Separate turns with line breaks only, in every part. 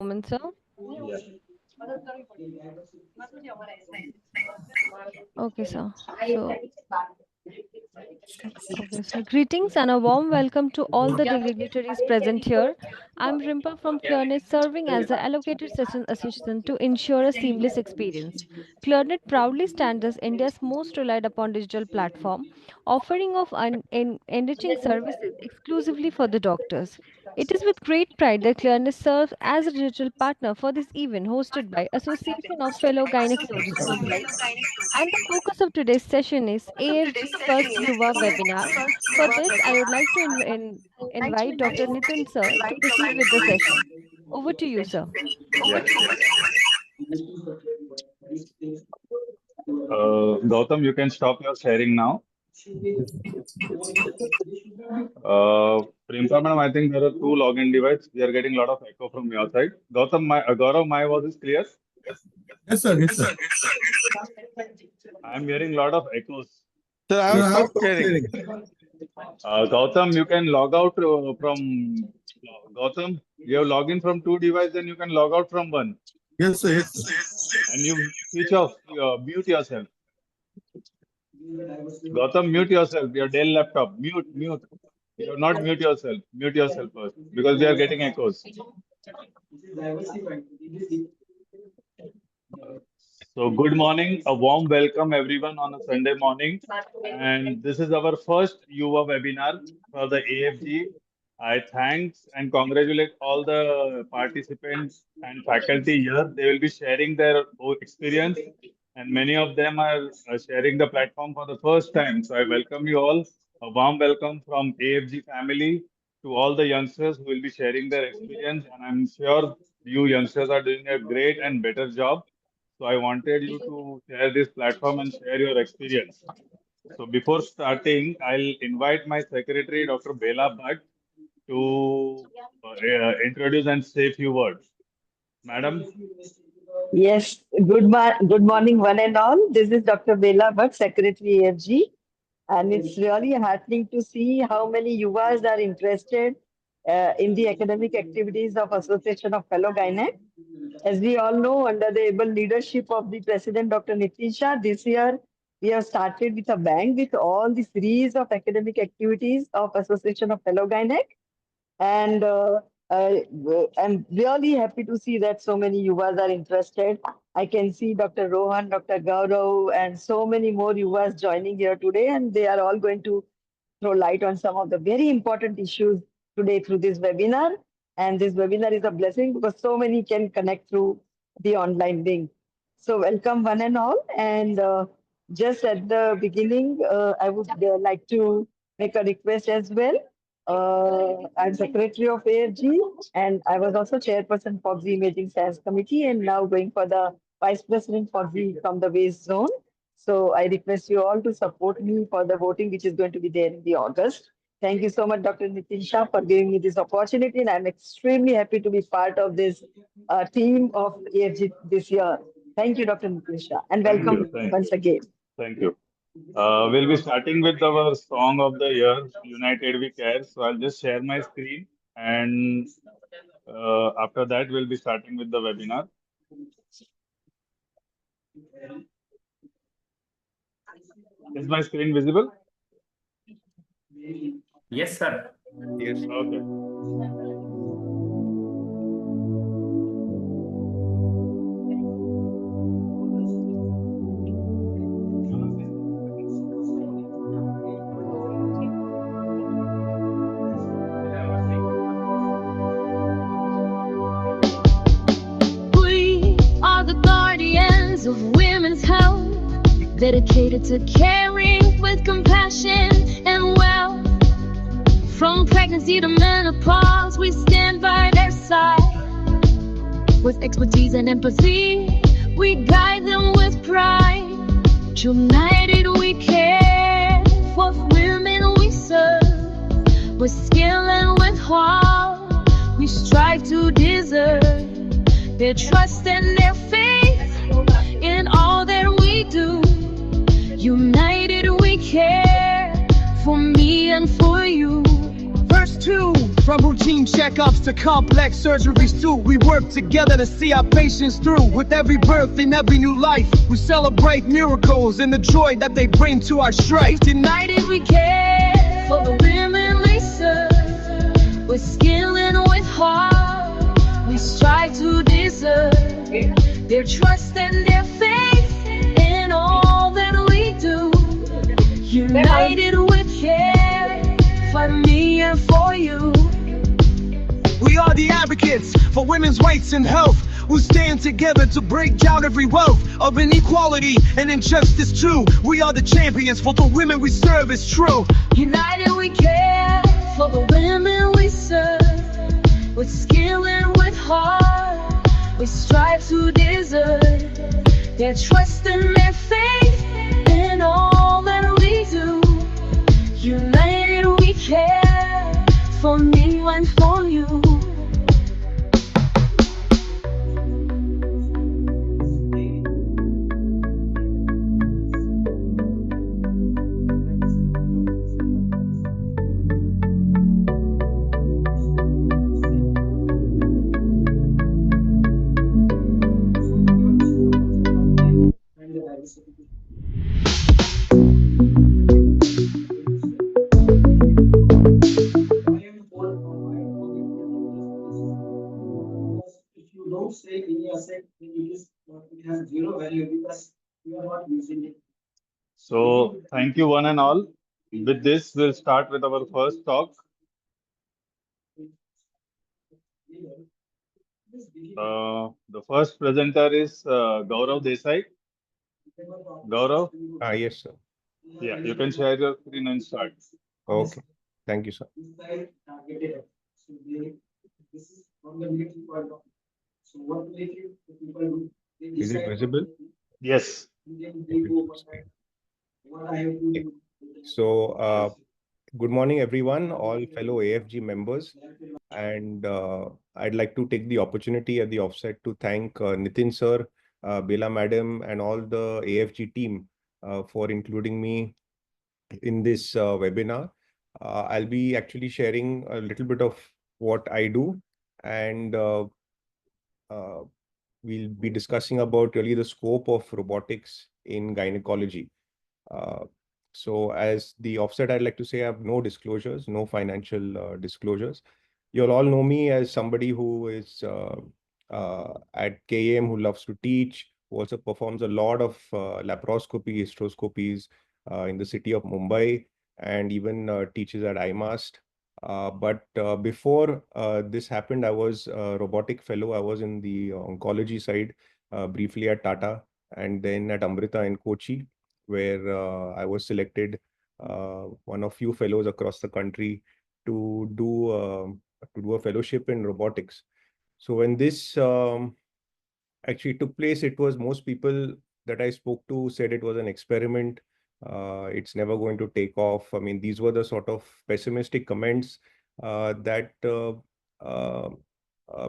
Moment, sir. Okay, sir. So, okay, so greetings and a warm welcome to all the dignitaries present here. I'm Rimpa from Clearnet, serving as the allocated session assistant to ensure a seamless experience. Clearnet proudly stands as India's most relied upon digital platform, offering of enriching services exclusively for the doctors. It is with great pride that Clearnet serves as a digital partner for this event hosted by Association of Fellow Gynecologists. And the focus of today's session is AFG First Yuva Webinar. For this, I would like to invite Dr. Nitin sir to proceed with the session. Over to you, sir.
Yeah. Gautam, you can stop your sharing now. Rimpa madam, I think there are two login devices. We are getting a lot of echo from your side. Gautam, Gaurav, my voice is clear?
Yes, sir. Yes, sir.
I am hearing a lot of echoes.
Sir, I have stopped sharing.
Gautam, you can log out from Gautam. You have logged from two devices, and you can log out from one.
Yes, sir. Yes.
And you switch off, mute yourself. Gautam, mute yourself. Your Dell laptop. Mute. You have not mute yourself. Mute yourself first because we are getting echoes. So good morning, a warm welcome everyone on a Sunday morning. And this is our first Yuva webinar for the AFG. I thanks and congratulate all the participants and faculty here. They will be sharing their experience and many of them are sharing the platform for the first time. So I welcome you all. A warm welcome from AFG family to all the youngsters who will be sharing their experience. And I'm sure you youngsters are doing a great and better job. So I wanted you to share this platform and share your experience. So before starting, I'll invite my secretary, Dr. Bela Bhatt, to introduce and say a few words. Madam?
Yes, good morning, one and all. This is Dr. Bela Bhatt, Secretary AFG. And it's really heartening to see how many Yuvas are interested in the academic activities of Association of Fellow Gynec. As we all know, under the able leadership of the President, Dr. Nitin Shah, this year we have started with a bang with all the series of academic activities of Association of Fellow Gynec. And I'm really happy to see that so many Yuvas are interested. I can see Dr. Rohan, Dr. Gaurav, and so many more Yuvas joining here today, and they are all going to throw light on some of the very important issues today through this webinar. And this webinar is a blessing because so many can connect through the online link. So welcome one and all. And just at the beginning, I would like to make a request as well. I'm Secretary of AFG and I was also Chairperson for the Imaging Science Committee and now going for the Vice President for the from the Waste Zone. So I request you all to support me for the voting which is going to be there in the August. Thank you so much, Dr. Nitin Shah, for giving me this opportunity and I'm extremely happy to be part of this team of AFG this year. Thank you, Dr. Nitin Shah, and welcome once again.
Thank you. We'll be starting with our song of the year, United We Care. So I'll just share my screen and after that we'll be starting with the webinar. Is my screen visible?
Yes, sir.
Yes. Okay.
Of women's health, dedicated to caring with compassion and wealth. From pregnancy to menopause, we stand by their side. With expertise and empathy, we guide them with pride. United we care for women we serve. With skill and with heart, we strive to deserve their trust and their faith. In all that we do, united we care for me and for you. Verse 2.
From routine checkups to complex surgeries too, we work together to see our patients through. With every birth and every new life, we celebrate miracles and the joy that they bring to our strife.
United we care for the women we serve. With skill and with heart, we strive to deserve their trust and their faith in all that we do. United we care for me and for you.
We are the advocates for women's rights and health, who stand together to break down every wealth of inequality and injustice too. We are the champions for the women we serve, is true.
United we care for the women we serve. With skill and with heart, we strive to deserve their trust and their faith in all that we do. United we care for me and for you.
If you don't say any asset, then it has zero value because you are not using it.
So thank you one and all. With this, we'll start with our first talk. The first presenter is Gaurav Desai. Gaurav,
Yes, sir.
yeah, you can share your screen and start.
Okay. Thank you, sir.
This is from the military point of view. So what military people do? They
Is it
decide
visible?
Yes.
then they go what I have to do.
So, good morning, everyone, all fellow AFG members. And I'd like to take the opportunity at the offset to thank Nitin sir, Bela madam, and all the AFG team for including me in this webinar. I'll be actually sharing a little bit of what I do, and we'll be discussing about really the scope of robotics in gynecology. So as the offset, I'd like to say I have no disclosures, no financial disclosures. You'll all know me as somebody who is at KM, who loves to teach, who also performs a lot of laparoscopy, hysteroscopies in the city of Mumbai, and even teaches at IMAST. But before this happened, I was a robotic fellow. I was in the oncology side, briefly at Tata, and then at Amrita in Kochi, where I was selected one of few fellows across the country to do a fellowship in robotics. So when this actually took place, it was most people that I spoke to said it was an experiment. It's never going to take off. I mean, these were the sort of pessimistic comments that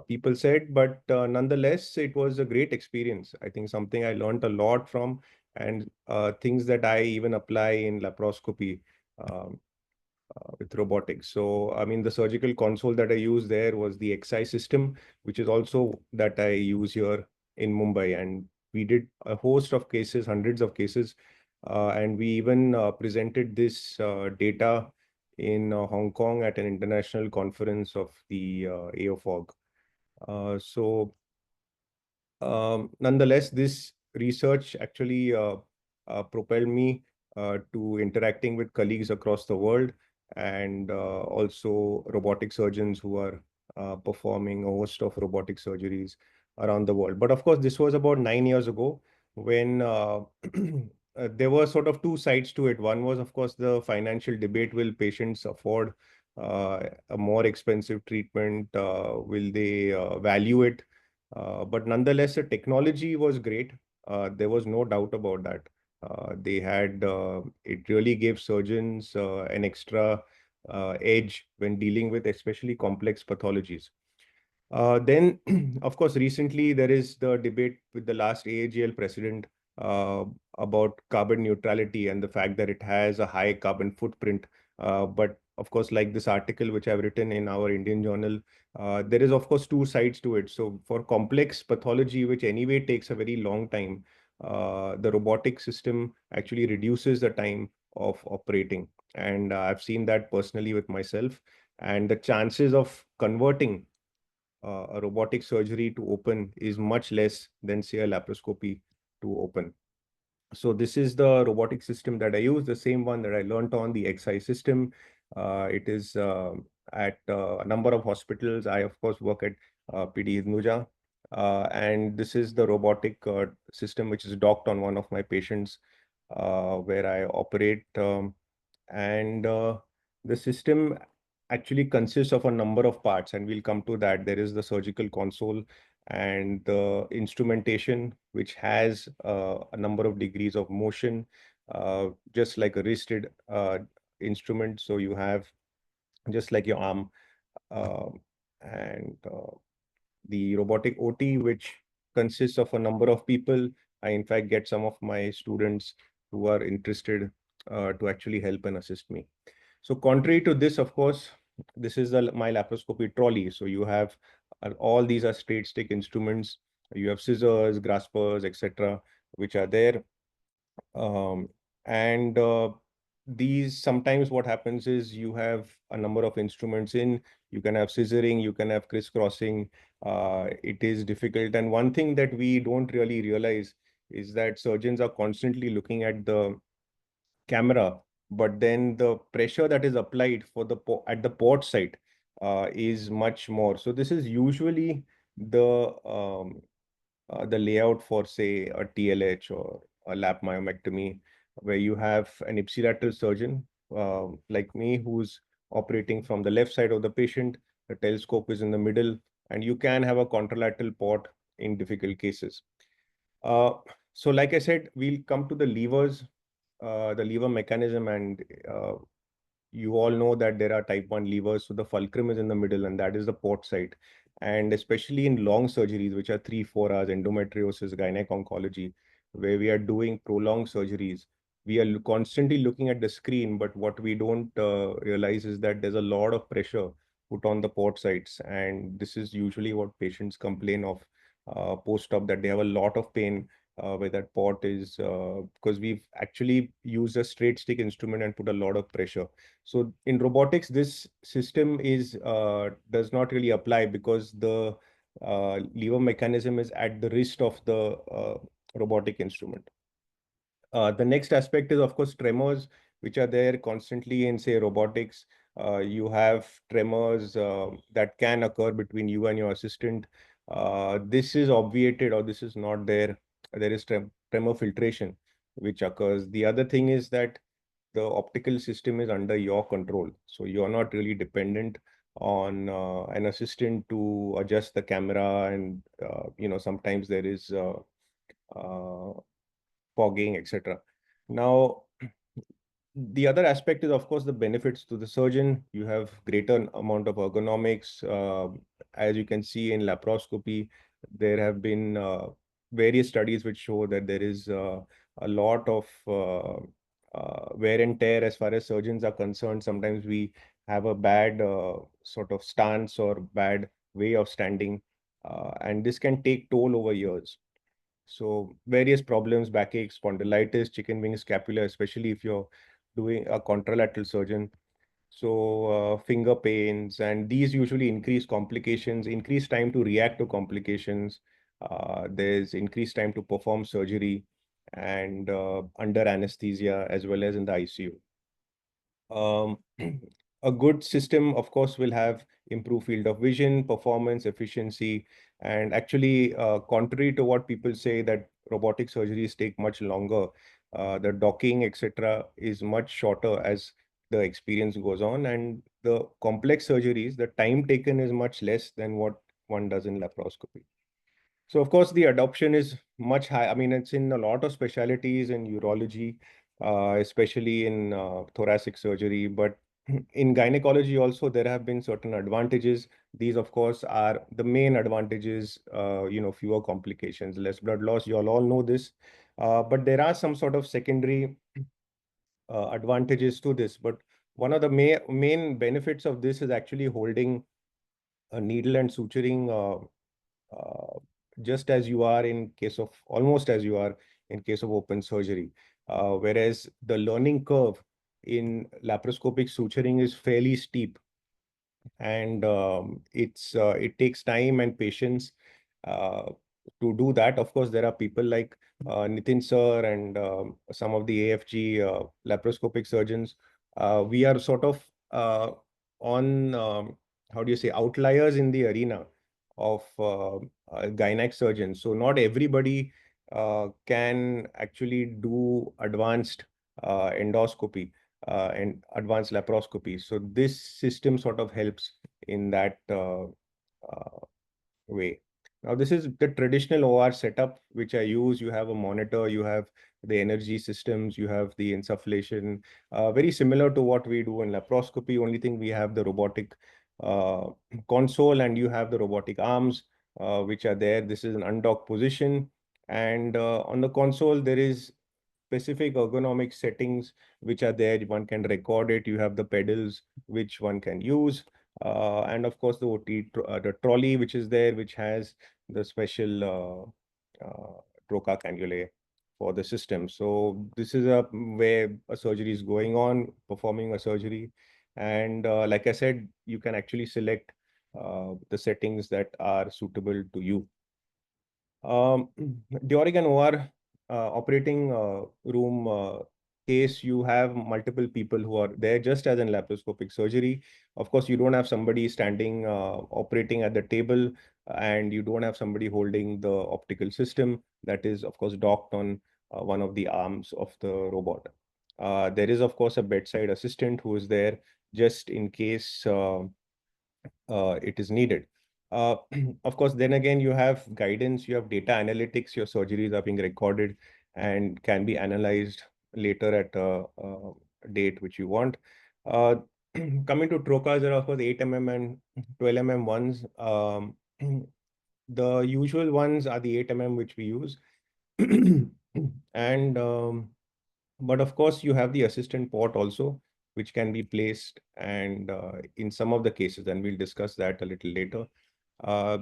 people said, but nonetheless, it was a great experience. I think something I learned a lot from, and things that I even apply in laparoscopy with robotics. So, I mean, the surgical console that I used there was the XI system, which is also that I use here in Mumbai. And we did a host of cases, hundreds of cases, and we even presented this data in Hong Kong at an international conference of the AFG. Nonetheless, this research actually propelled me to interacting with colleagues across the world, and also robotic surgeons who are performing a host of robotic surgeries around the world. But of course, this was about 9 years ago, when there were sort of two sides to it. One was, of course, the financial debate. Will patients afford a more expensive treatment? Will they value it? But nonetheless, the technology was great. There was no doubt about that. It really gave surgeons an extra edge when dealing with especially complex pathologies. Then, of course, recently there is the debate with the last AAGL president about carbon neutrality and the fact that it has a high carbon footprint. But of course, like this article which I've written in our Indian journal, there is, of course, two sides to it. So for complex pathology, which anyway takes a very long time, the robotic system actually reduces the time of operating. And I've seen that personally with myself. And the chances of converting a robotic surgery to open is much less than, say, a laparoscopy to open. So this is the robotic system that I use, the same one that I learned on, the XI system. It is at a number of hospitals. I, of course, work at PD Idnuja. And this is the robotic system which is docked on one of my patients where I operate. And the system actually consists of a number of parts, and we'll come to that. There is the surgical console and the instrumentation, which has a number of degrees of motion, just like a wristed instrument. So you have just like your arm, uh, and the robotic OT, which consists of a number of people. I, in fact, get some of my students who are interested to actually help and assist me. So contrary to this, of course, this is my laparoscopy trolley. So you have all these are straight stick instruments. You have scissors, graspers, etc., which are there. Um, and these sometimes what happens is you have a number of instruments in, you can have scissoring, you can have crisscrossing. It is difficult. And one thing that we don't really realize is that surgeons are constantly looking at the camera, but then the pressure that is applied for the at the port site is much more. So this is usually the layout for, say, a TLH or a lap myomectomy, where you have an ipsilateral surgeon like me who's operating from the left side of the patient. The telescope is in the middle, and you can have a contralateral port in difficult cases. Uh, so like I said, we'll come to the levers, the lever mechanism, and you all know that there are type 1 levers. So the fulcrum is in the middle, and that is the port site. And especially in long surgeries, which are 3-4 hours, endometriosis, gynec-oncology, where we are doing prolonged surgeries, we are constantly looking at the screen, but what we don't realize is that there's a lot of pressure put on the port sites. And this is usually what patients complain of post-op, that they have a lot of pain where that port is, because we've actually used a straight stick instrument and put a lot of pressure. So in robotics, this system is does not really apply, because the lever mechanism is at the wrist of the robotic instrument. The next aspect is, of course, tremors, which are there constantly in, say, robotics. You have tremors that can occur between you and your assistant. This is obviated, or this is not there. There is tremor filtration, which occurs. The other thing is that the optical system is under your control. So you're not really dependent on an assistant to adjust the camera. And, sometimes there is uh, fogging, etc. Now, the other aspect is, of course, the benefits to the surgeon. You have greater amount of ergonomics. As you can see in laparoscopy, there have been various studies which show that there is a lot of wear and tear as far as surgeons are concerned. Sometimes we have a bad sort of stance or bad way of standing, and this can take toll over years. So various problems, backache, spondylitis, chicken wing scapula, especially if you're doing a contralateral surgeon. So finger pains, and these usually increase complications, increase time to react to complications. There's increased time to perform surgery, and under anesthesia as well as in the ICU. A good system, of course, will have improved field of vision, performance, efficiency, and actually, contrary to what people say that robotic surgeries take much longer, the docking, etc., is much shorter as the experience goes on, and the complex surgeries, the time taken is much less than what one does in laparoscopy. So of course, the adoption is much high. I mean, it's in a lot of specialties in urology, especially in thoracic surgery. But in gynecology also, there have been certain advantages. These, of course, are the main advantages, fewer complications, less blood loss. You all know this. But there are some sort of secondary advantages to this. But one of the main benefits of this is actually holding a needle and suturing just as you are in case of, almost as you are in case of open surgery. Whereas the learning curve in laparoscopic suturing is fairly steep, and it takes time and patience uh, to do that. Of course, there are people like Nitin sir and some of the AFG laparoscopic surgeons. We are sort of on how do you say, outliers in the arena of gynec surgeons. So not everybody can actually do advanced endoscopy and advanced laparoscopy. So this system sort of helps in that way. Now, this is the traditional OR setup which I use. You have a monitor, you have the energy systems, you have the insufflation, very similar to what we do in laparoscopy. Only thing, we have the robotic uh, console and you have the robotic arms which are there. This is an undocked position. And on the console, there is specific ergonomic settings which are there. One can record it. You have the pedals which one can use. And of course, the the trolley which is there, which has the special trocar cannulae for the system. So this is a where a surgery is going on, performing a surgery. And like I said, you can actually select the settings that are suitable to you. During an OR operating room case, you have multiple people who are there, just as in laparoscopic surgery. Of course, you don't have somebody standing operating at the table, and you don't have somebody holding the optical system that is, of course, docked on one of the arms of the robot. There is, of course, a bedside assistant who is there just in case it is needed. Uh, of course, then again, you have guidance, you have data analytics, your surgeries are being recorded and can be analyzed later at a date which you want. Uh, Coming to trocars, there are of course 8 mm and 12 mm ones. The usual ones are the 8 mm which we use. And but of course, you have the assistant port also, which can be placed. And in some of the cases, and we'll discuss that a little later,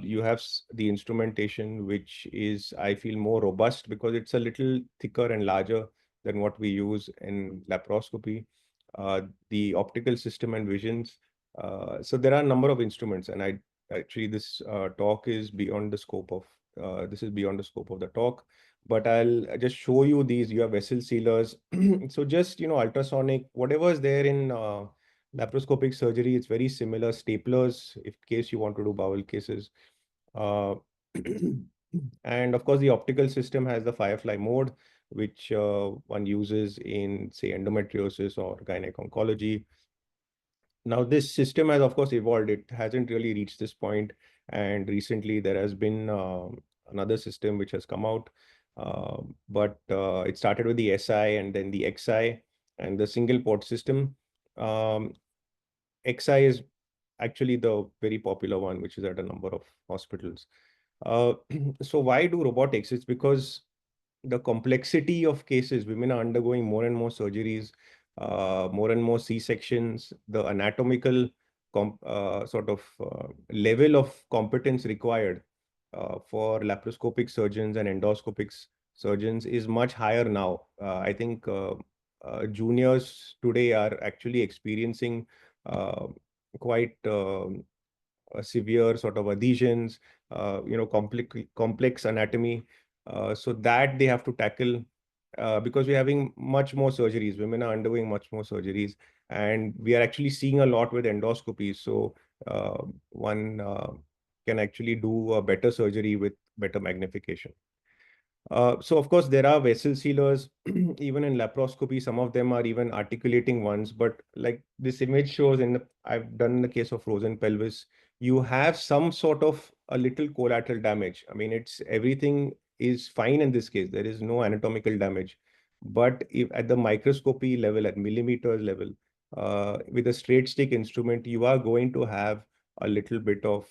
you have the instrumentation, which is, I feel, more robust because it's a little thicker and larger than what we use in laparoscopy. The optical system and visions. So there are a number of instruments, and I actually, this talk is beyond the scope of this is beyond the scope of the talk, but I'll just show you these. You have vessel sealers. So just, ultrasonic, whatever is there in laparoscopic surgery, it's very similar. Staplers, if case you want to do bowel cases. Uh, and of course, the optical system has the Firefly mode, which one uses in, say, endometriosis or gynec oncology. Now, this system has, of course, evolved. It hasn't really reached this point. And recently, there has been another system which has come out. But it started with the SI and then the XI and the single port system. XI is actually the very popular one, which is at a number of hospitals. So why do robotics? It's because the complexity of cases, women are undergoing more and more surgeries, more and more C-sections, the anatomical sort of level of competence required for laparoscopic surgeons and endoscopic surgeons is much higher now. I think juniors today are actually experiencing uh, quite severe sort of adhesions, complex anatomy. So that they have to tackle because we're having much more surgeries. Women are undergoing much more surgeries, and we are actually seeing a lot with endoscopy. So one can actually do a better surgery with better magnification. So of course there are vessel sealers even in laparoscopy. Some of them are even articulating ones, but like this image shows, I've done in the case of frozen pelvis, you have some sort of a little collateral damage. I mean, it's everything is fine in this case. There is no anatomical damage. But if at the microscopy level, at millimeters level, with a straight stick instrument, you are going to have a little bit of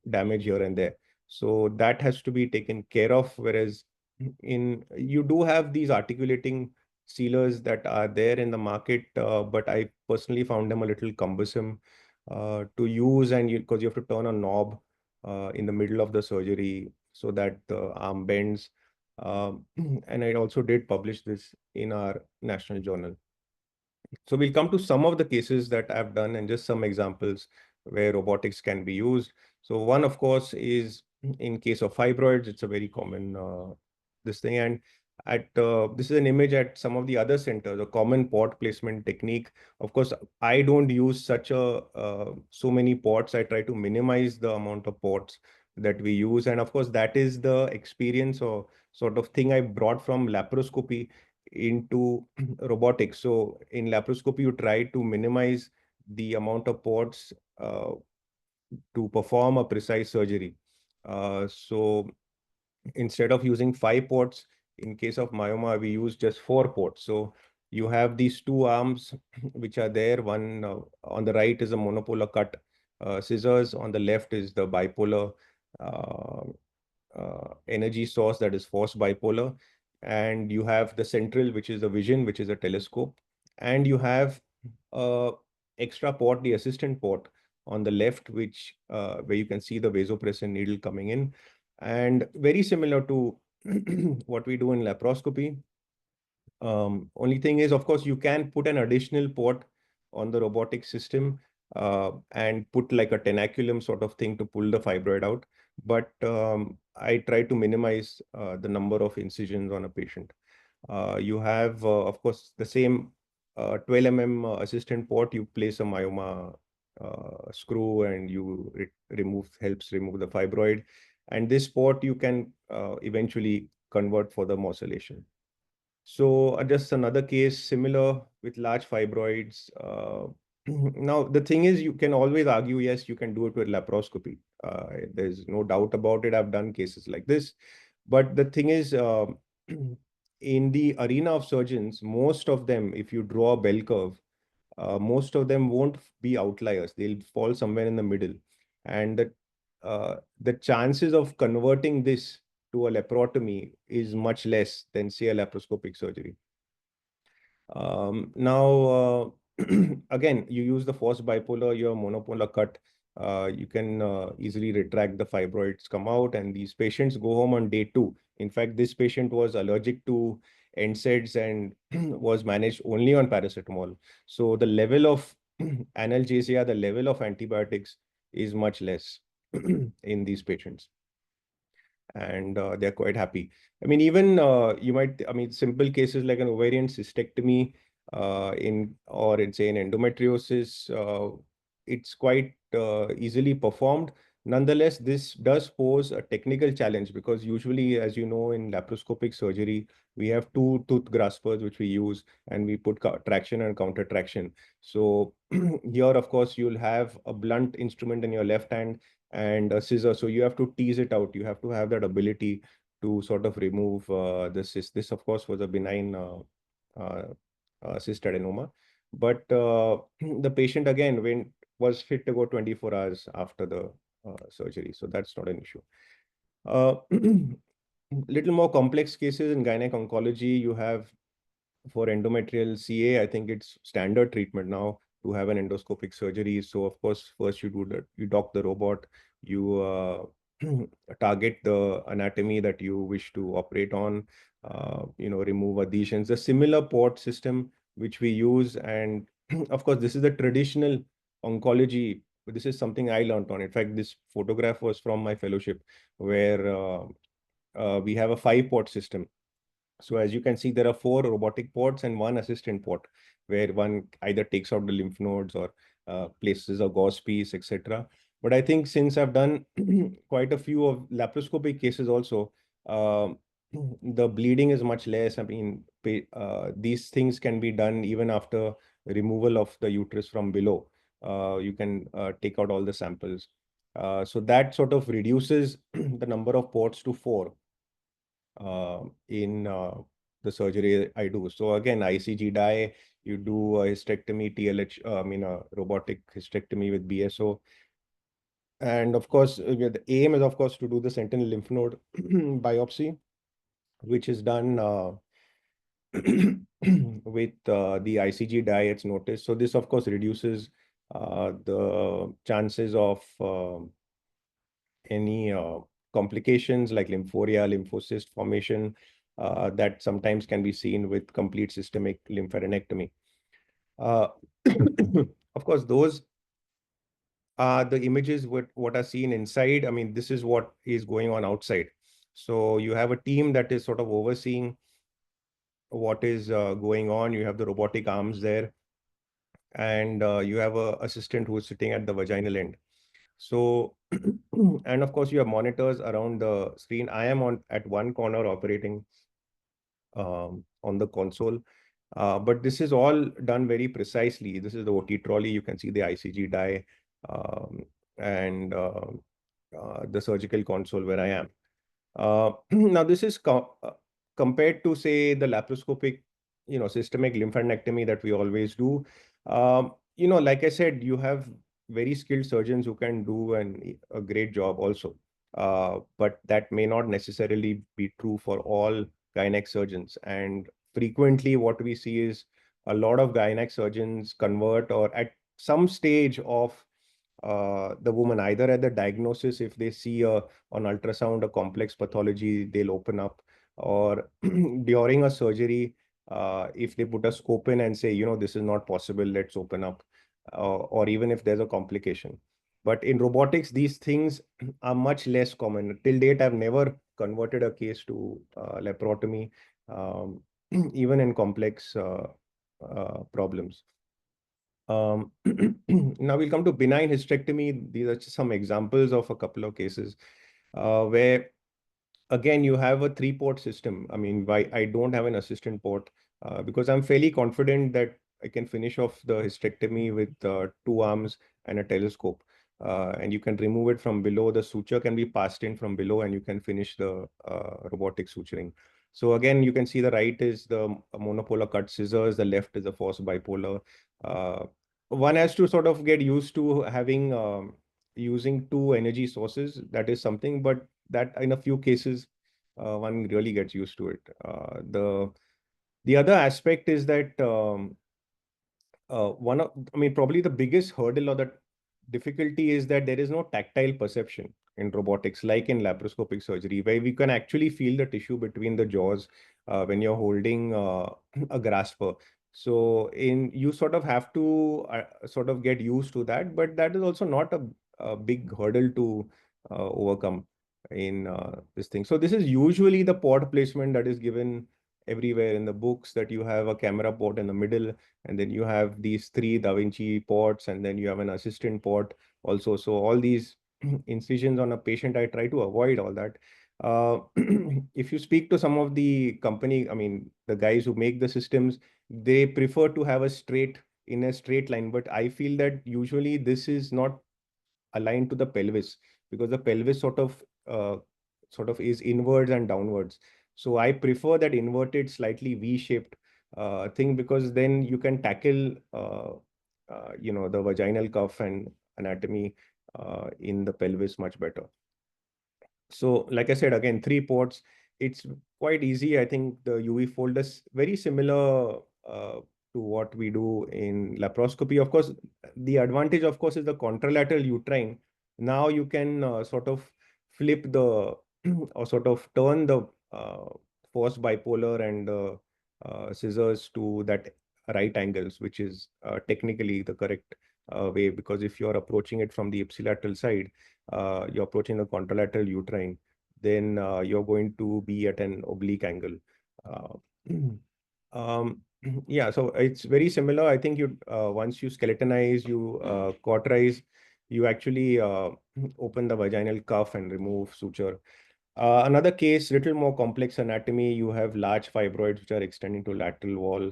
damage here and there. So that has to be taken care of. Whereas you do have these articulating sealers that are there in the market, but I personally found them a little cumbersome to use, and because you have to turn a knob in the middle of the surgery so that the arm bends. And I also did publish this in our national journal. So we'll come to some of the cases that I've done and just some examples where robotics can be used. So one, of course, is in case of fibroids. It's a very common this thing. And at this is an image at some of the other centers, a common pot placement technique. Of course, I don't use such a so many pots. I try to minimize the amount of pots that we use. And of course, that is the experience or sort of thing I brought from laparoscopy into robotics. So in laparoscopy, you try to minimize the amount of ports to perform a precise surgery. So instead of using 5 ports, in case of myoma, we use just 4 ports. So you have these 2 arms which are there. One on the right is a monopolar cut scissors. On the left is the bipolar energy source, that is force bipolar. And you have the central, which is the vision, which is a telescope. And you have extra port, the assistant port on the left, which where you can see the vasopressin needle coming in. And very similar to what we do in laparoscopy. Only thing is, of course, you can put an additional port on the robotic system and put like a tenaculum sort of thing to pull the fibroid out. But I try to minimize the number of incisions on a patient. You have, of course, the same 12 mm assistant port. You place a myoma screw and you helps remove the fibroid. And this port you can eventually convert for the morcellation. So just another case similar with large fibroids. Now, the thing is, you can always argue, yes, you can do it with laparoscopy. There's no doubt about it. I've done cases like this. But the thing is, in the arena of surgeons, most of them, if you draw a bell curve, most of them won't be outliers. They'll fall somewhere in the middle. And the chances of converting this to a laparotomy is much less than, say, a laparoscopic surgery. Now, again, you use the force bipolar, your monopolar cut. You can easily retract the fibroids, come out, and these patients go home on day 2. In fact, this patient was allergic to NSAIDs and was managed only on paracetamol. So the level of analgesia, the level of antibiotics is much less in these patients. And they're quite happy. I mean, even simple cases like an ovarian cystectomy or in say an endometriosis, it's quite easily performed. Nonetheless, this does pose a technical challenge because usually, as you know, in laparoscopic surgery, we have 2 tooth graspers which we use, and we put traction and counter traction. So here, of course, you'll have a blunt instrument in your left hand and a scissor. So you have to tease it out. You have to have that ability to sort of remove the cyst. This, of course, was a benign cyst adenoma. But the patient, again, was fit to go 24 hours after the surgery. So that's not an issue. Little more complex cases in gynec oncology, you have for endometrial CA, I think it's standard treatment now to have an endoscopic surgery. So of course, first you do that, you dock the robot, you target the anatomy that you wish to operate on, remove adhesions. A similar port system which we use, and of course, this is the traditional oncology. This is something I learned on. In fact, this photograph was from my fellowship, where we have a 5-port system. So as you can see, there are 4 robotic ports and 1 assistant port, where one either takes out the lymph nodes or places a gauze piece, etc. But I think since I've done quite a few of laparoscopic cases also, the bleeding is much less. I mean, these things can be done even after removal of the uterus from below. You can take out all the samples. So that sort of reduces the number of ports to 4 in the surgery I do. So again, ICG dye, you do a hysterectomy, TLH, a robotic hysterectomy with BSO. And of course, the aim is, of course, to do the sentinel lymph node biopsy, which is done with the ICG dye, it's noticed. So this, of course, reduces the chances of any complications like lymphoria, lymphocyst formation that sometimes can be seen with complete systemic lymphadenectomy. Of course, those are the images what are seen inside. I mean, this is what is going on outside. So you have a team that is sort of overseeing what is going on. You have the robotic arms there, and you have a assistant who is sitting at the vaginal end. So, and of course, you have monitors around the screen. I am at one corner operating on the console. But this is all done very precisely. This is the OT trolley. You can see the ICG dye um, and the surgical console where I am. Now, this is compared to, say, the laparoscopic, systemic lymphadenectomy that we always do. Like I said, you have very skilled surgeons who can do a great job also. But that may not necessarily be true for all gynec surgeons. And frequently, what we see is a lot of gynec surgeons convert, or at some stage of the woman, either at the diagnosis, if they see on ultrasound a complex pathology, they'll open up, or during a surgery, if they put a scope in and say, this is not possible, let's open up, or even if there's a complication. But in robotics, these things are much less common. Till date, I've never converted a case to laparotomy, even in complex problems. Now we'll come to benign hysterectomy. These are just some examples of a couple of cases where, again, you have a 3-port system. I mean, why I don't have an assistant port because I'm fairly confident that I can finish off the hysterectomy with 2 arms and a telescope. And you can remove it from below. The suture can be passed in from below, and you can finish the robotic suturing. So again, you can see the right is the monopolar cut scissors, the left is the force bipolar. One has to sort of get used to having using 2 energy sources. That is something, but that in a few cases, one really gets used to it. The other aspect is that probably the biggest hurdle or the difficulty is that there is no tactile perception in robotics, like in laparoscopic surgery, where we can actually feel the tissue between the jaws when you're holding a grasper. So you sort of have to sort of get used to that, but that is also not a big hurdle to overcome in this thing. So this is usually the port placement that is given everywhere in the books, that you have a camera port in the middle, and then you have these 3 Da Vinci ports, and then you have an assistant port also. So all these incisions on a patient, I try to avoid all that. If you speak to some of the company, I mean, the guys who make the systems, they prefer to have a straight line. But I feel that usually this is not aligned to the pelvis, because the pelvis sort of is inwards and downwards. So I prefer that inverted, slightly V-shaped thing, because then you can tackle the vaginal cuff and anatomy in the pelvis much better. So like I said, again, 3 ports, it's quite easy. I think the UV fold is very similar to what we do in laparoscopy. Of course, the advantage, of course, is the contralateral uterine. Now you can sort of flip the or sort of turn the force bipolar and the scissors to that right angles, which is technically the correct way, because if you're approaching it from the ipsilateral side, you're approaching the contralateral uterine, then you're going to be at an oblique angle. Yeah, so it's very similar. I think you once you skeletonize, you cauterize, you actually open the vaginal cuff and remove suture. Another case, little more complex anatomy. You have large fibroids which are extending to lateral wall.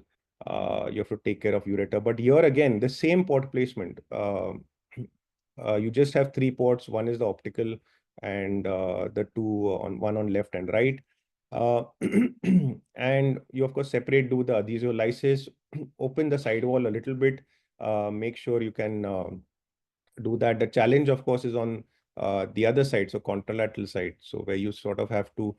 You have to take care of ureter. But here again, the same port placement. You just have 3 ports. One is the optical, and the 2 one on left and right. And you, of course, do the adhesiolysis, open the sidewall a little bit, make sure you can do that. The challenge, of course, is on the other side, so contralateral side, so where you sort of have to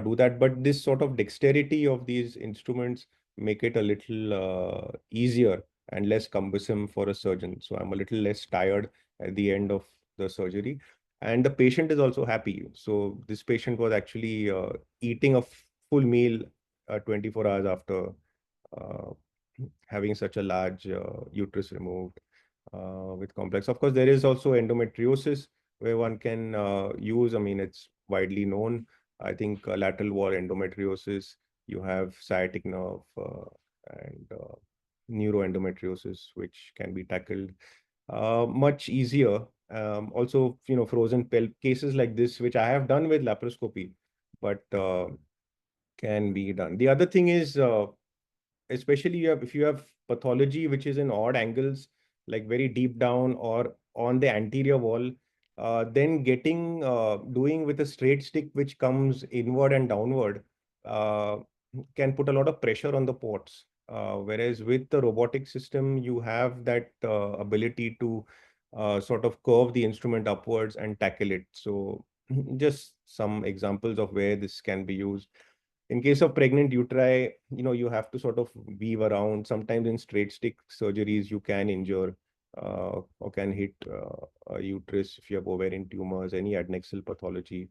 do that. But this sort of dexterity of these instruments make it a little easier and less cumbersome for a surgeon. So I'm a little less tired at the end of the surgery. And the patient is also happy. So this patient was actually eating a full meal 24 hours after uh, having such a large uterus removed with complex. Of course, there is also endometriosis where one can use, I mean, it's widely known. I think lateral wall endometriosis, you have sciatic nerve and neuroendometriosis, which can be tackled much easier. Also, frozen cases like this, which I have done with laparoscopy, but can be done. The other thing is, especially if you have pathology which is in odd angles, like very deep down or on the anterior wall, then doing with a straight stick which comes inward and downward can put a lot of pressure on the ports. Whereas with the robotic system, you have that ability to sort of curve the instrument upwards and tackle it. So just some examples of where this can be used. In case of pregnant uteri, you have to sort of weave around. Sometimes in straight stick surgeries, you can injure or can hit a uterus if you have ovarian tumors, any adnexal pathology,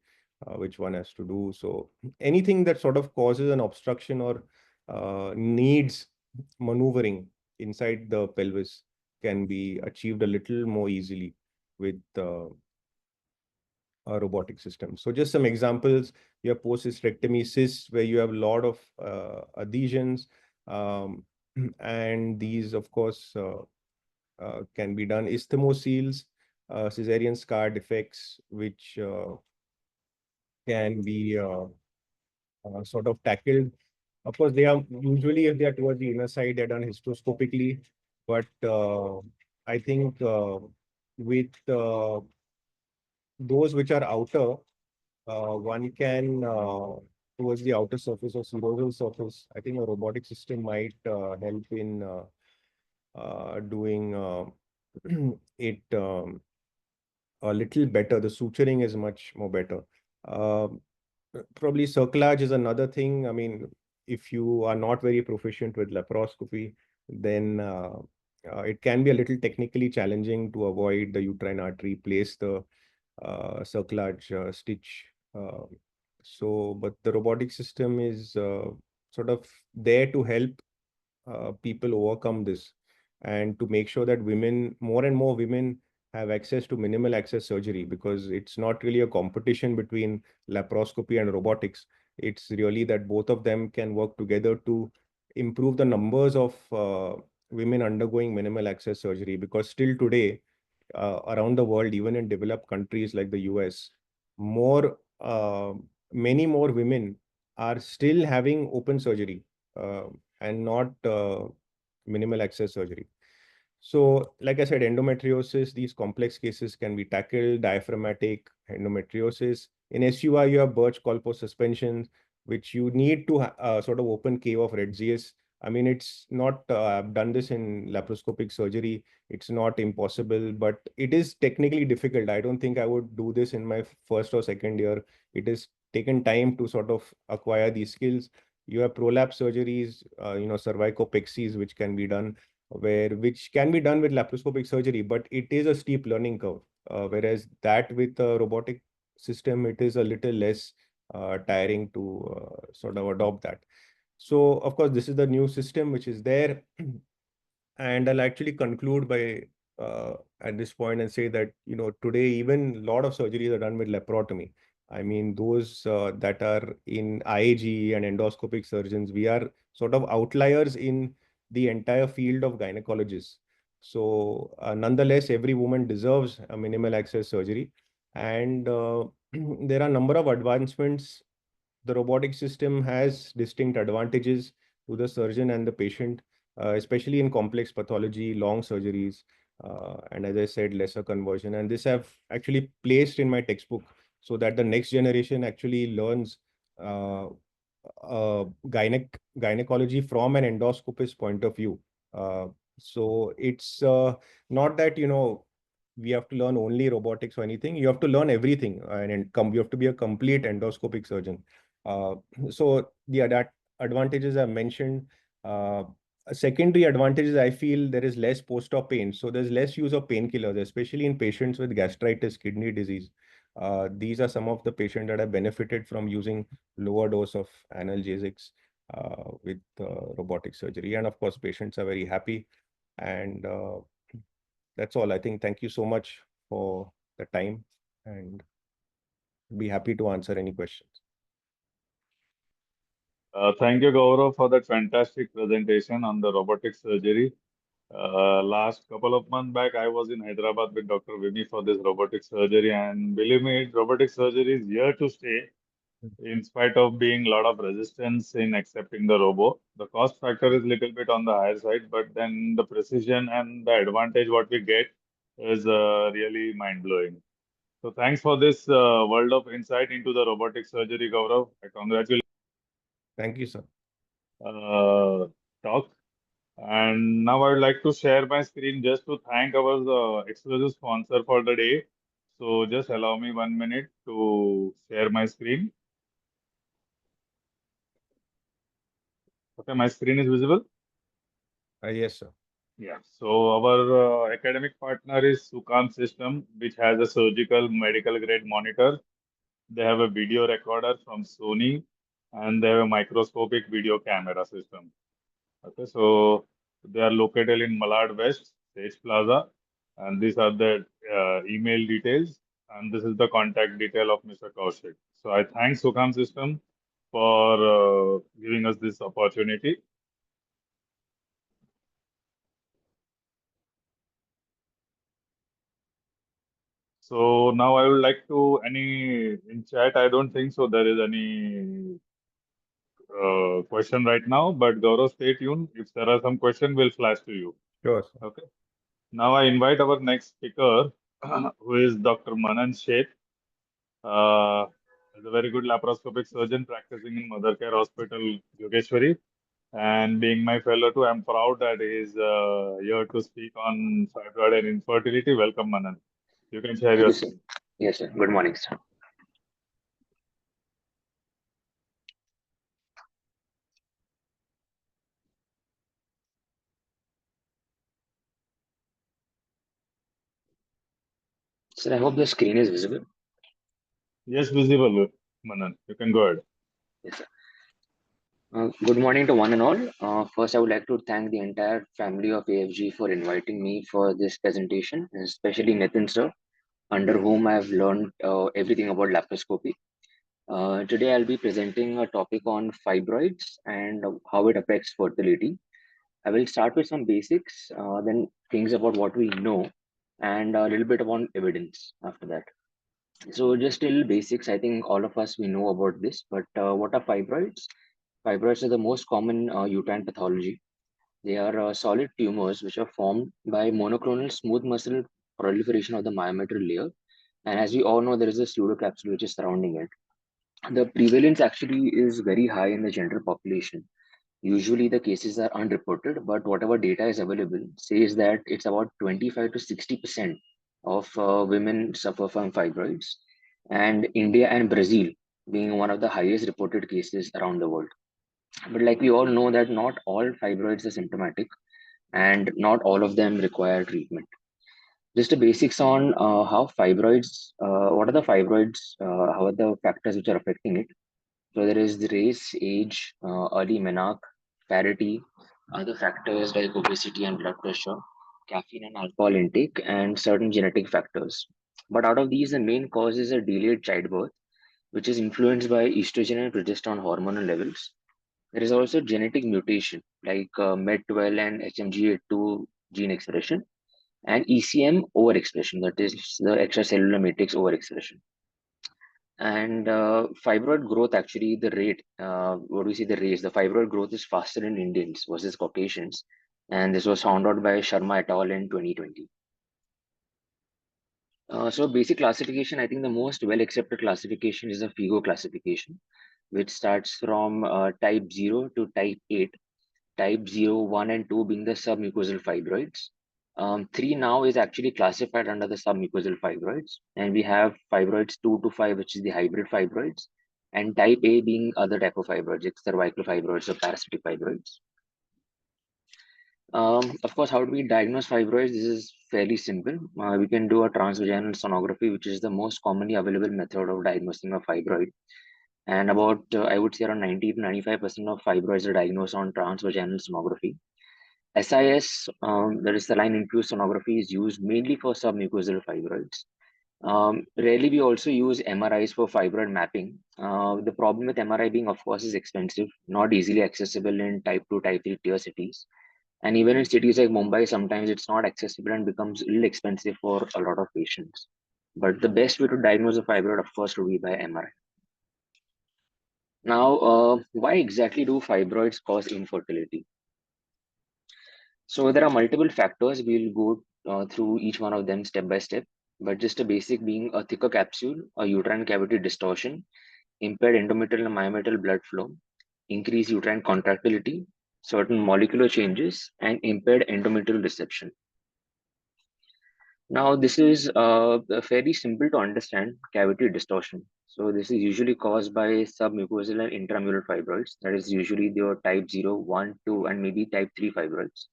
which one has to do. So anything that sort of causes an obstruction or needs maneuvering inside the pelvis can be achieved a little more easily with a robotic system. So just some examples, you have post-hysterectomy cysts where you have a lot of adhesions, and these, of course, can be done. Isthmoseals, cesarean scar defects, which can be sort of tackled. Of course, they are usually, if they are towards the inner side, they're done hysteroscopically. But I think with those which are outer, one can, towards the outer surface or serosal surface, I think a robotic system might help in doing it a little better. The suturing is much more better. Probably cerclage is another thing. I mean, if you are not very proficient with laparoscopy, then it can be a little technically challenging to avoid the uterine artery, place the cerclage stitch. But the robotic system is sort of there to help people overcome this and to make sure that more and more women have access to minimal access surgery, because it's not really a competition between laparoscopy and robotics. It's really that both of them can work together to improve the numbers of women undergoing minimal access surgery, because still today, around the world, even in developed countries like the US, many more women are still having open surgery and not minimal access surgery. So, like I said, endometriosis, these complex cases can be tackled. Diaphragmatic endometriosis. In SUI, you have Birch Colpo suspensions, which you need to sort of open cave of Retzius. I mean, it's not, I've done this in laparoscopic surgery. It's not impossible, but it is technically difficult. I don't think I would do this in my first or second year. It has taken time to sort of acquire these skills. You have prolapse surgeries, cervicopexies, which can be done, which can be done with laparoscopic surgery, but it is a steep learning curve. Whereas that with a robotic system, it is a little less tiring to sort of adopt that. So, of course, this is the new system which is there. And I'll actually conclude by at this point and say that, today, even a lot of surgeries are done with laparotomy. I mean, those that are in IAG and endoscopic surgeons, we are sort of outliers in the entire field of gynecologists. So, nonetheless, every woman deserves a minimal access surgery. And there are a number of advancements. The robotic system has distinct advantages to the surgeon and the patient, especially in complex pathology, long surgeries, and as I said, lesser conversion. And this I've actually placed in my textbook so that the next generation actually learns gynecology from an endoscopist point of view. So it's not that, we have to learn only robotics or anything. You have to learn everything, and you have to be a complete endoscopic surgeon. So the advantages I mentioned, A secondary advantage is I feel there is less post-op pain. So there's less use of painkillers, especially in patients with gastritis, kidney disease. These are some of the patients that have benefited from using lower dose of analgesics with robotic surgery. And of course, patients are very happy. And that's all. I think thank you so much for the time and be happy to answer any questions.
Thank you, Gaurav, for that fantastic presentation on the robotic surgery. Last couple of months back, I was in Hyderabad with Dr. Vimi for this robotic surgery, and believe me, robotic surgery is here to stay. In spite of being a lot of resistance in accepting the robo, the cost factor is a little bit on the higher side, but then the precision and the advantage what we get is really mind blowing. So thanks for this world of insight into the robotic surgery, Gaurav. I congratulate.
Thank you, sir.
Talk. And now I would like to share my screen just to thank our exclusive sponsor for the day. So just allow me 1 minute to share my screen. Okay, my screen is visible.
Yes, sir.
Yeah. So our academic partner is Sukam System, which has a surgical medical grade monitor. They have a video recorder from Sony, and they have a microscopic video camera system. Okay, so they are located in Malad West, Sage Plaza, and these are the email details, and this is the contact detail of Mr. Kaushik. So I thank Sukam System for giving us this opportunity. So now I would like to in chat. I don't think so. There is any question right now, but Gaurav, stay tuned. If there are some questions, we'll flash to you.
Sure, sir.
Okay. Now I invite our next speaker, who is Dr. Manan Sheth. Is a very good laparoscopic surgeon practicing in Mother Care Hospital, Yogeshwari. And being my fellow too, I'm proud that he is here to speak on fibroid and infertility. Welcome, Manan. You can share your screen.
Yes, sir. Good morning, sir. Sir, I hope the screen is visible.
Yes, visible, Manan. You can go ahead.
Yes, sir. Good morning to one and all. First, I would like to thank the entire family of AFG for inviting me for this presentation, especially Nitin sir, under whom I have learned everything about laparoscopy. Today, I'll be presenting a topic on fibroids and how it affects fertility. I will start with some basics, then things about what we know, and a little bit about evidence after that. So just a little basics. I think all of us we know about this, but what are fibroids? Fibroids are the most common uterine pathology. They are solid tumors which are formed by monoclonal smooth muscle proliferation of the myometrial layer. And as we all know, there is a pseudocapsule which is surrounding it. The prevalence actually is very high in the general population. Usually the cases are unreported, but whatever data is available says that it's about 25 to 60% of women suffer from fibroids, and India and Brazil being one of the highest reported cases around the world. But like we all know that not all fibroids are symptomatic and not all of them require treatment. Just the basics on how fibroids, what are the fibroids, how are the factors which are affecting it. So there is the race, age, early menarche, parity, other factors like obesity and blood pressure, caffeine and alcohol intake, and certain genetic factors. But out of these, the main cause is a delayed childbirth, which is influenced by estrogen and progesterone hormonal levels. There is also genetic mutation like MED12 and HMG82 gene expression, and ECM overexpression, that is the extracellular matrix overexpression. And fibroid growth, actually, the rate, what do we see, the race, the fibroid growth is faster in Indians versus Caucasians. And this was found out by Sharma et al. In 2020. So basic classification, I think the most well-accepted classification is the FIGO classification, which starts from type 0 to type 8. Type 0, 1, and 2 being the submucosal fibroids. 3 now is actually classified under the submucosal fibroids, and we have fibroids 2 to 5, which is the hybrid fibroids, and type A being other type of fibroids, like cervical fibroids or parasitic fibroids. Of course, how do we diagnose fibroids? This is fairly simple. We can do a transvaginal sonography, which is the most commonly available method of diagnosing a fibroid. And about, I would say, around 90 to 95% of fibroids are diagnosed on transvaginal sonography. SIS, that is saline infused sonography, is used mainly for submucosal fibroids. Rarely we also use MRIs for fibroid mapping. The problem with MRI being, of course, is expensive, not easily accessible in type 2, type 3 tier cities. And even in cities like Mumbai, sometimes it's not accessible and becomes a little expensive for a lot of patients. But the best way to diagnose a fibroid, of course, would be by MRI. Now, why exactly do fibroids cause infertility? So there are multiple factors. We'll go through each one of them step by step. But just a basic being a thicker capsule, a uterine cavity distortion, impaired endometrial and myometrial blood flow, increased uterine contractility, certain molecular changes, and impaired endometrial reception. Now, this is fairly simple to understand cavity distortion. So this is usually caused by submucosal and intramural fibroids. That is usually your type 0, 1, 2, and maybe type 3 fibroids.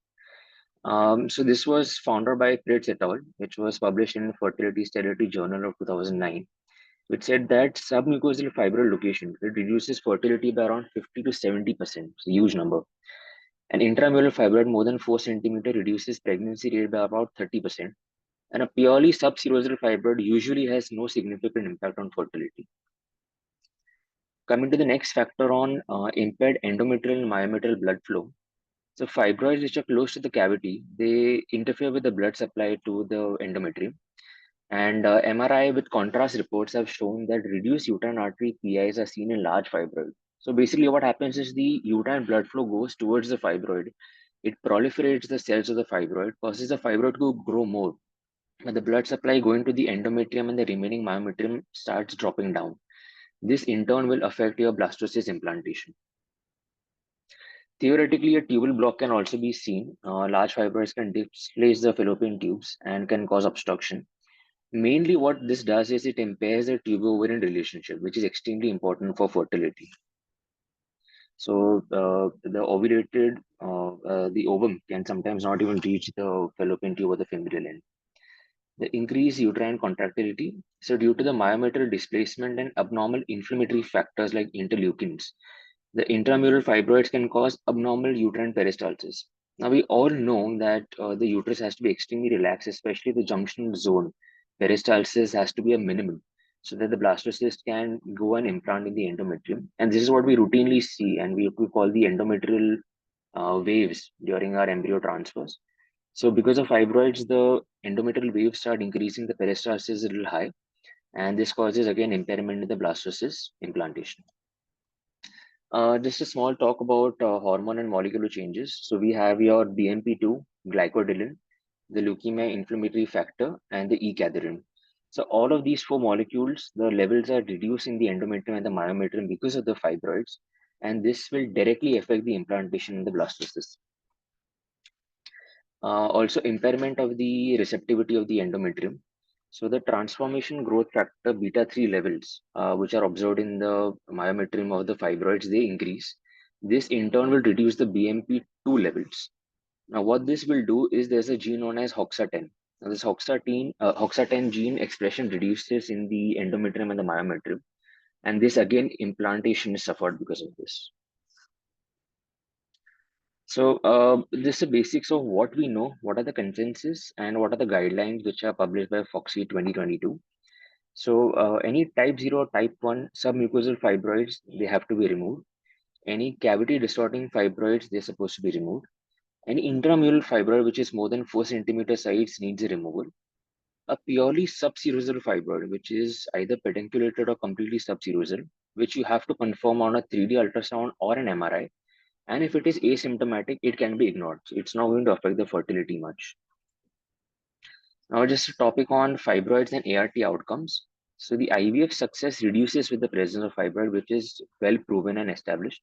So this was founded by Fritz et al., which was published in Fertility Sterility Journal of 2009, which said that submucosal fibroid location, it reduces fertility by around 50 to 70%. It's a huge number. And intramural fibroid more than 4 centimeter reduces pregnancy rate by about 30%. And a purely subserosal fibroid usually has no significant impact on fertility. Coming to the next factor on impaired endometrial and myometrial blood flow. So fibroids which are close to the cavity, they interfere with the blood supply to the endometrium. And MRI with contrast reports have shown that reduced uterine artery PIs are seen in large fibroid. So basically what happens is the uterine blood flow goes towards the fibroid. It proliferates the cells of the fibroid, causes the fibroid to grow more. But the blood supply going to the endometrium and the remaining myometrium starts dropping down. This in turn will affect your blastocyst implantation. Theoretically, a tubal block can also be seen. Large fibroids can displace the fallopian tubes and can cause obstruction. Mainly what this does is it impairs the tube-ovarian relationship, which is extremely important for fertility. So the ovulated, the ovum can sometimes not even reach the fallopian tube or the femoral end. The increased uterine contractility. So due to the myometrial displacement and abnormal inflammatory factors like interleukins, the intramural fibroids can cause abnormal uterine peristalsis. Now we all know that the uterus has to be extremely relaxed, especially the junction zone. Peristalsis has to be a minimum so that the blastocyst can go and implant in the endometrium. And this is what we routinely see, and we call the endometrial waves during our embryo transfers. So because of fibroids, the endometrial waves start increasing, the peristalsis is a little high, and this causes again impairment in the blastocyst implantation. Just a small talk about hormone and molecular changes. So we have your BMP2, glycodylan, the leukemia inflammatory factor, and the E-cadherin. So all of these four molecules, the levels are reduced in the endometrium and the myometrium because of the fibroids, and this will directly affect the implantation in the blastocyst. Also impairment of the receptivity of the endometrium. So the transformation growth factor beta 3 levels, which are observed in the myometrium of the fibroids, they increase. This in turn will reduce the BMP2 levels. Now what this will do is there's a gene known as HOXA10. Now this HOXA10 gene expression reduces in the endometrium and the myometrium. And this again, implantation is suffered because of this. So this is the basics of what we know, what are the consensus, and what are the guidelines which are published by FOXI 2022. So any type 0 or type 1 submucosal fibroids, they have to be removed. Any cavity distorting fibroids, they're supposed to be removed. Any intramural fibroid, which is more than 4 centimeter size, needs a removal. A purely subserosal fibroid, which is either pedunculated or completely subserosal, which you have to confirm on a 3D ultrasound or an MRI. And if it is asymptomatic, it can be ignored. So it's not going to affect the fertility much. Now, just a topic on fibroids and ART outcomes. So the IVF success reduces with the presence of fibroid, which is well proven and established.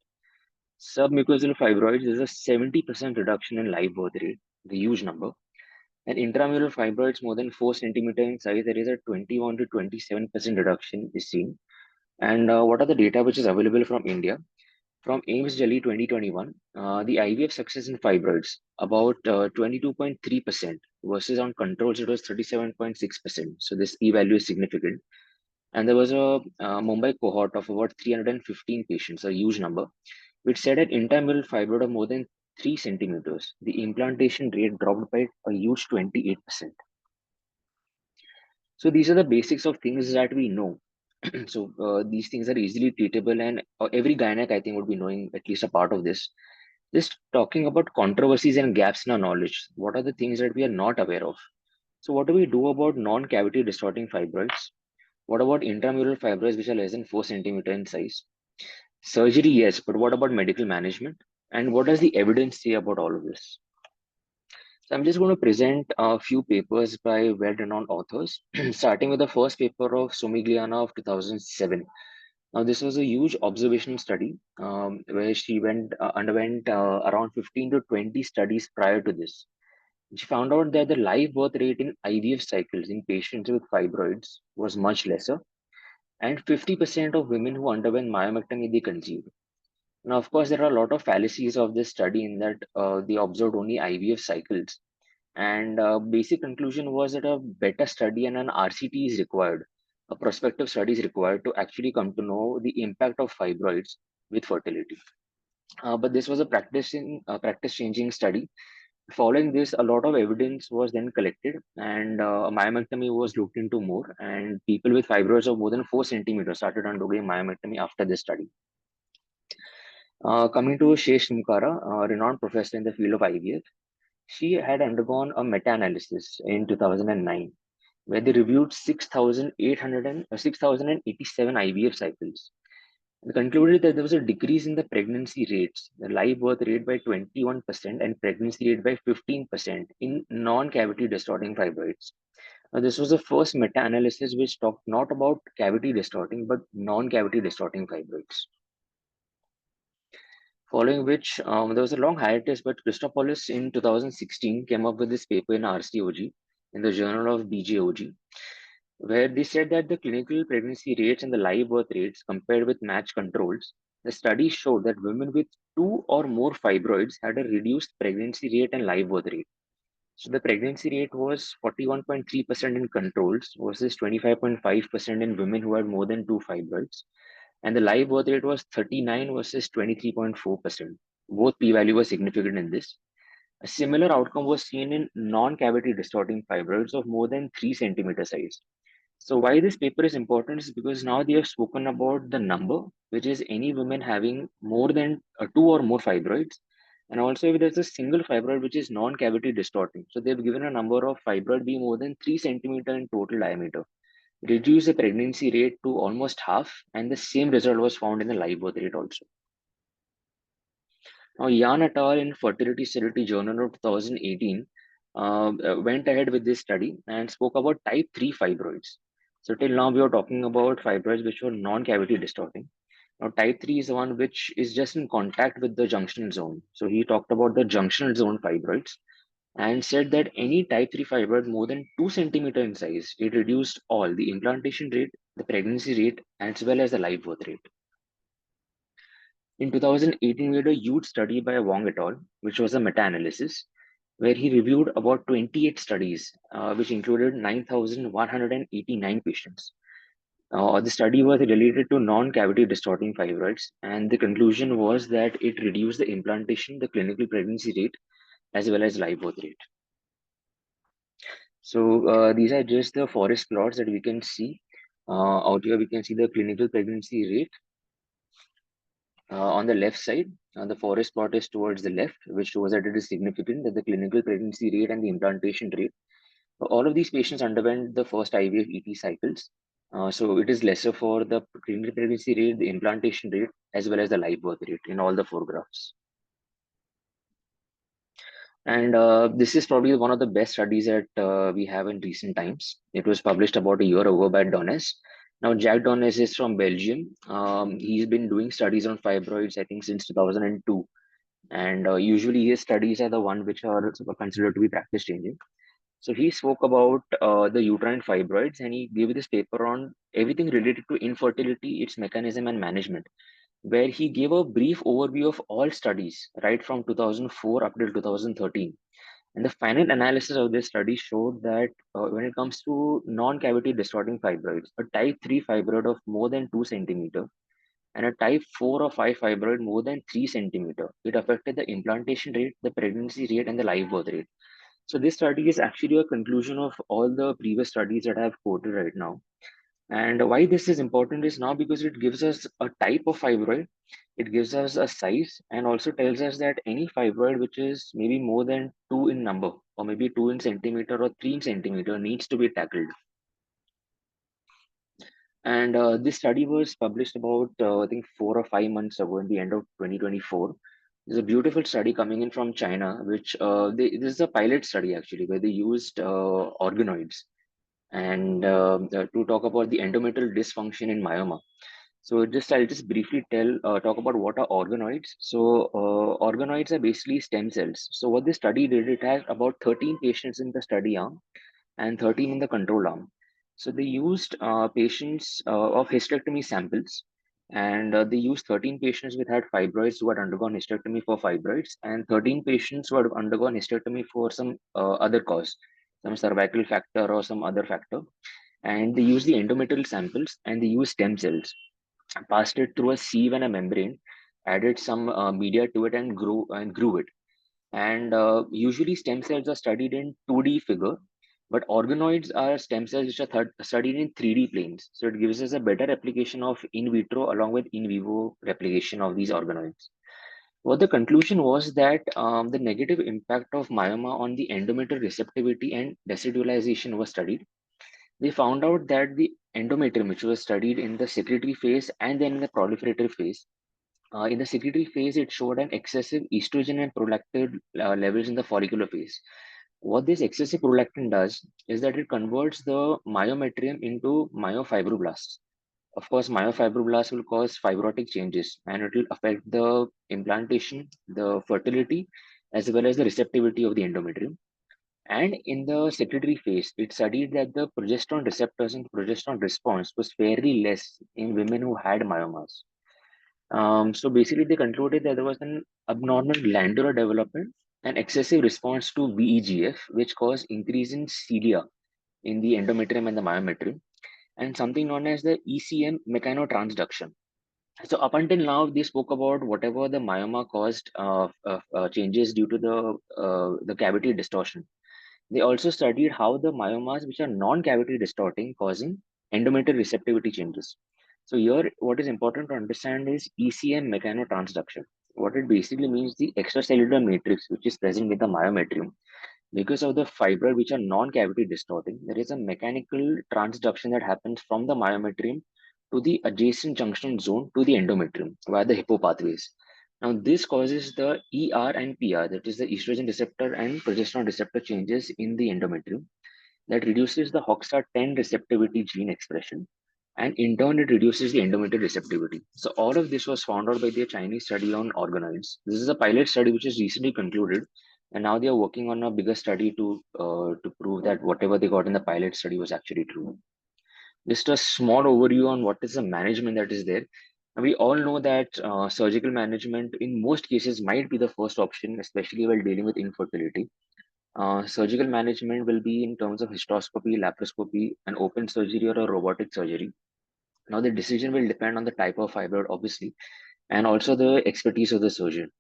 Submucosal fibroids is a 70% reduction in live birth rate, the huge number. And intramural fibroids more than 4 centimeter in size, there is a 21 to 27% reduction is seen. And what are the data which is available from India? From AIMS Delhi 2021, the IVF success in fibroids about 22.3% versus on controls it was 37.6%. So this p-value is significant. And there was a Mumbai cohort of about 315 patients, a huge number, which said an intramural fibroid of more than 3 centimeters. The implantation rate dropped by a huge 28%. So these are the basics of things that we know. So these things are easily treatable, and every gynec I think would be knowing at least a part of this. Just talking about controversies and gaps in our knowledge. What are the things that we are not aware of? So what do we do about non-cavity distorting fibroids? What about intramural fibroids which are less than 4 centimeter in size? Surgery, yes, but what about medical management? And what does the evidence say about all of this? So I'm just going to present a few papers by well-renowned authors, starting with the first paper of Somigliana of 2007. Now, this was a huge observational study where she underwent around 15 to 20 studies prior to this. She found out that the live birth rate in IVF cycles in patients with fibroids was much lesser, and 50% of women who underwent myomectomy they conceived. Now, of course, there are a lot of fallacies of this study in that they observed only IVF cycles, and basic conclusion was that a better study and an RCT is required. A prospective study is required to actually come to know the impact of fibroids with fertility. But this was a practice changing study. Following this, a lot of evidence was then collected, and myomectomy was looked into more. And people with fibroids of more than 4 centimeters started undergoing myomectomy after this study. Coming to Shesh Mukara, a renowned professor in the field of IVF, she had undergone a meta-analysis in 2009 where they reviewed 6,087 IVF cycles. They concluded that there was a decrease in the pregnancy rates, the live birth rate by 21% and pregnancy rate by 15% in non-cavity distorting fibroids. Now, this was the first meta-analysis which talked not about cavity distorting but non-cavity distorting fibroids. Following which, there was a long hiatus, but Christopoulos in 2016 came up with this paper in RCOG, in the Journal of BJOG, where they said that the clinical pregnancy rates and the live birth rates compared with matched controls, the study showed that women with 2 or more fibroids had a reduced pregnancy rate and live birth rate. So the pregnancy rate was 41.3% in controls versus 25.5% in women who had more than 2 fibroids, and the live birth rate was 39 versus 23.4%. Both p-value were significant in this. A similar outcome was seen in non-cavity distorting fibroids of more than 3 centimeter size. So why this paper is important is because now they have spoken about the number, which is any woman having more than 2 or more fibroids, and also if there's a single fibroid which is non-cavity distorting. So they've given a number of fibroid being more than 3 centimeter in total diameter, reduce the pregnancy rate to almost half, and the same result was found in the live birth rate also. Now, Yan et al. In Fertility Sterility Journal of 2018 went ahead with this study and spoke about type 3 fibroids. So till now, we are talking about fibroids which were non-cavity distorting. Now, type 3 is the one which is just in contact with the junctional zone. So he talked about the junctional zone fibroids and said that any type 3 fibroid more than 2 centimeter in size, it reduced all the implantation rate, the pregnancy rate, as well as the live birth rate. In 2018, we had a huge study by Wong et al., which was a meta-analysis, where he reviewed about 28 studies, which included 9,189 patients. The study was related to non-cavity distorting fibroids, and the conclusion was that it reduced the implantation, the clinical pregnancy rate, as well as live birth rate. So these are just the forest plots that we can see. Out here, we can see the clinical pregnancy rate. On the left side, the forest plot is towards the left, which shows that it is significant that the clinical pregnancy rate and the implantation rate. All of these patients underwent the first IVF ET cycles. So it is lesser for the clinical pregnancy rate, the implantation rate, as well as the live birth rate in all the 4 graphs. And this is probably one of the best studies that we have in recent times. It was published about a year ago by Donnes. Now, Jack Donnes is from Belgium. He's been doing studies on fibroids, I think, since 2002. And usually his studies are the one which are considered to be practice changing. So he spoke about the uterine fibroids, and he gave this paper on everything related to infertility, its mechanism and management. where he gave a brief overview of all studies right from 2004 up till 2013. And the final analysis of this study showed that when it comes to non-cavity distorting fibroids, a type 3 fibroid of more than 2 centimeter and a type 4 or 5 fibroid more than 3 centimeter, it affected the implantation rate, the pregnancy rate, and the live birth rate. So this study is actually a conclusion of all the previous studies that I have quoted right now. And why this is important is now because it gives us a type of fibroid, it gives us a size, and also tells us that any fibroid which is maybe more than 2 in number, or maybe 2 in centimeter or 3 in centimeter, needs to be tackled. And this study was published about, I think, 4 or 5 months ago in the end of 2024. There's a beautiful study coming in from China, which this is a pilot study actually, where they used organoids and to talk about the endometrial dysfunction in myoma. So I'll just briefly talk about what are organoids. So organoids are basically stem cells. So what this study did, it had about 13 patients in the study arm and 13 in the control arm. So they used patients of hysterectomy samples, and they used 13 patients who had fibroids who had undergone hysterectomy for fibroids, and 13 patients who had undergone hysterectomy for some other cause, some cervical factor or some other factor. And they used the endometrial samples and they used stem cells, passed it through a sieve and a membrane, added some media to it, and grew it. And usually stem cells are studied in 2D figure, but organoids are stem cells which are studied in 3D planes. So it gives us a better replication of in vitro along with in vivo replication of these organoids. What the conclusion was that the negative impact of myoma on the endometrial receptivity and decidualization was studied. They found out that the endometrium, which was studied in the secretory phase and then in the proliferative phase, in the secretory phase, it showed an excessive estrogen and prolactin levels in the follicular phase. What this excessive prolactin does is that it converts the myometrium into myofibroblasts. Of course, myofibroblasts will cause fibrotic changes and it will affect the implantation, the fertility, as well as the receptivity of the endometrium. And in the secretory phase, it studied that the progesterone receptors and progesterone response was fairly less in women who had myomas. So basically, they concluded that there was an abnormal glandular development and excessive response to VEGF, which caused increase in cilia in the endometrium and the myometrium, and something known as the ECM mechanotransduction. So up until now, they spoke about whatever the myoma caused changes due to the cavity distortion. They also studied how the myomas, which are non-cavity distorting, causing endometrial receptivity changes. So here, what is important to understand is ECM mechanotransduction. What it basically means, the extracellular matrix, which is present with the myometrium, because of the fibroid which are non-cavity distorting, there is a mechanical transduction that happens from the myometrium to the adjacent junction zone to the endometrium via the Hippo pathways. Now, this causes the ER and PR, that is the estrogen receptor and progesterone receptor changes in the endometrium, that reduces the HOXA10 receptivity gene expression, and in turn, it reduces the endometrial receptivity. So, all of this was found out by the Chinese study on organoids. This is a pilot study which is recently concluded, and now they are working on a bigger study to prove that whatever they got in the pilot study was actually true. Just a small overview on what is the management that is there. We all know that surgical management in most cases might be the first option, especially while dealing with infertility. Surgical management will be in terms of hysteroscopy, laparoscopy, and open surgery or a robotic surgery. Now, the decision will depend on the type of fibroid, obviously, and also the expertise of the surgeon.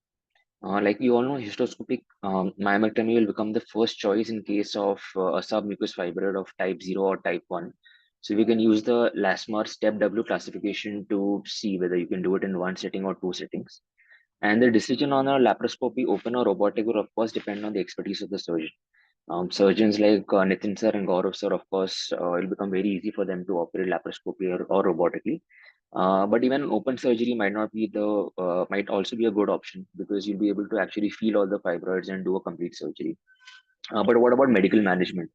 Like we all know, hysteroscopic myomectomy will become the first choice in case of a submucous fibroid of type 0 or type 1. So we can use the Lasmer step W classification to see whether you can do it in one setting or two settings. And the decision on a laparoscopy, open or robotic, will of course depend on the expertise of the surgeon. Surgeons like Nitin sir and Gaurav sir, of course, it will become very easy for them to operate laparoscopy or robotically. But even open surgery might also be a good option because you'll be able to actually feel all the fibroids and do a complete surgery. But what about medical management?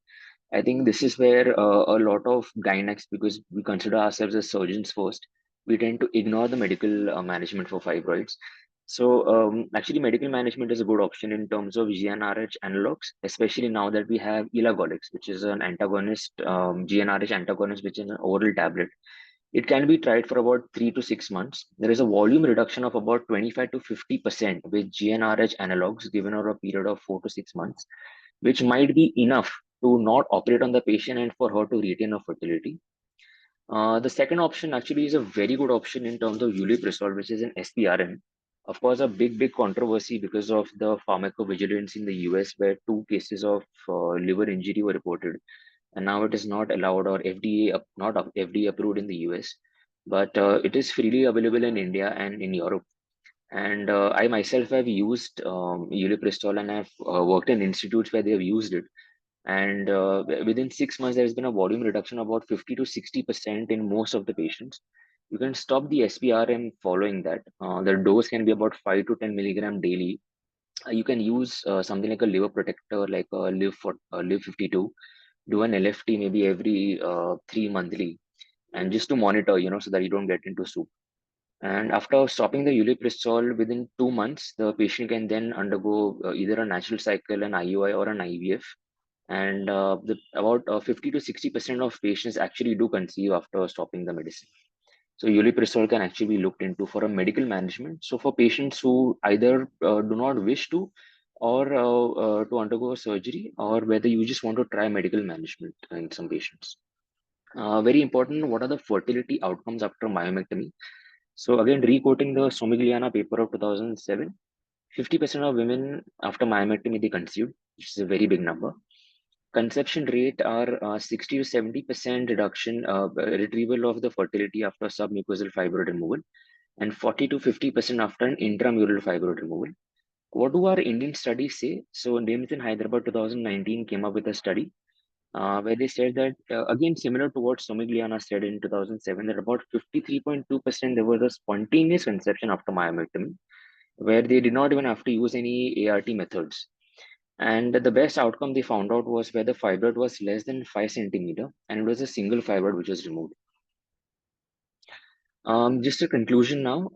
I think this is where a lot of gynecs, because we consider ourselves as surgeons first, we tend to ignore the medical management for fibroids. So actually, medical management is a good option in terms of GnRH analogs, especially now that we have elagolix, which is an antagonist, GnRH antagonist, which is an oral tablet. It can be tried for about 3 to 6 months. There is a volume reduction of about 25 to 50% with GnRH analogs given over a period of 4 to 6 months, which might be enough to not operate on the patient and for her to retain her fertility. The second option actually is a very good option in terms of uliprisol, which is an SPRM. Of course, a big controversy because of the pharmacovigilance in the US, where 2 cases of liver injury were reported, and now it is not allowed or not FDA approved in the US, but it is freely available in India and in Europe. And I myself have used ulipristal, and I've worked in institutes where they have used it. And within 6 months, there's been a volume reduction of about 50 to 60% in most of the patients. You can stop the SPRM following that. The dose can be about 5 to 10 milligram daily. You can use something like a liver protector, like a Live 52. Do an LFT maybe every 3 monthly, and just to monitor, so that you don't get into soup. And after stopping the ulipristal within 2 months, the patient can then undergo either a natural cycle, an IUI, or an IVF. And about 50 to 60% of patients actually do conceive after stopping the medicine. So ulipristal can actually be looked into for a medical management. So for patients who either do not wish to, or to undergo a surgery, or whether you just want to try medical management in some patients. Very important, what are the fertility outcomes after myomectomy? So again, re-quoting the Somigliana paper of 2007, 50% of women after myomectomy, they conceived, which is a very big number. Conception rate are 60 to 70% reduction, retrieval of the fertility after submucosal fibroid removal, and 40 to 50% after an intramural fibroid removal. What do our Indian studies say? So NIMS in Hyderabad 2019 came up with a study where they said that, again, similar to what Somigliana said in 2007, that about 53.2% there was a spontaneous conception after myomectomy, where they did not even have to use any ART methods. And the best outcome they found out was where the fibroid was less than 5 centimeter, and it was a single fibroid which was removed. Just a conclusion now.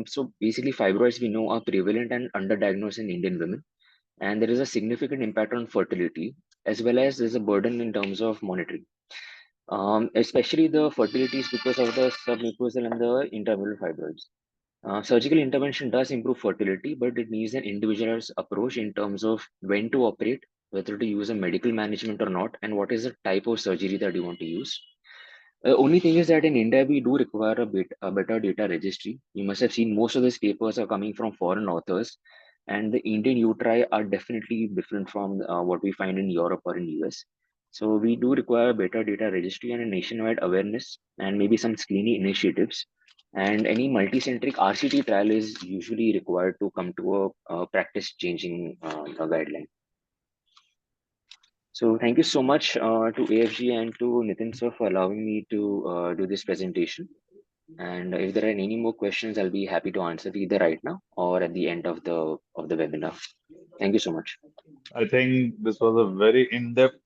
So basically, fibroids we know are prevalent and underdiagnosed in Indian women, and there is a significant impact on fertility, as well as there's a burden in terms of monitoring. Especially the fertility is because of the submucosal and the intramural fibroids. Surgical intervention does improve fertility, but it needs an individualized approach in terms of when to operate, whether to use a medical management or not, and what is the type of surgery that you want to use. Only thing is that in India, we do require a better data registry. You must have seen most of these papers are coming from foreign authors, and the Indian UTRI are definitely different from what we find in Europe or in US. So we do require better data registry and a nationwide awareness, and maybe some screening initiatives. And any multicentric RCT trial is usually required to come to a practice-changing guideline. So thank you so much to AFG and to Nitin sir for allowing me to do this presentation. And if there are any more questions, I'll be happy to answer either right now or at the end of the webinar. Thank you so much.
I think this was a very in-depth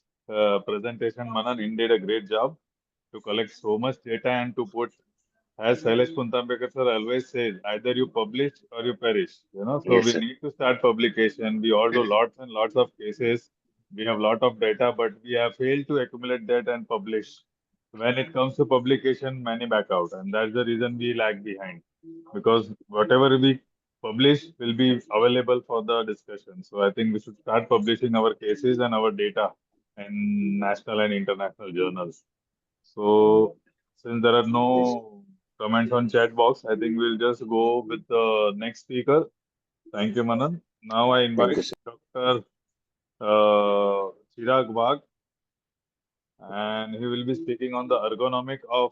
presentation. Manan, indeed a great job to collect so much data and to put, as Shailesh Kuntambekar sir always says, either you publish or you perish. So
Yes,
we
sir.
need to start publication. We all do lots and lots of cases. We have lot of data, but we have failed to accumulate that and publish. When it comes to publication, many back out, and that's the reason we lag behind. Because whatever we publish will be available for the discussion. So I think we should start publishing our cases and our data in national and international journals. So since there are no comments on chat box, I think we'll just go with the next speaker. Thank you, Manan. Now I
Thank you,
invite
sir.
Dr. Chirag Wagh, and he will be speaking on the ergonomic of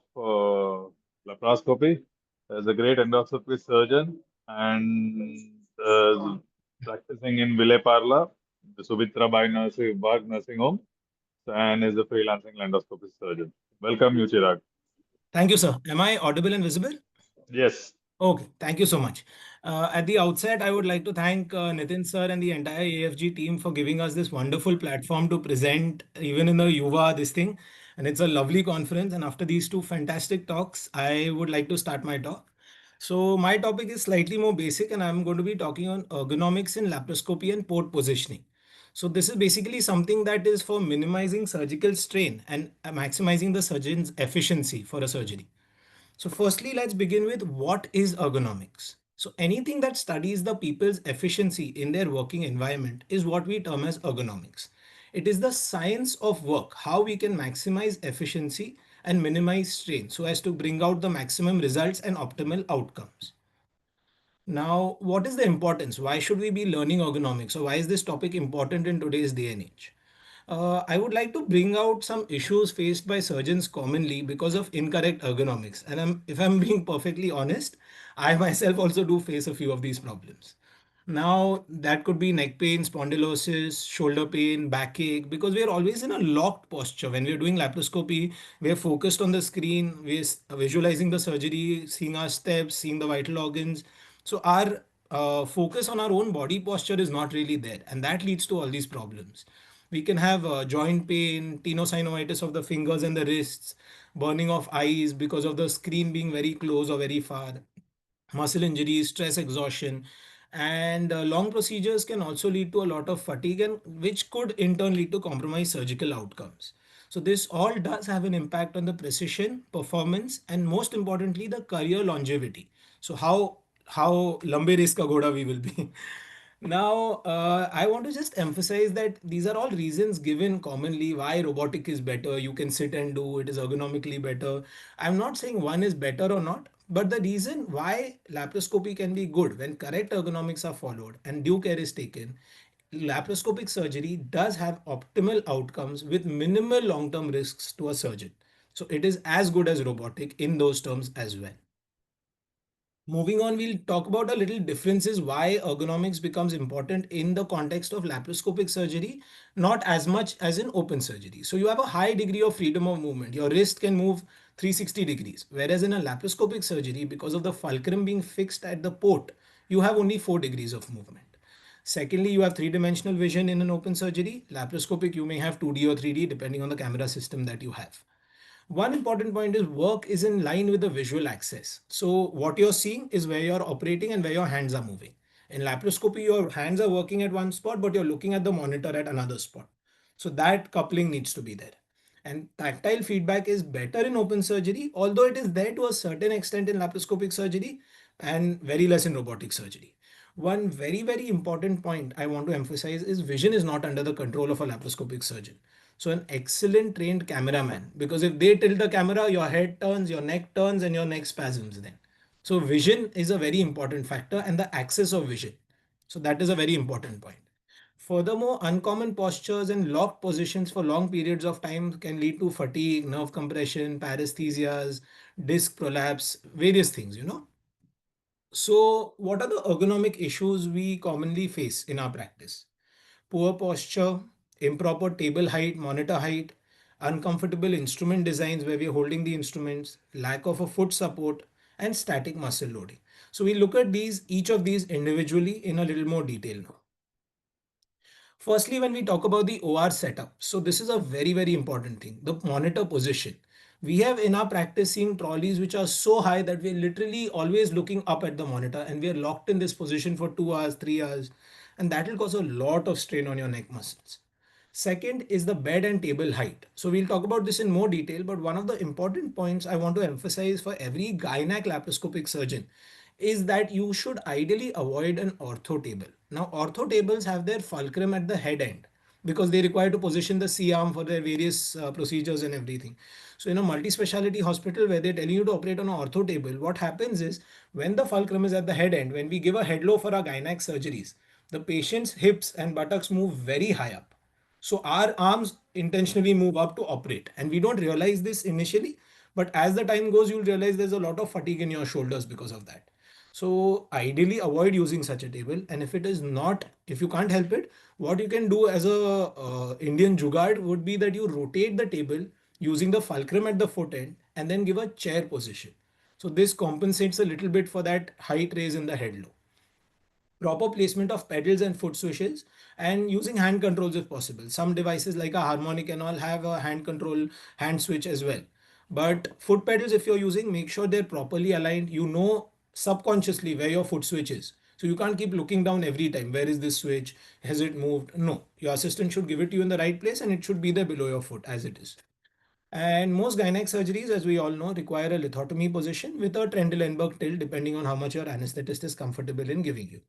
laparoscopy. As a great endoscopy surgeon and practicing in Vile Parla, the Subitra Bai Nursing Home, and is a freelancing endoscopy surgeon. Welcome you, Chirag.
Thank you, sir. Am I audible and visible?
Yes.
Okay, thank you so much. At the outset, I would like to thank Nitin sir and the entire AFG team for giving us this wonderful platform to present even in the Yuva this thing. And it's a lovely conference. And after these two fantastic talks, I would like to start my talk. So my topic is slightly more basic, and I'm going to be talking on ergonomics in laparoscopy and port positioning. So this is basically something that is for minimizing surgical strain and maximizing the surgeon's efficiency for a surgery. So firstly, let's begin with what is ergonomics. So anything that studies the people's efficiency in their working environment is what we term as ergonomics. It is the science of work, how we can maximize efficiency and minimize strain so as to bring out the maximum results and optimal outcomes. Now, what is the importance? Why should we be learning ergonomics? Or why is this topic important in today's day and age? I would like to bring out some issues faced by surgeons commonly because of incorrect ergonomics. And if I'm being perfectly honest, I myself also do face a few of these problems. Now, that could be neck pain, spondylosis, shoulder pain, backache, because we are always in a locked posture. When we're doing laparoscopy, we're focused on the screen, we're visualizing the surgery, seeing our steps, seeing the vital organs. So, our focus on our own body posture is not really there, and that leads to all these problems. We can have joint pain, tenosynovitis of the fingers and the wrists, burning of eyes because of the screen being very close or very far, muscle injuries, stress exhaustion, and long procedures can also lead to a lot of fatigue, and which could in turn lead to compromised surgical outcomes. So this all does have an impact on the precision, performance, and most importantly, the career longevity. So how lambe race ka ghoda we will be. Now, I want to just emphasize that these are all reasons given commonly why robotic is better. You can sit and do it is ergonomically better. I'm not saying one is better or not, but the reason why laparoscopy can be good when correct ergonomics are followed and due care is taken, laparoscopic surgery does have optimal outcomes with minimal long-term risks to a surgeon. So it is as good as robotic in those terms as well. Moving on, we'll talk about a little differences why ergonomics becomes important in the context of laparoscopic surgery, not as much as in open surgery. So you have a high degree of freedom of movement. Your wrist can move 360 degrees, whereas in a laparoscopic surgery, because of the fulcrum being fixed at the port, you have only 4 degrees of movement. Secondly, you have three-dimensional vision in an open surgery. Laparoscopic, you may have 2D or 3D depending on the camera system that you have. One important point is work is in line with the visual axis. So what you're seeing is where you're operating and where your hands are moving. In laparoscopy, your hands are working at one spot, but you're looking at the monitor at another spot. So that coupling needs to be there. And tactile feedback is better in open surgery, although it is there to a certain extent in laparoscopic surgery and very less in robotic surgery. One very, very important point I want to emphasize is vision is not under the control of a laparoscopic surgeon. So an excellent trained cameraman, because if they tilt the camera, your head turns, your neck turns, and your neck spasms then. So vision is a very important factor and the axis of vision. So that is a very important point. Furthermore, uncommon postures and locked positions for long periods of time can lead to fatigue, nerve compression, paresthesias, disc prolapse, various things. So what are the ergonomic issues we commonly face in our practice? Poor posture, improper table height, monitor height, uncomfortable instrument designs where we're holding the instruments, lack of a foot support, and static muscle loading. So we look at each of these individually in a little more detail now. Firstly, when we talk about the OR setup, so this is a very, very important thing, the monitor position. We have in our practice seen trolleys which are so high that we're literally always looking up at the monitor and we are locked in this position for 2 hours, 3 hours, and that will cause a lot of strain on your neck muscles. Second is the bed and table height. So we'll talk about this in more detail, but one of the important points I want to emphasize for every gynac laparoscopic surgeon is that you should ideally avoid an ortho table. Now, ortho tables have their fulcrum at the head end because they require to position the C-arm for their various procedures and everything. So in a multi-speciality hospital where they're telling you to operate on an ortho table, what happens is when the fulcrum is at the head end, when we give a head low for our gynac surgeries, the patient's hips and buttocks move very high up. So our arms intentionally move up to operate and we don't realize this initially, but as the time goes, you'll realize there's a lot of fatigue in your shoulders because of that. So ideally avoid using such a table. And if it is not, if you can't help it, what you can do as a Indian jugaad would be that you rotate the table using the fulcrum at the foot end and then give a chair position. So this compensates a little bit for that height raise in the head low. Proper placement of pedals and foot switches and using hand controls if possible. Some devices like a harmonic and all have a hand control hand switch as well. But foot pedals, if you're using, make sure they're properly aligned. You know subconsciously where your foot switch is. So you can't keep looking down every time. Where is this switch? Has it moved? No. Your assistant should give it to you in the right place and it should be there below your foot as it is. And most gynec surgeries, as we all know, require a lithotomy position with a Trendelenburg tilt, depending on how much your anesthetist is comfortable in giving you.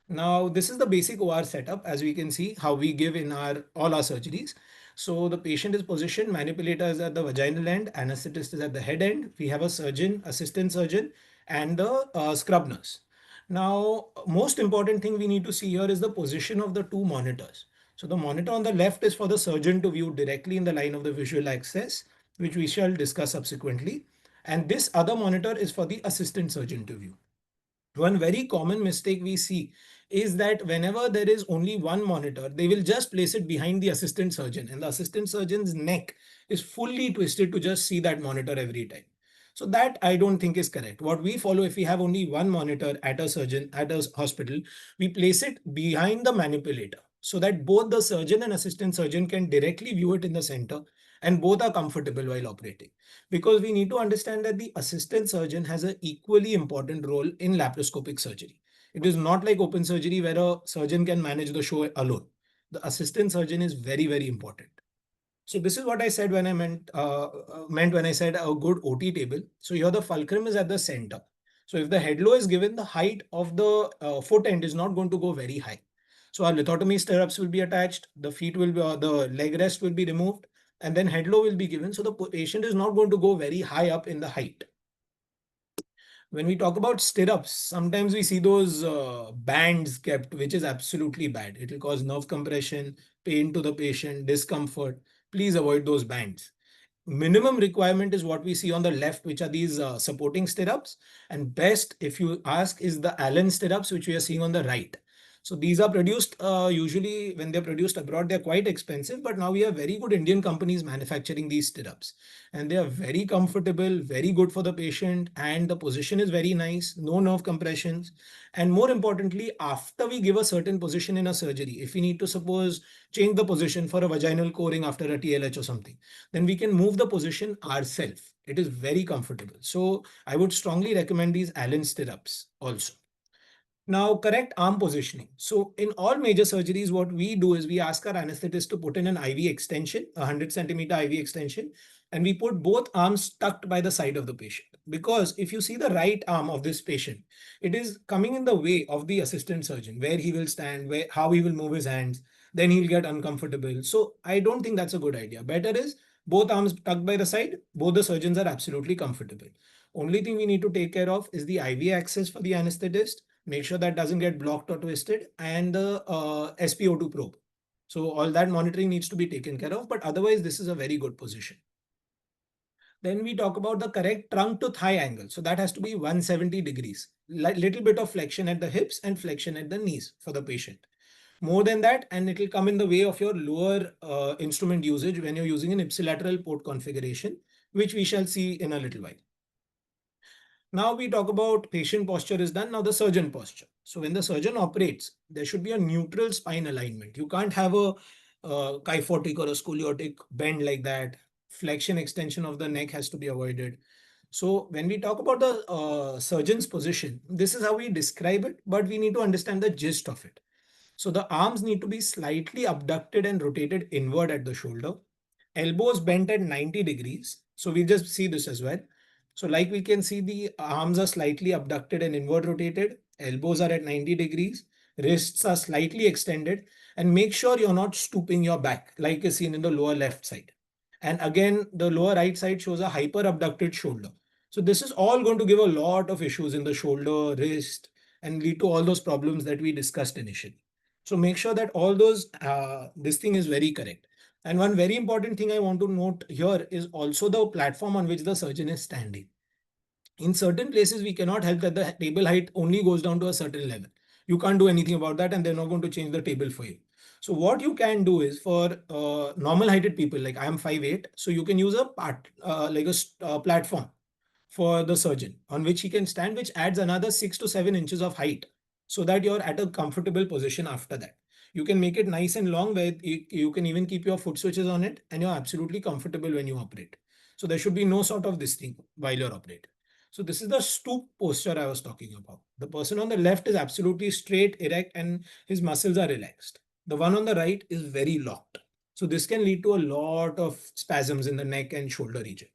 Now, this is the basic OR setup, as we can see how we give in all our surgeries. So the patient is positioned, manipulator is at the vaginal end, anesthetist is at the head end. We have a surgeon, assistant surgeon, and the scrub nurse. Now, most important thing we need to see here is the position of the two monitors. So the monitor on the left is for the surgeon to view directly in the line of the visual axis, which we shall discuss subsequently. And this other monitor is for the assistant surgeon to view. One very common mistake we see is that whenever there is only one monitor, they will just place it behind the assistant surgeon, and the assistant surgeon's neck is fully twisted to just see that monitor every time. So that I don't think is correct. What we follow, if we have only one monitor at a surgeon, at a hospital, we place it behind the manipulator so that both the surgeon and assistant surgeon can directly view it in the center and both are comfortable while operating. Because we need to understand that the assistant surgeon has an equally important role in laparoscopic surgery. It is not like open surgery where a surgeon can manage the show alone. The assistant surgeon is very, very important. So this is what I said when I meant when I said a good OT table. So here the fulcrum is at the center. So if the head low is given, the height of the foot end is not going to go very high. So our lithotomy stirrups will be attached, the feet will be, the leg rest will be removed, and then head low will be given. So the patient is not going to go very high up in the height. When we talk about stirrups, sometimes we see those bands kept, which is absolutely bad. It will cause nerve compression, pain to the patient, discomfort. Please avoid those bands. Minimum requirement is what we see on the left, which are these supporting stirrups. And best, if you ask, is the Allen stirrups, which we are seeing on the right. So these are produced usually when they're produced abroad, they're quite expensive, but now we have very good Indian companies manufacturing these stirrups and they are very comfortable, very good for the patient, and the position is very nice, no nerve compressions. And more importantly, after we give a certain position in a surgery, if we need to suppose change the position for a vaginal coring after a TLH or something, then we can move the position ourselves. It is very comfortable. So I would strongly recommend these Allen stirrups also. Now, correct arm positioning. So in all major surgeries, what we do is we ask our anesthetist to put in an IV extension, a 100 centimeter IV extension, and we put both arms tucked by the side of the patient. Because if you see the right arm of this patient, it is coming in the way of the assistant surgeon, where he will stand, how he will move his hands, then he'll get uncomfortable. So I don't think that's a good idea. Better is both arms tucked by the side, both the surgeons are absolutely comfortable. Only thing we need to take care of is the IV access for the anesthetist. Make sure that doesn't get blocked or twisted, and the SpO2 probe. So all that monitoring needs to be taken care of, but otherwise this is a very good position. Then we talk about the correct trunk to thigh angle. So that has to be 170 degrees. Little bit of flexion at the hips and flexion at the knees for the patient. More than that, and it will come in the way of your lower instrument usage when you're using an ipsilateral port configuration, which we shall see in a little while. Now we talk about patient posture is done. Now the surgeon posture. So when the surgeon operates, there should be a neutral spine alignment. You can't have a kyphotic or a scoliotic bend like that. Flexion extension of the neck has to be avoided. So when we talk about the surgeon's position, this is how we describe it, but we need to understand the gist of it. So the arms need to be slightly abducted and rotated inward at the shoulder. Elbows bent at 90 degrees. So we just see this as well. So like we can see, the arms are slightly abducted and inward rotated. Elbows are at 90 degrees. Wrists are slightly extended. And make sure you're not stooping your back like is seen in the lower left side. And again, the lower right side shows a hyper abducted shoulder. So this is all going to give a lot of issues in the shoulder, wrist, and lead to all those problems that we discussed initially. So make sure that all those, this thing is very correct. And one very important thing I want to note here is also the platform on which the surgeon is standing. In certain places, we cannot help that the table height only goes down to a certain level. You can't do anything about that, and they're not going to change the table for you. So what you can do is for normal heighted people, like I am 5'8", so you can use a platform for the surgeon on which he can stand, which adds another 6 to 7 inches of height so that you're at a comfortable position after that. You can make it nice and long where you can even keep your foot switches on it and you're absolutely comfortable when you operate. So there should be no sort of this thing while you're operating. So this is the stoop posture I was talking about. The person on the left is absolutely straight, erect, and his muscles are relaxed. The one on the right is very locked. So this can lead to a lot of spasms in the neck and shoulder region.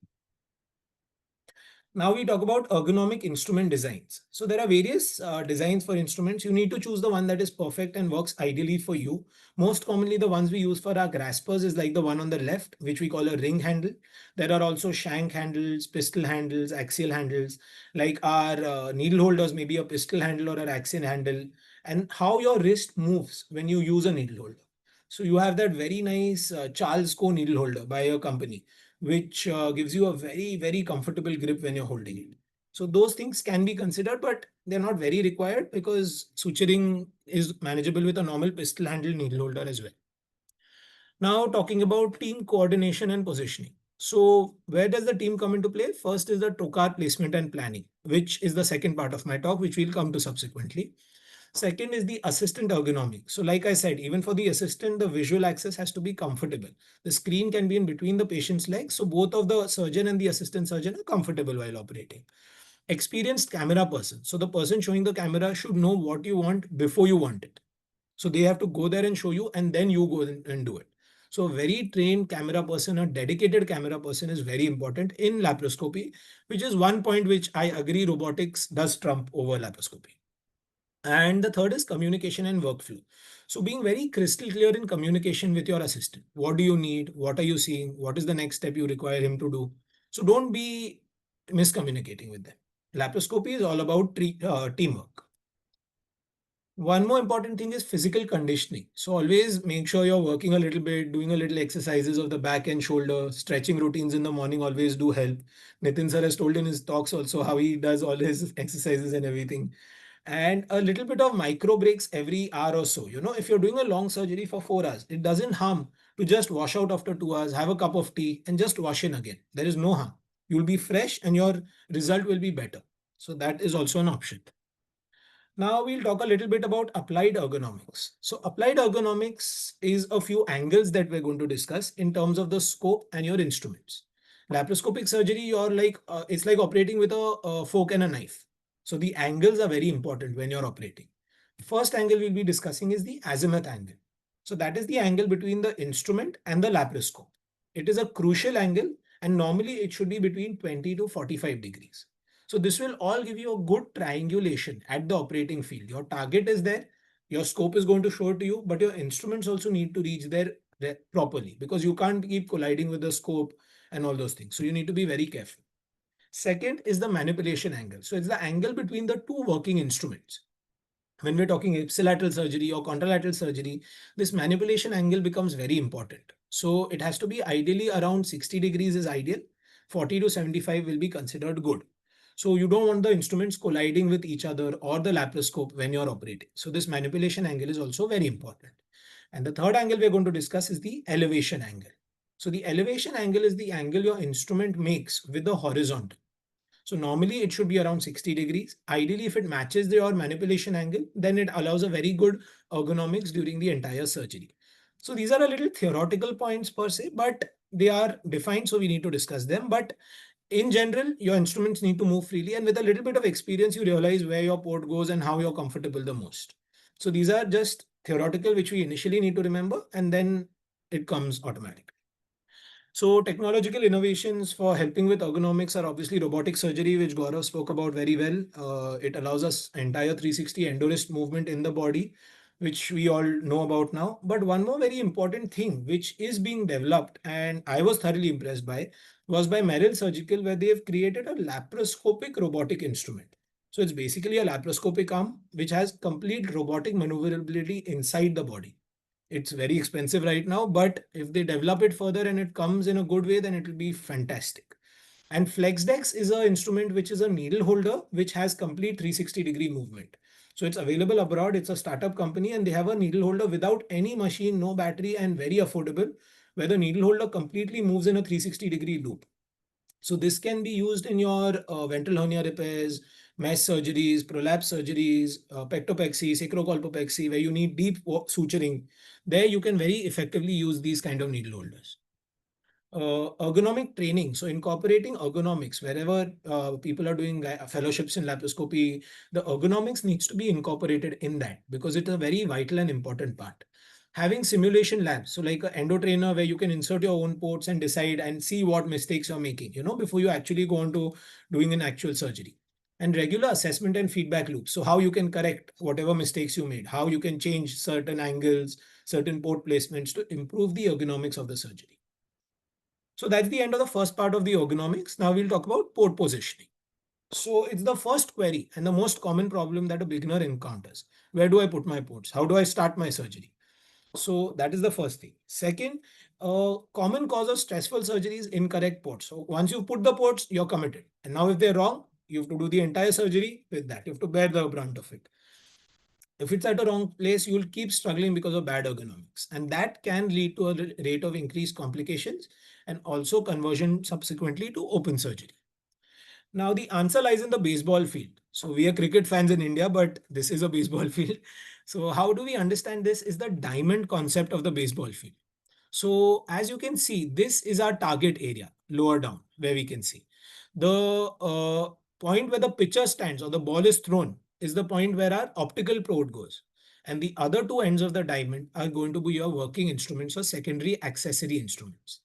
Now we talk about ergonomic instrument designs. So there are various designs for instruments. You need to choose the one that is perfect and works ideally for you. Most commonly, the ones we use for our graspers is like the one on the left, which we call a ring handle. There are also shank handles, pistol handles, axial handles. Like our needle holders, maybe a pistol handle or an axial handle, and how your wrist moves when you use a needle holder. So you have that very nice Charles Co needle holder by a company, which gives you a very, very comfortable grip when you're holding it. So those things can be considered, but they're not very required because suturing is manageable with a normal pistol handle needle holder as well. Now talking about team coordination and positioning. So where does the team come into play? First is the trocar placement and planning, which is the second part of my talk, which we'll come to subsequently. Second is the assistant ergonomic. So like I said, even for the assistant, the visual access has to be comfortable. The screen can be in between the patient's legs. So both of the surgeon and the assistant surgeon are comfortable while operating. Experienced camera person. So the person showing the camera should know what you want before you want it. So they have to go there and show you, and then you go and do it. So a very trained camera person, a dedicated camera person is very important in laparoscopy, which is one point which I agree robotics does trump over laparoscopy. And the third is communication and workflow. So being very crystal clear in communication with your assistant. What do you need? What are you seeing? What is the next step you require him to do? So don't be miscommunicating with them. Laparoscopy is all about teamwork. One more important thing is physical conditioning. So always make sure you're working a little bit, doing a little exercises of the back and shoulder, stretching routines in the morning always do help. Nitin sir has told in his talks also how he does all his exercises and everything. And a little bit of micro breaks every hour or so. You know, if you're doing a long surgery for 4 hours, it doesn't harm to just wash out after 2 hours, have a cup of tea, and just wash in again. There is no harm. You'll be fresh and your result will be better. So that is also an option. Now we'll talk a little bit about applied ergonomics. So applied ergonomics is a few angles that we're going to discuss in terms of the scope and your instruments. Laparoscopic surgery, you're like, it's like operating with a fork and a knife. So the angles are very important when you're operating. First angle we'll be discussing is the azimuth angle. So that is the angle between the instrument and the laparoscope. It is a crucial angle and normally it should be between 20 to 45 degrees. So this will all give you a good triangulation at the operating field. Your target is there, your scope is going to show it to you, but your instruments also need to reach there properly because you can't keep colliding with the scope and all those things. So you need to be very careful. Second is the manipulation angle. So it's the angle between the two working instruments. When we're talking ipsilateral surgery or contralateral surgery, this manipulation angle becomes very important. So it has to be ideally around 60 degrees is ideal. 40 to 75 will be considered good. So you don't want the instruments colliding with each other or the laparoscope when you're operating. So this manipulation angle is also very important. And the third angle we're going to discuss is the elevation angle. So the elevation angle is the angle your instrument makes with the horizontal. So normally it should be around 60 degrees. Ideally, if it matches your manipulation angle, then it allows a very good ergonomics during the entire surgery. So these are a little theoretical points per se, but they are defined, so we need to discuss them. But in general, your instruments need to move freely, and with a little bit of experience, you realize where your port goes and how you're comfortable the most. So these are just theoretical, which we initially need to remember, and then it comes automatically. So technological innovations for helping with ergonomics are obviously robotic surgery, which Gaurav spoke about very well. It allows us entire 360 endorist movement in the body, which we all know about now. But one more very important thing, which is being developed, and I was thoroughly impressed by, was by Merrill Surgical, where they have created a laparoscopic robotic instrument. So it's basically a laparoscopic arm, which has complete robotic maneuverability inside the body. It's very expensive right now, but if they develop it further and it comes in a good way, then it will be fantastic. And FlexDex is an instrument which is a needle holder which has complete 360-degree movement. So it's available abroad. It's a startup company and they have a needle holder without any machine, no battery, and very affordable, where the needle holder completely moves in a 360-degree loop. So this can be used in your ventral hernia repairs, mesh surgeries, prolapse surgeries, pectopexy, sacrocolpopexy, where you need deep suturing. There you can very effectively use these kind of needle holders. Ergonomic training. So incorporating ergonomics wherever people are doing fellowships in laparoscopy, the ergonomics needs to be incorporated in that because it's a very vital and important part. Having simulation labs, so like an endo trainer where you can insert your own ports and decide and see what mistakes you're making, before you actually go on to doing an actual surgery. And regular assessment and feedback loops. So how you can correct whatever mistakes you made, how you can change certain angles, certain port placements to improve the ergonomics of the surgery. So that's the end of the first part of the ergonomics. Now we'll talk about port positioning. So it's the first query and the most common problem that a beginner encounters. Where do I put my ports? How do I start my surgery? So that is the first thing. Second, common cause of stressful surgery is incorrect ports. So once you put the ports, you're committed. And now if they're wrong, you have to do the entire surgery with that. You have to bear the brunt of it. If it's at a wrong place, you'll keep struggling because of bad ergonomics. And that can lead to a rate of increased complications and also conversion subsequently to open surgery. Now, the answer lies in the baseball field. So we are cricket fans in India, but this is a baseball field. So how do we understand this is the diamond concept of the baseball field. So as you can see, this is our target area, lower down, where we can see. The point where the pitcher stands or the ball is thrown is the point where our optical port goes. And the other two ends of the diamond are going to be your working instruments or secondary accessory instruments.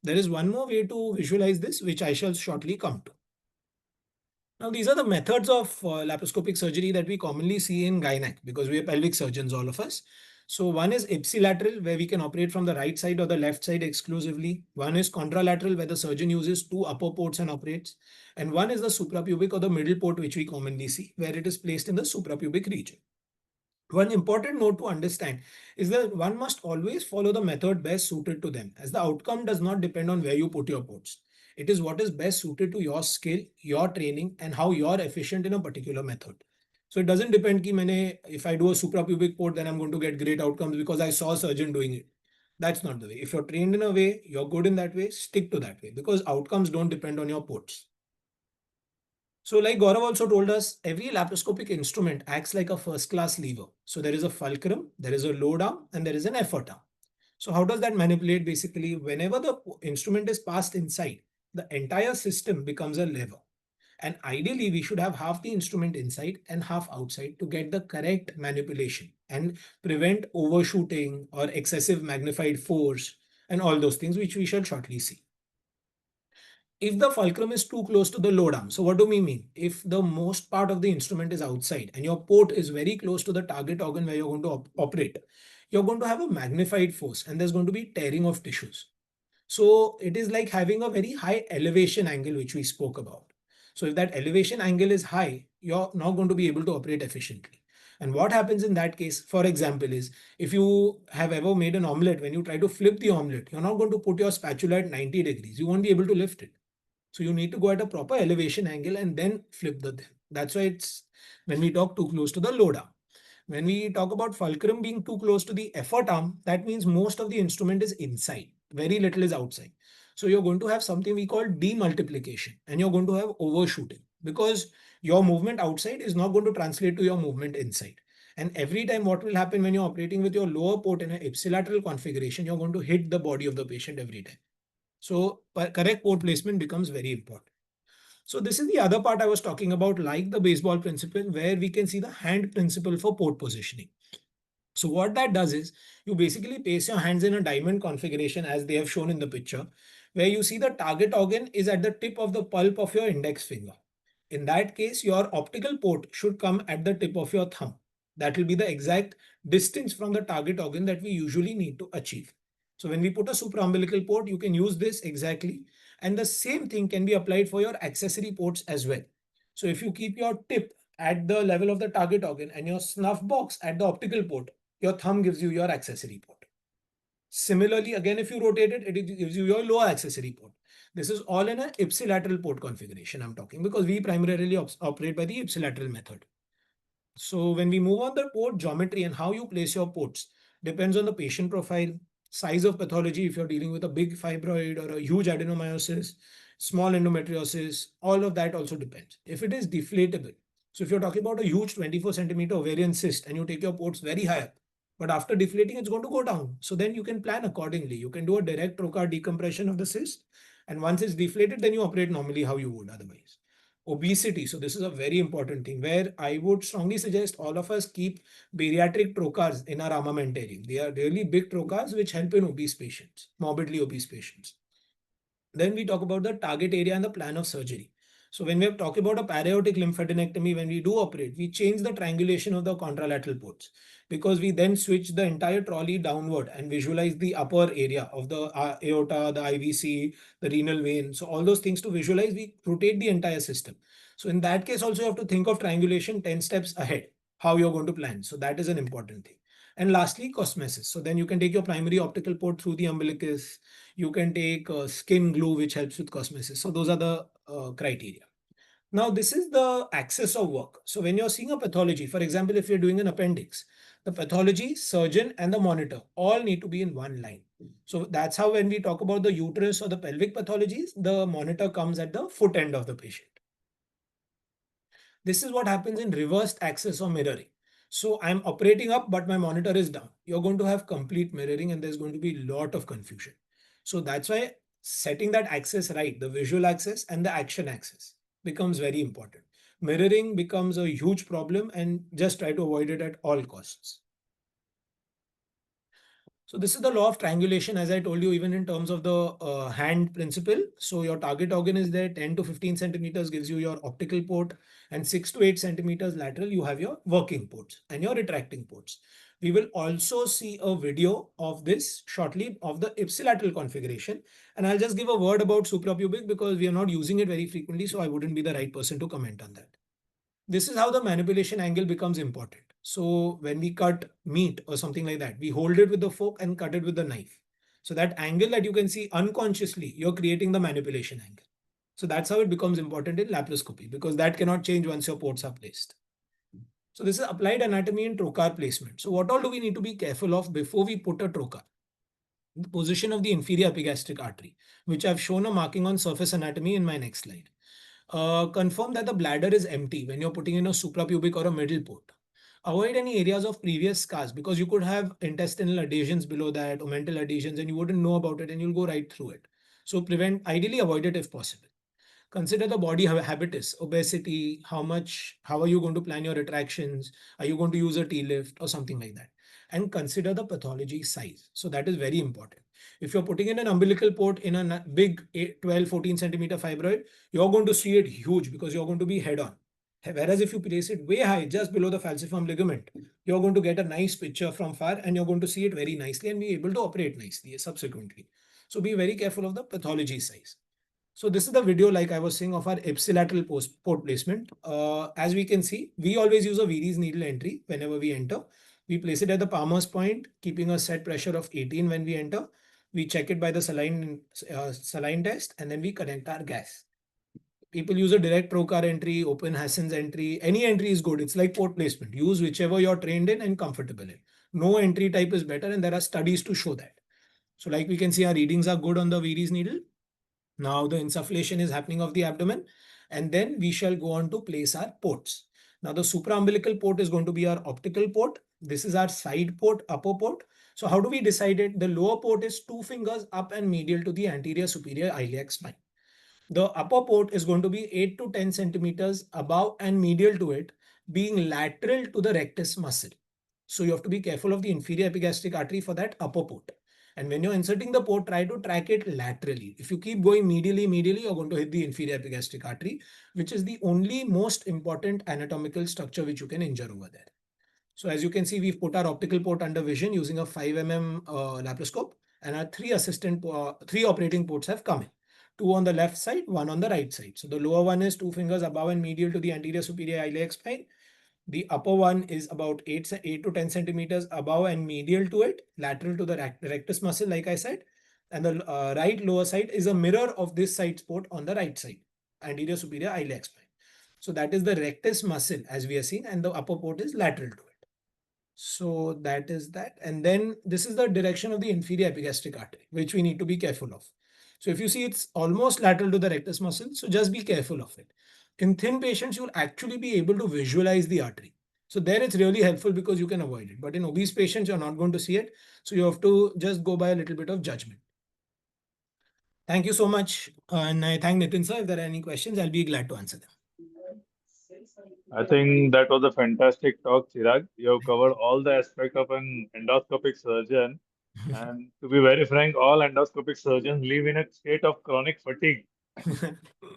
There is one more way to visualize this, which I shall shortly come to. Now, these are the methods of laparoscopic surgery that we commonly see in gynec because we are pelvic surgeons, all of us. So one is ipsilateral, where we can operate from the right side or the left side exclusively. One is contralateral, where the surgeon uses two upper ports and operates. And one is the suprapubic or the middle port, which we commonly see, where it is placed in the suprapubic region. One important note to understand is that one must always follow the method best suited to them, as the outcome does not depend on where you put your ports. It is what is best suited to your skill, your training, and how you are efficient in a particular method. So it doesn't depend if I do a suprapubic port, then I'm going to get great outcomes because I saw a surgeon doing it. That's not the way. If you're trained in a way, you're good in that way, stick to that way because outcomes don't depend on your ports. So like Gaurav also told us, every laparoscopic instrument acts like a first-class lever. So there is a fulcrum, there is a load arm, and there is an effort arm. So how does that manipulate? Basically, whenever the instrument is passed inside, the entire system becomes a lever. And ideally, we should have half the instrument inside and half outside to get the correct manipulation and prevent overshooting or excessive magnified force and all those things, which we shall shortly see. If the fulcrum is too close to the load arm, so what do we mean? If the most part of the instrument is outside and your port is very close to the target organ where you're going to operate, you're going to have a magnified force and there's going to be tearing of tissues. So it is like having a very high elevation angle, which we spoke about. So if that elevation angle is high, you're not going to be able to operate efficiently. And what happens in that case, for example, is if you have ever made an omelette, when you try to flip the omelette, you're not going to put your spatula at 90 degrees. You won't be able to lift it. So you need to go at a proper elevation angle and then flip the thing. That's why it's when we talk too close to the load arm. When we talk about fulcrum being too close to the effort arm, that means most of the instrument is inside. Very little is outside. So you're going to have something we call demultiplication and you're going to have overshooting because your movement outside is not going to translate to your movement inside. And every time what will happen when you're operating with your lower port in an ipsilateral configuration, you're going to hit the body of the patient every time. So correct port placement becomes very important. So this is the other part I was talking about, like the baseball principle, where we can see the hand principle for port positioning. So what that does is you basically place your hands in a diamond configuration as they have shown in the picture, where you see the target organ is at the tip of the pulp of your index finger. In that case, your optical port should come at the tip of your thumb. That will be the exact distance from the target organ that we usually need to achieve. So when we put a supraumbilical port, you can use this exactly. And the same thing can be applied for your accessory ports as well. So if you keep your tip at the level of the target organ and your snuff box at the optical port, your thumb gives you your accessory port. Similarly, again, if you rotate it, it gives you your lower accessory port. This is all in an ipsilateral port configuration I'm talking because we primarily operate by the ipsilateral method. So when we move on the port geometry and how you place your ports depends on the patient profile, size of pathology, if you're dealing with a big fibroid or a huge adenomyosis, small endometriosis, all of that also depends. If it is deflatable, so if you're talking about a huge 24 centimeter ovarian cyst and you take your ports very high up, but after deflating, it's going to go down. So then you can plan accordingly. You can do a direct trocar decompression of the cyst. And once it's deflated, then you operate normally how you would otherwise. obesity. So this is a very important thing where I would strongly suggest all of us keep bariatric trocars in our armamentarium. They are really big trocars which help in obese patients, morbidly obese patients. Then we talk about the target area and the plan of surgery. So when we have talked about a para-aortic lymphadenectomy, when we do operate, we change the triangulation of the contralateral ports because we then switch the entire trolley downward and visualize the upper area of the aorta, the IVC, the renal vein. So all those things to visualize, we rotate the entire system. So in that case, also you have to think of triangulation 10 steps ahead, how you're going to plan. So that is an important thing. And lastly, cosmesis. So then you can take your primary optical port through the umbilicus. You can take skin glue, which helps with cosmesis. So those are the criteria. Now, this is the axis of work. So when you're seeing a pathology, for example, if you're doing an appendix, the pathology, surgeon, and the monitor all need to be in one line. So that's how when we talk about the uterus or the pelvic pathologies, the monitor comes at the foot end of the patient. This is what happens in reversed axis or mirroring. So I'm operating up, but my monitor is down. You're going to have complete mirroring and there's going to be a lot of confusion. So that's why setting that axis right, the visual axis and the action axis becomes very important. Mirroring becomes a huge problem and just try to avoid it at all costs. So this is the law of triangulation, as I told you, even in terms of the hand principle. So your target organ is there, 10 to 15 centimeters gives you your optical port, and 6 to 8 centimeters lateral, you have your working ports and your retracting ports. We will also see a video of this shortly of the ipsilateral configuration. And I'll just give a word about suprapubic because we are not using it very frequently, so I wouldn't be the right person to comment on that. This is how the manipulation angle becomes important. So when we cut meat or something like that, we hold it with the fork and cut it with the knife. So that angle that you can see unconsciously, you're creating the manipulation angle. So that's how it becomes important in laparoscopy because that cannot change once your ports are placed. So this is applied anatomy and trocar placement. So what all do we need to be careful of before we put a trocar? The position of the inferior epigastric artery, which I've shown a marking on surface anatomy in my next slide. Confirm that the bladder is empty when you're putting in a suprapubic or a middle port. Avoid any areas of previous scars because you could have intestinal adhesions below that, omental adhesions, and you wouldn't know about it and you'll go right through it. So ideally avoid it if possible. Consider the body habitus, obesity, how are you going to plan your retractions? Are you going to use a T-lift or something like that? And consider the pathology size. So that is very important. If you're putting in an umbilical port in a big 12, 14 centimeter fibroid, you're going to see it huge because you're going to be head on. Whereas if you place it way high, just below the falciform ligament, you're going to get a nice picture from far and you're going to see it very nicely and be able to operate nicely subsequently. So be very careful of the pathology size. So this is the video, like I was saying, of our ipsilateral port placement. As we can see, we always use a Viris needle entry whenever we enter. We place it at the palmer's point, keeping a set pressure of 18 when we enter. We check it by the saline test, and then we connect our gas. People use a direct trocar entry, open Hassan's entry. Any entry is good. It's like port placement. Use whichever you're trained in and comfortable in. No entry type is better, and there are studies to show that. So like we can see, our readings are good on the Viris needle. Now the insufflation is happening of the abdomen, and then we shall go on to place our ports. Now the supraumbilical port is going to be our optical port. This is our side port, upper port. So how do we decide it? The lower port is 2 fingers up and medial to the anterior superior iliac spine. The upper port is going to be 8 to 10 centimeters above and medial to it, being lateral to the rectus muscle. So you have to be careful of the inferior epigastric artery for that upper port. And when you're inserting the port, try to track it laterally. If you keep going medially, you're going to hit the inferior epigastric artery, which is the only most important anatomical structure which you can injure over there. So as you can see, we've put our optical port under vision using a 5 mm laparoscope, and our 3 operating ports have come in. 2 on the left side, 1 on the right side. So the lower one is 2 fingers above and medial to the anterior superior iliac spine. The upper one is about 8 to 10 centimeters above and medial to it, lateral to the rectus muscle, like I said. And the right lower side is a mirror of this side port on the right side, anterior superior iliac spine. So that is the rectus muscle as we are seeing, and the upper port is lateral to it. So that is that. And then this is the direction of the inferior epigastric artery, which we need to be careful of. So if you see it's almost lateral to the rectus muscle, so just be careful of it. In thin patients, you'll actually be able to visualize the artery. So there it's really helpful because you can avoid it. But in obese patients, you're not going to see it. So you have to just go by a little bit of judgment. Thank you so much. And I thank Nitin sir. If there are any questions, I'll be glad to answer them.
I think that was a fantastic talk, Chirag. You have covered all the aspect of an endoscopic surgeon. And to be very frank, all endoscopic surgeons live in a state of chronic fatigue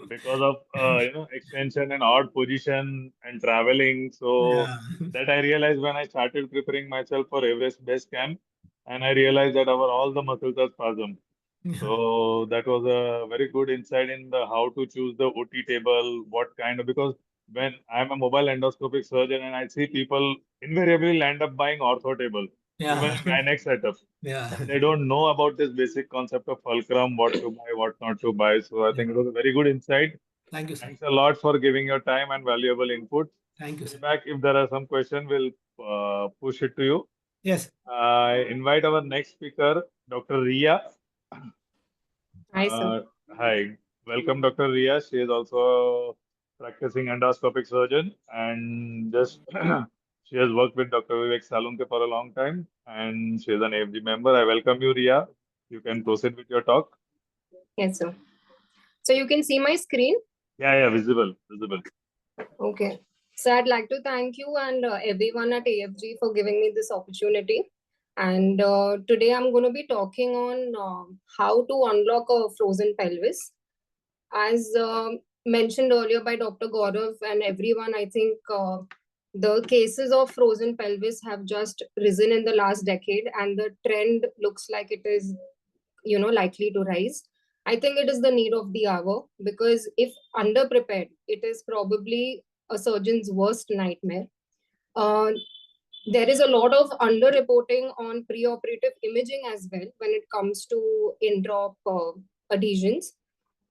because of extension and odd position and traveling. So
Yeah.
that I realized when I started preparing myself for Everest Base Camp, and I realized that our all the muscles are spasm.
Yeah.
So that was a very good insight in the how to choose the OT table, what kind of, because when I'm a mobile endoscopic surgeon and I see people invariably land up buying ortho table, even
Yeah.
in gynec setup,
Yeah.
but they don't know about this basic concept of fulcrum, what to buy, what not to buy. So I
Yeah.
think it was a very good insight.
Thank you, sir.
Thanks a lot for giving your time and valuable input.
Thank you, sir.
Back, if there are some questions, we'll push it to you.
Yes.
I invite our next speaker, Dr. Ria.
Hi, sir.
Hi, welcome, Dr. Ria. She is also a practicing endoscopic surgeon, and just she has worked with Dr. Vivek Salunke for a long time, and she is an AFG member. I welcome you, Ria. You can proceed with your talk.
Yes, sir. So you can see my screen?
Yeah, visible, visible.
Okay. So I'd like to thank you and everyone at AFG for giving me this opportunity. And today I'm going to be talking on how to unlock a frozen pelvis. As mentioned earlier by Dr. Gaurav and everyone, I think the cases of frozen pelvis have just risen in the last decade, and the trend looks like it is, likely to rise. I think it is the need of the hour, because if underprepared, it is probably a surgeon's worst nightmare. Uh, there is a lot of underreporting on preoperative imaging as well when it comes to intraop adhesions.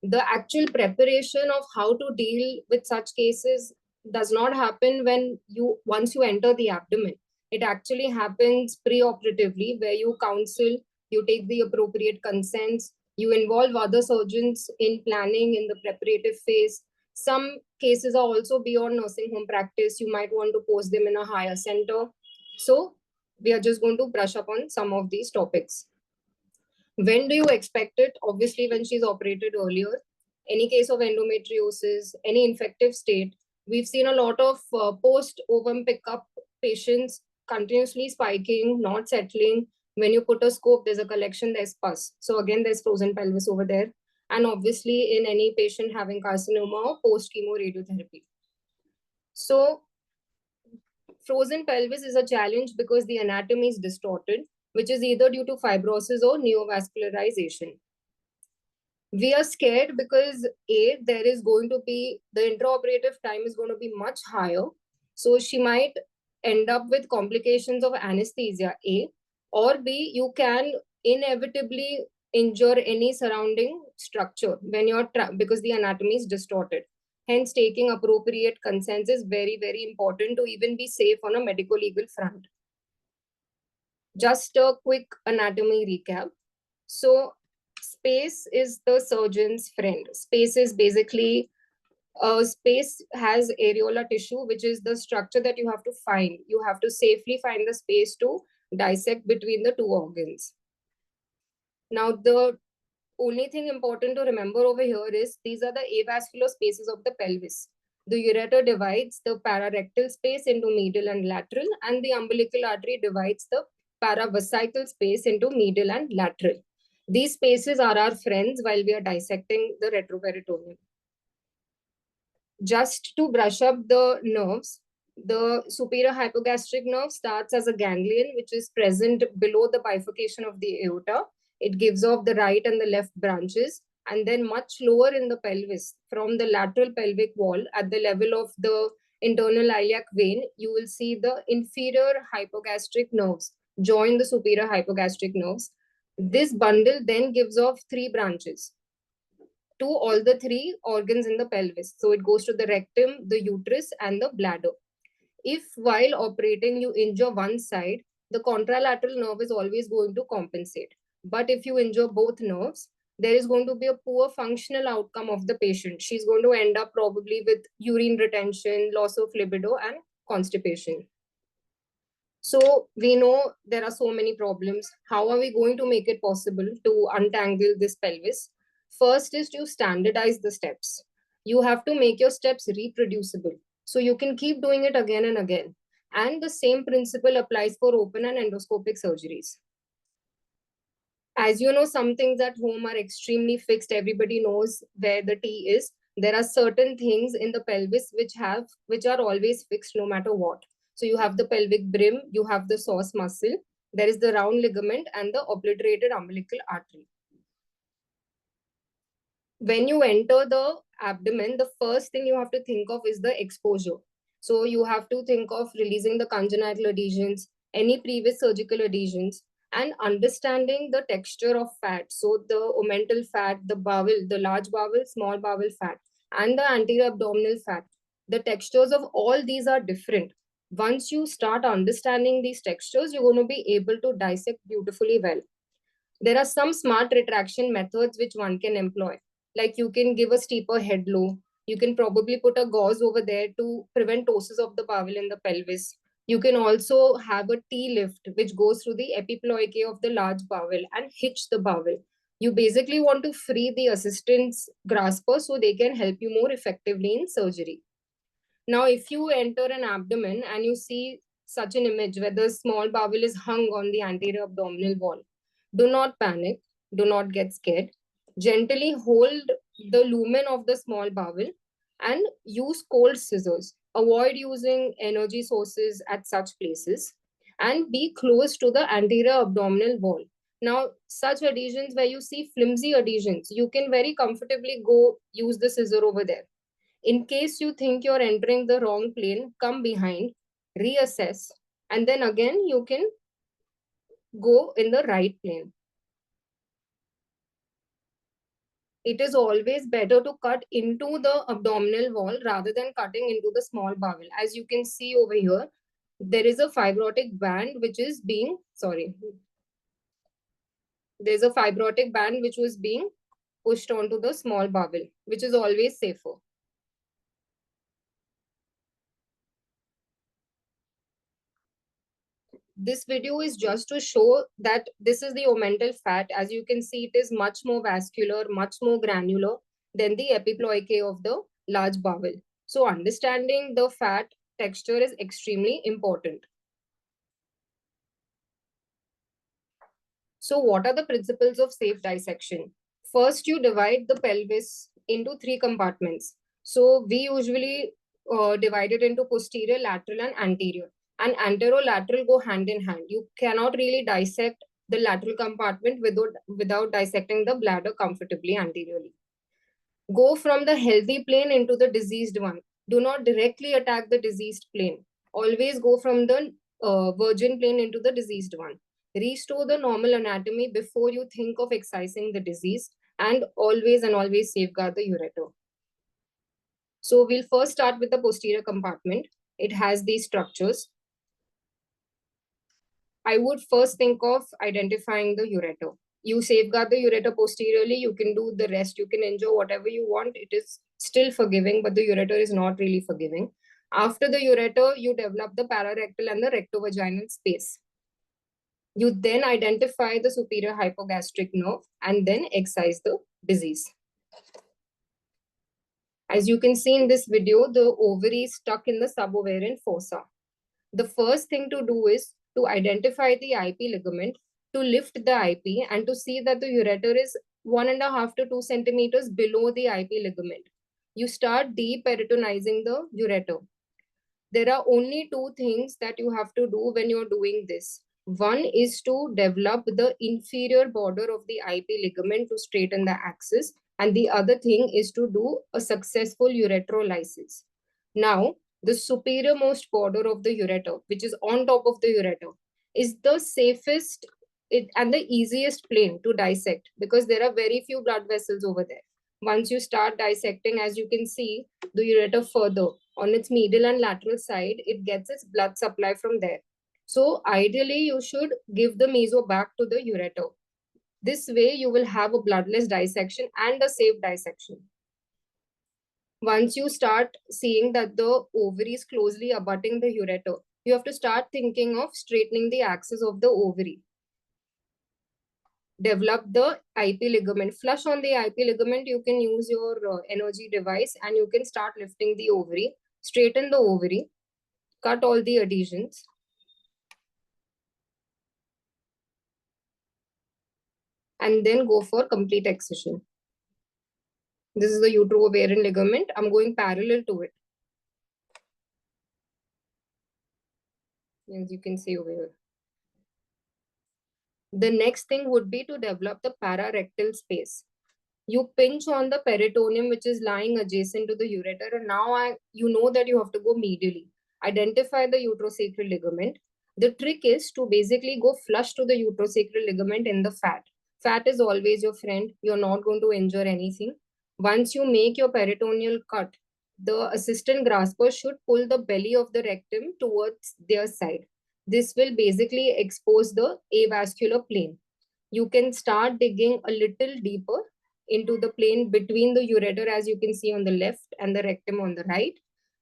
The actual preparation of how to deal with such cases does not happen when you once you enter the abdomen. It actually happens preoperatively, where you counsel, you take the appropriate consents, you involve other surgeons in planning in the preparative phase. Some cases are also beyond nursing home practice. You might want to post them in a higher center. So we are just going to brush up on some of these topics. When do you expect it? Obviously, when she's operated earlier. Any case of endometriosis, any infective state. We've seen a lot of post-ovum pickup patients continuously spiking, not settling. When you put a scope, there's a collection, there's pus. So again, there's frozen pelvis over there. And obviously, in any patient having carcinoma or post-chemo radiotherapy. So frozen pelvis is a challenge because the anatomy is distorted, which is either due to fibrosis or neovascularization. We are scared because there is going to be the intraoperative time is going to be much higher. So she might end up with complications of anesthesia, or B, you can inevitably injure any surrounding structure when you're because the anatomy is distorted. Hence, taking appropriate consents is very, very important to even be safe on a medical legal front. Just a quick anatomy recap. So space is the surgeon's friend. Space is basically, space has areolar tissue, which is the structure that you have to find. You have to safely find the space to dissect between the two organs. Now, the only thing important to remember over here is these are the avascular spaces of the pelvis. The ureter divides the pararectal space into medial and lateral, and the umbilical artery divides the paravesical space into medial and lateral. These spaces are our friends while we are dissecting the retroperitoneum. Just to brush up the nerves, the superior hypogastric nerve starts as a ganglion, which is present below the bifurcation of the aorta. It gives off the right and the left branches, and then much lower in the pelvis, from the lateral pelvic wall at the level of the internal iliac vein, you will see the inferior hypogastric nerves join the superior hypogastric nerves. This bundle then gives off three branches to all the three organs in the pelvis. So it goes to the rectum, the uterus, and the bladder. If while operating you injure one side, the contralateral nerve is always going to compensate. But if you injure both nerves, there is going to be a poor functional outcome of the patient. She's going to end up probably with urine retention, loss of libido, and constipation. So we know there are so many problems. How are we going to make it possible to untangle this pelvis? First is to standardize the steps. You have to make your steps reproducible. So you can keep doing it again and again. And the same principle applies for open and endoscopic surgeries. As you know, some things at home are extremely fixed. Everybody knows where the T is. There are certain things in the pelvis which are always fixed no matter what. So you have the pelvic brim, you have the psoas muscle, there is the round ligament and the obliterated umbilical artery. When you enter the abdomen, the first thing you have to think of is the exposure. So you have to think of releasing the congenital adhesions, any previous surgical adhesions, and understanding the texture of fat. So the omental fat, the bowel, the large bowel, small bowel fat, and the anterior abdominal fat. The textures of all these are different. Once you start understanding these textures, you're going to be able to dissect beautifully well. There are some smart retraction methods which one can employ. Like you can give a steeper head low. You can probably put a gauze over there to prevent ptosis of the bowel in the pelvis. You can also have a T-lift, which goes through the epiploicae of the large bowel and hitch the bowel. You basically want to free the assistant's grasper so they can help you more effectively in surgery. Now, if you enter an abdomen and you see such an image where the small bowel is hung on the anterior abdominal wall, do not panic, do not get scared. Gently hold the lumen of the small bowel and use cold scissors. Avoid using energy sources at such places and be close to the anterior abdominal wall. Now, such adhesions where you see flimsy adhesions, you can very comfortably go use the scissor over there. In case you think you're entering the wrong plane, come behind, reassess, and then again you can go in the right plane. It is always better to cut into the abdominal wall rather than cutting into the small bowel. As you can see over here, there is a fibrotic band which is being, there's a fibrotic band which was being pushed onto the small bowel, which is always safer. This video is just to show that this is the omental fat. As you can see, it is much more vascular, much more granular than the epiploicae of the large bowel. So understanding the fat texture is extremely important. So what are the principles of safe dissection? First, you divide the pelvis into 3 compartments. So we usually divide it into posterior, lateral, and anterior. And anterolateral go hand in hand. You cannot really dissect the lateral compartment without dissecting the bladder comfortably anteriorly. Go from the healthy plane into the diseased one. Do not directly attack the diseased plane. Always go from the virgin plane into the diseased one. Restore the normal anatomy before you think of excising the disease, and always safeguard the ureter. So we'll first start with the posterior compartment. It has these structures. I would first think of identifying the ureter. You safeguard the ureter posteriorly, you can do the rest, you can enjoy whatever you want. It is still forgiving, but the ureter is not really forgiving. After the ureter, you develop the pararectal and the rectovaginal space. You then identify the superior hypogastric nerve and then excise the disease. As you can see in this video, the ovary is stuck in the subovarian fossa. The first thing to do is to identify the IP ligament, to lift the IP, and to see that the ureter is 1.5 to 2 centimeters below the IP ligament. You start deperitonizing the ureter. There are only 2 things that you have to do when you're doing this. One is to develop the inferior border of the IP ligament to straighten the axis, and the other thing is to do a successful ureterolysis. Now, the superiormost border of the ureter, which is on top of the ureter, is the safest and the easiest plane to dissect because there are very few blood vessels over there. Once you start dissecting, as you can see, the ureter further on its medial and lateral side, it gets its blood supply from there. So ideally, you should give the meso back to the ureter. This way, you will have a bloodless dissection and a safe dissection. Once you start seeing that the ovary is closely abutting the ureter, you have to start thinking of straightening the axis of the ovary. Develop the IP ligament. Flush on the IP ligament, you can use your energy device and you can start lifting the ovary. straighten the ovary, cut all the adhesions, and then go for complete excision. This is the uterovarian ligament. I'm going parallel to it. As you can see over here. The next thing would be to develop the pararectal space. You pinch on the peritoneum, which is lying adjacent to the ureter, and now you know that you have to go medially. Identify the uterosacral ligament. The trick is to basically go flush to the uterosacral ligament in the fat. Fat is always your friend. You're not going to injure anything. Once you make your peritoneal cut, the assistant grasper should pull the belly of the rectum towards their side. This will basically expose the avascular plane. You can start digging a little deeper into the plane between the ureter, as you can see on the left, and the rectum on the right.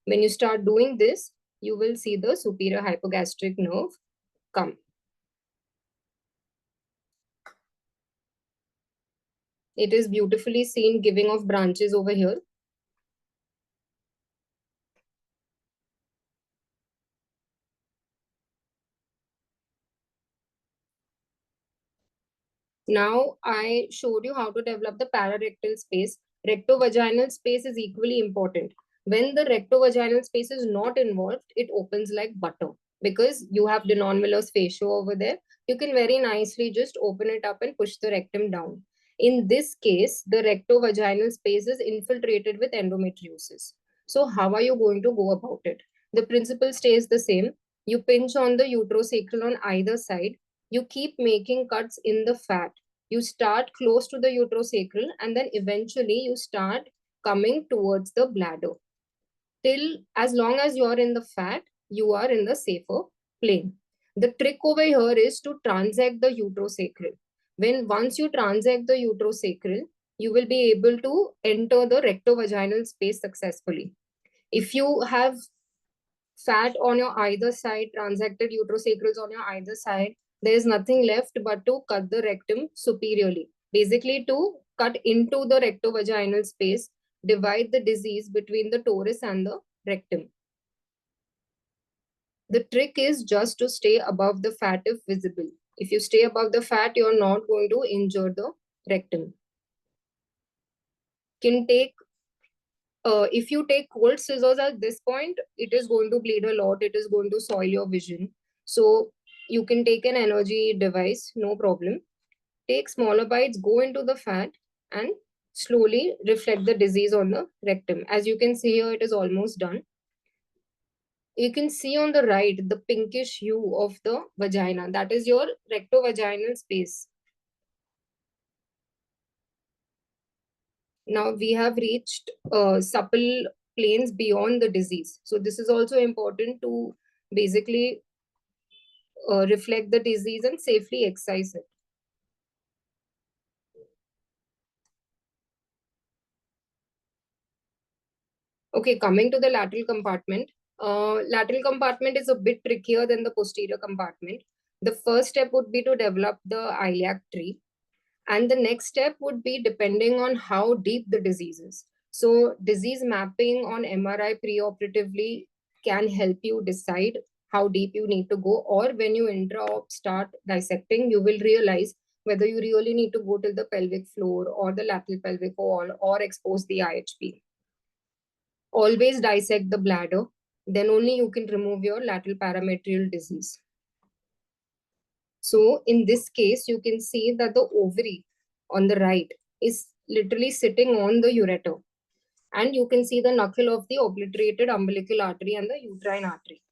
When you start doing this, you will see the superior hypogastric nerve come. It is beautifully seen giving off branches over here. Now I showed you how to develop the pararectal space. Rectovaginal space is equally important. When the rectovaginal space is not involved, it opens like butter because you have the non-villous fascia over there. You can very nicely just open it up and push the rectum down. In this case, the rectovaginal space is infiltrated with endometriosis. So how are you going to go about it? The principle stays the same. You pinch on the uterosacral on either side. You keep making cuts in the fat. You start close to the uterosacral and then eventually you start coming towards the bladder. Till as long as you are in the fat, you are in the safer plane. The trick over here is to transect the uterosacral. Once you transect the uterosacral, you will be able to enter the rectovaginal space successfully. If you have fat on your either side, transected uterosacrals on your either side, there is nothing left but to cut the rectum superiorly. Basically to cut into the rectovaginal space, divide the disease between the torus and the rectum. The trick is just to stay above the fat if visible. If you stay above the fat, you're not going to injure the rectum. Can take if you take cold scissors at this point, it is going to bleed a lot. It is going to soil your vision. So you can take an energy device, no problem. Take smaller bites, go into the fat and slowly reflect the disease on the rectum. As you can see here, it is almost done. You can see on the right, the pinkish hue of the vagina. That is your rectovaginal space. Now we have reached supple planes beyond the disease. So this is also important to basically reflect the disease and safely excise it. Okay, coming to the lateral compartment. Lateral compartment is a bit trickier than the posterior compartment. The first step would be to develop the iliac tree. And the next step would be depending on how deep the disease is. So disease mapping on MRI preoperatively can help you decide how deep you need to go, or when you intra-op start dissecting, you will realize whether you really need to go till the pelvic floor or the lateral pelvic wall or expose the IHP. Always dissect the bladder, then only you can remove your lateral parametrial disease. So in this case, you can see that the ovary on the right is literally sitting on the ureter. And you can see the knuckle of the obliterated umbilical artery and the uterine artery.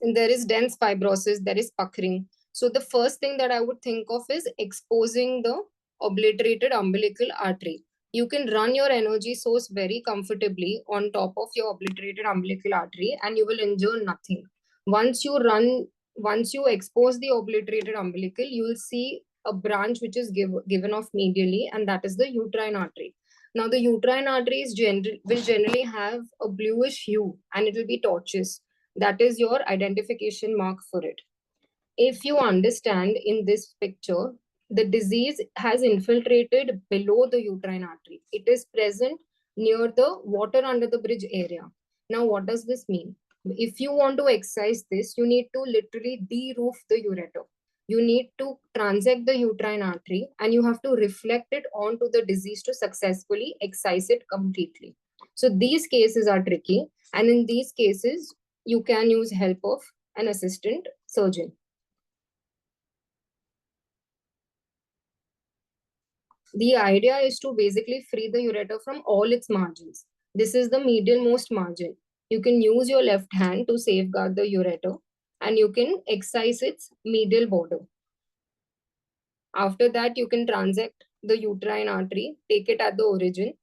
And there is dense fibrosis, there is puckering. So the first thing that I would think of is exposing the obliterated umbilical artery. You can run your energy source very comfortably on top of your obliterated umbilical artery and you will injure nothing. Once you expose the obliterated umbilical, you will see a branch which is given off medially, and that is the uterine artery. Now the uterine artery will generally have a bluish hue and it will be tortuous. That is your identification mark for it. If you understand in this picture, the disease has infiltrated below the uterine artery. It is present near the water under the bridge area. Now, what does this mean? If you want to excise this, you need to literally de-roof the ureter. You need to transect the uterine artery and you have to reflect it onto the disease to successfully excise it completely. So these cases are tricky, and in these cases, you can use help of an assistant surgeon. The idea is to basically free the ureter from all its margins. This is the medialmost margin. You can use your left hand to safeguard the ureter and you can excise its medial border. After that, you can transect the uterine artery, take it at the origin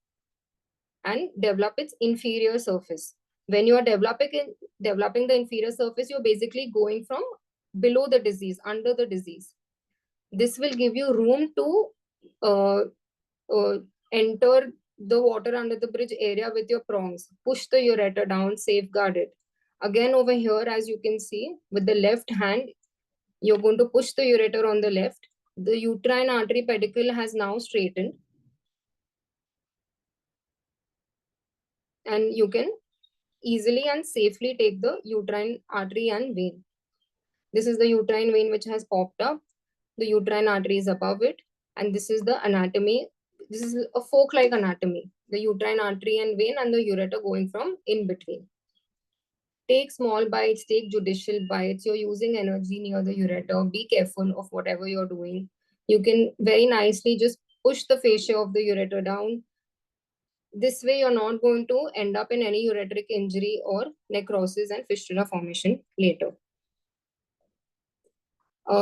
and develop its inferior surface. When you are developing the inferior surface, you're basically going from below the disease, under the disease. This will give you room to enter the water under the bridge area with your prongs. Push the ureter down, safeguard it. Again, over here, as you can see, with the left hand, you're going to push the ureter on the left. The uterine artery pedicle has now straightened. And you can easily and safely take the uterine artery and vein. This is the uterine vein which has popped up. The uterine artery is above it. And this is the anatomy. This is a fork-like anatomy. The uterine artery and vein and the ureter going from in between. Take small bites, take judicial bites. You're using energy near the ureter. Be careful of whatever you're doing. You can very nicely just push the fascia of the ureter down. This way, you're not going to end up in any ureteric injury or necrosis and fistula formation later.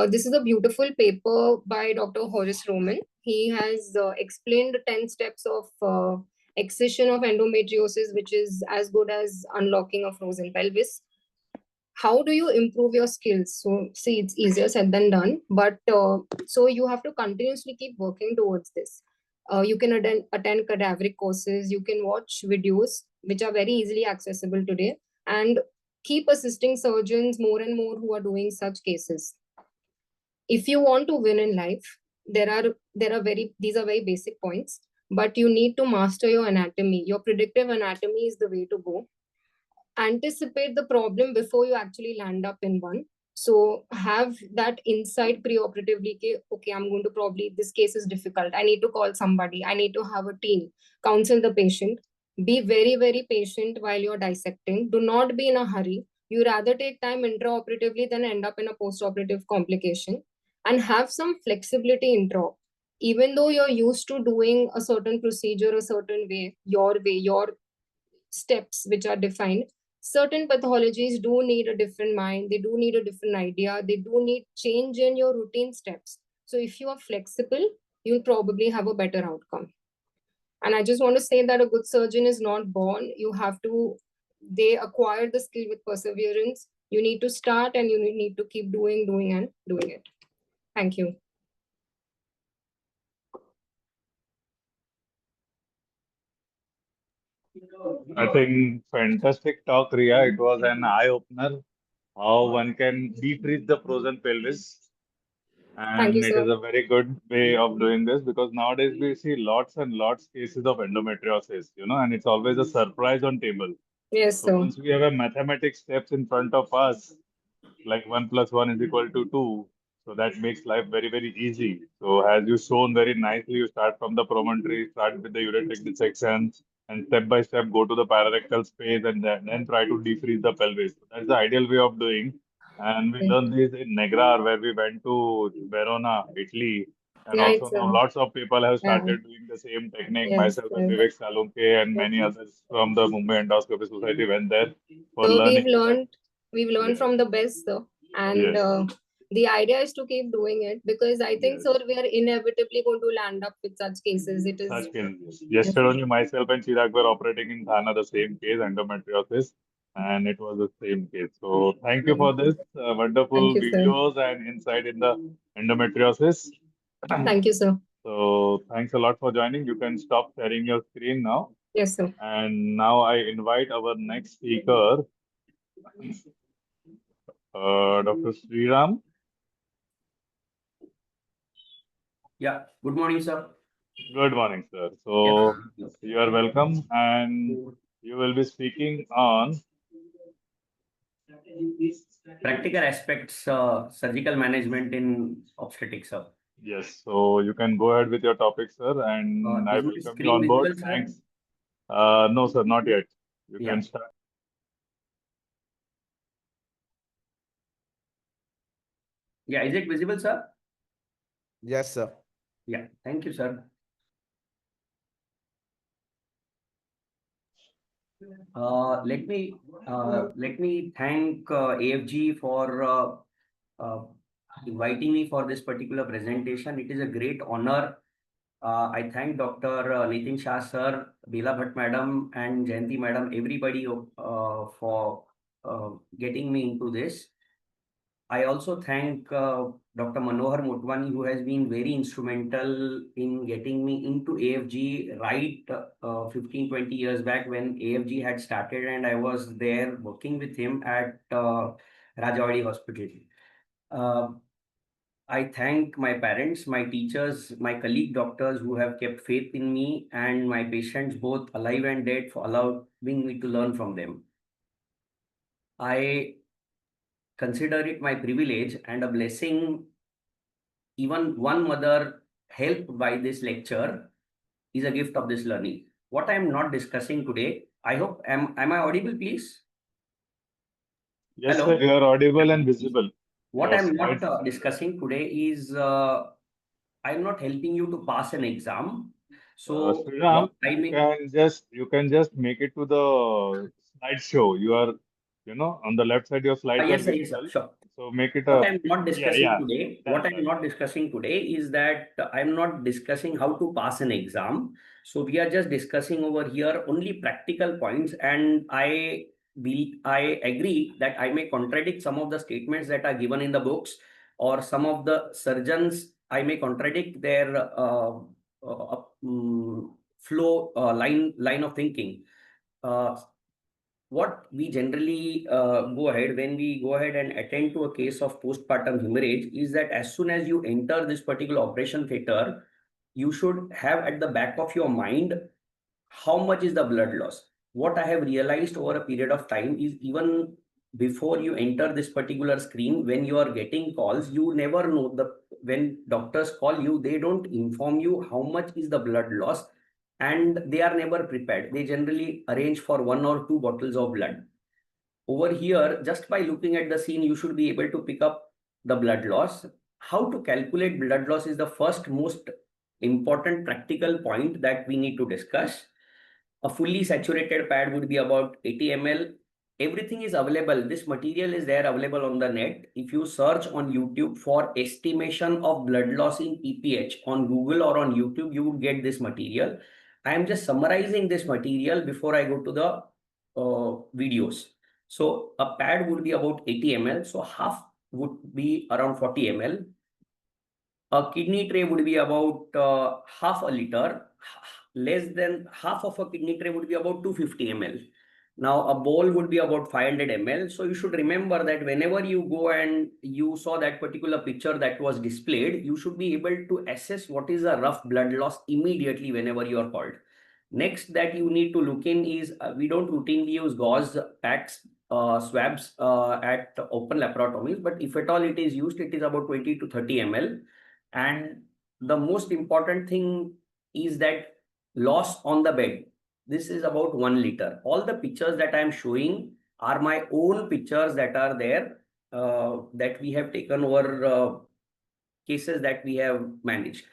This is a beautiful paper by Dr. Horace Roman. He has explained the 10 steps of excision of endometriosis, which is as good as unlocking a frozen pelvis. How do you improve your skills? So, see, it's easier said than done, but so you have to continuously keep working towards this. You can attend cadaveric courses, you can watch videos, which are very easily accessible today, and keep assisting surgeons more and more who are doing such cases. If you want to win in life, these are very basic points, but you need to master your anatomy. Your predictive anatomy is the way to go. Anticipate the problem before you actually land up in one. So have that insight preoperatively, okay, I'm going to probably, this case is difficult. I need to call somebody. I need to have a team, counsel the patient. Be very, very patient while you're dissecting. Do not be in a hurry. You rather take time intraoperatively than end up in a postoperative complication, and have some flexibility intra. Even though you're used to doing a certain procedure a certain way, your steps which are defined, certain pathologies do need a different mind, they do need a different idea, they do need change in your routine steps. So if you are flexible, you'll probably have a better outcome. And I just want to say that a good surgeon is not born. They acquire the skill with perseverance. You need to start and you need to keep doing it. Thank you.
I think fantastic talk, Ria. It was an eye-opener how one can defreeze the frozen pelvis.
Thank you,
And it
sir.
is a very good way of doing this because nowadays we see lots and lots cases of endometriosis, and it's always a surprise on table.
Yes,
So
sir.
once we have a mathematics steps in front of us, like 1 + 1 is equal to 2. So that makes life very, very easy. So as you shown very nicely, you start from the promontory, start with the ureteric dissection, and step by step go to the pararectal space and then try to defreeze the pelvis. So that's the ideal way of doing. And we learned this in Negrar, where we went to Verona, Italy. And
Yeah,
also
it's
now lots of people have
yeah.
started doing the same technique.
Yes,
Myself and
yes.
Vivek Salunke and many others from the Mumbai Endoscopy Society went there for
So
learning.
we've learned from the best, though, and
Yes.
the idea is to keep doing it because I think,
Yes.
sir, we are inevitably going to land up with such cases. It is
Such cases. Yesterday only myself and Chirag were operating in Thana, the same case, endometriosis, and it was the same case. So thank you for this
Thank
wonderful
you, sir.
videos and insight in the endometriosis.
Thank you, sir.
So thanks a lot for joining. You can stop sharing your screen now.
Yes, sir.
And now I invite our next speaker, Dr. Sriram.
Yeah, good morning, sir.
Good morning, sir. So you are welcome, and you will be speaking on.
Practical aspects, surgical management in obstetrics, sir.
Yes, so you can go ahead with your topic, sir, and I
Is my
welcome you
screen
on board.
visible, sir?
Thanks. No, sir, not yet. You
Yeah.
can start.
Yeah, is it visible, sir?
Yes, sir.
Yeah, thank you, sir. Let me thank AFG for inviting me for this particular presentation. It is a great honor. I thank Dr. Nitin Shah sir, Bela Bhatt madam, and Jayanti madam, everybody for getting me into this. I also thank Dr. Manohar Motwani, who has been very instrumental in getting me into AFG right 15, 20 years back when AFG had started, and I was there working with him at Rajawadi Hospital. I thank my parents, my teachers, my colleague doctors who have kept faith in me, and my patients, both alive and dead, for allowing me to learn from them. I consider it my privilege and a blessing. Even one mother helped by this lecture is a gift of this learning. What I am not discussing today, I hope, am I audible, please?
Yes,
Hello?
sir, you are audible and visible.
What
Your
I'm not
slides.
discussing today is I'm not helping you to pass an exam. So what
Sriram,
I
you
mean,
can just make it to the slideshow. You are, on the left side, your slides are
yes, sir, yes, sir,
visible.
sure.
So make it
What
a,
I'm not
yeah,
discussing
yeah,
today,
done,
what I'm
done.
not discussing today is that I'm not discussing how to pass an exam. So we are just discussing over here only practical points, and I agree that I may contradict some of the statements that are given in the books, or some of the surgeons, I may contradict their flow line of thinking. What we generally go ahead and attend to a case of postpartum hemorrhage is that as soon as you enter this particular operation theater, you should have at the back of your mind how much is the blood loss. What I have realized over a period of time is, even before you enter this particular screen, when you are getting calls, you never know when doctors call you, they don't inform you how much is the blood loss, and they are never prepared. They generally arrange for 1 or 2 bottles of blood. Over here, just by looking at the scene, you should be able to pick up the blood loss. How to calculate blood loss is the first most important practical point that we need to discuss. A fully saturated pad would be about 80 ml. Everything is available. This material is there available on the net. If you search on YouTube for estimation of blood loss in pph on Google or on YouTube, you would get this material. I am just summarizing this material before I go to the videos. So a pad would be about 80 ml. So half would be around 40 ml. A kidney tray would be about half a liter. Less than half of a kidney tray would be about 250 ml. Now a bowl would be about 500 ml. So you should remember that whenever you go and you saw that particular picture that was displayed, you should be able to assess what is the rough blood loss immediately whenever you are called. Next that you need to look in is we don't routinely use gauze packs, swabs at open laparotomies, but if at all it is used, it is about 20 to 30 ml. And the most important thing is that loss on the bed. This is about 1 liter. All the pictures that I am showing are my own pictures that are there, that we have taken over cases that we have managed.